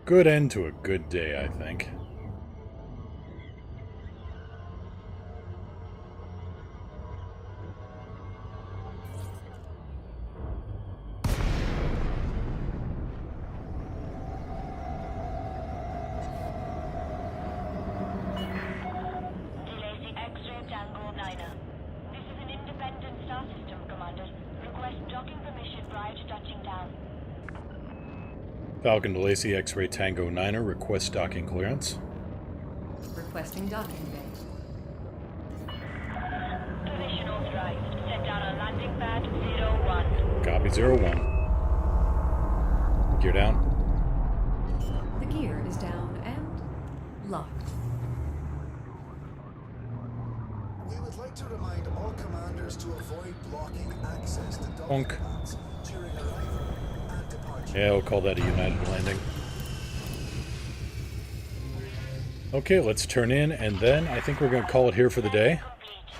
Good end to a good day, I think. DLAC X-ray Tango 9er. This is an independent star system, Commander. Request docking permission prior to touching down. Falcon to Lacey X-ray Tango 9er, request docking clearance. Requesting docking bay. Position authorized. Set down on landing pad 01. Copy 01. Gear down. The gear is down and locked. We would like to remind all commanders to avoid blocking access to docking Honk. pads during arrival and departure. Yeah, we'll call that a United landing. Okay, let's turn in, and then I think we're going to call it here for the day. Complete.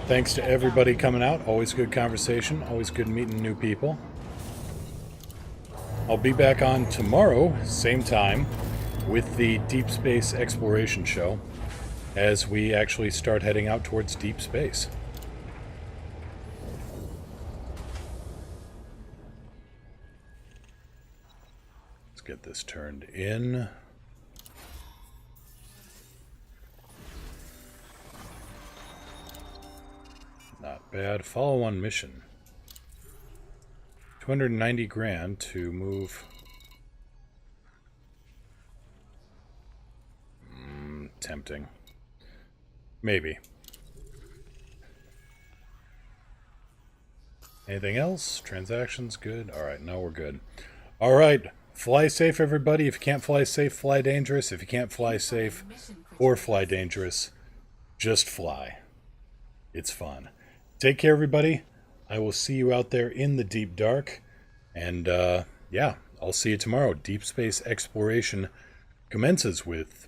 Thanks to everybody coming out. Always good conversation. Always good meeting new people. I'll be back on tomorrow, same time, with the Deep Space Exploration Show, as we actually start heading out towards deep space. Let's get this turned in. Not bad. Follow on mission. 290 grand to move. Tempting. Maybe. Anything else? Transactions good? Alright, now we're good. Alright, fly safe everybody. If you can't fly safe, fly dangerous. If you can't fly safe or fly dangerous, just fly. It's fun. Take care everybody. I will see you out there in the deep dark. And yeah, I'll see you tomorrow. Deep space exploration commences with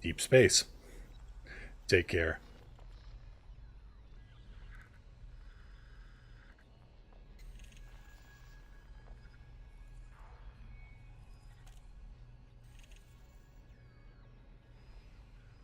deep space. Take care.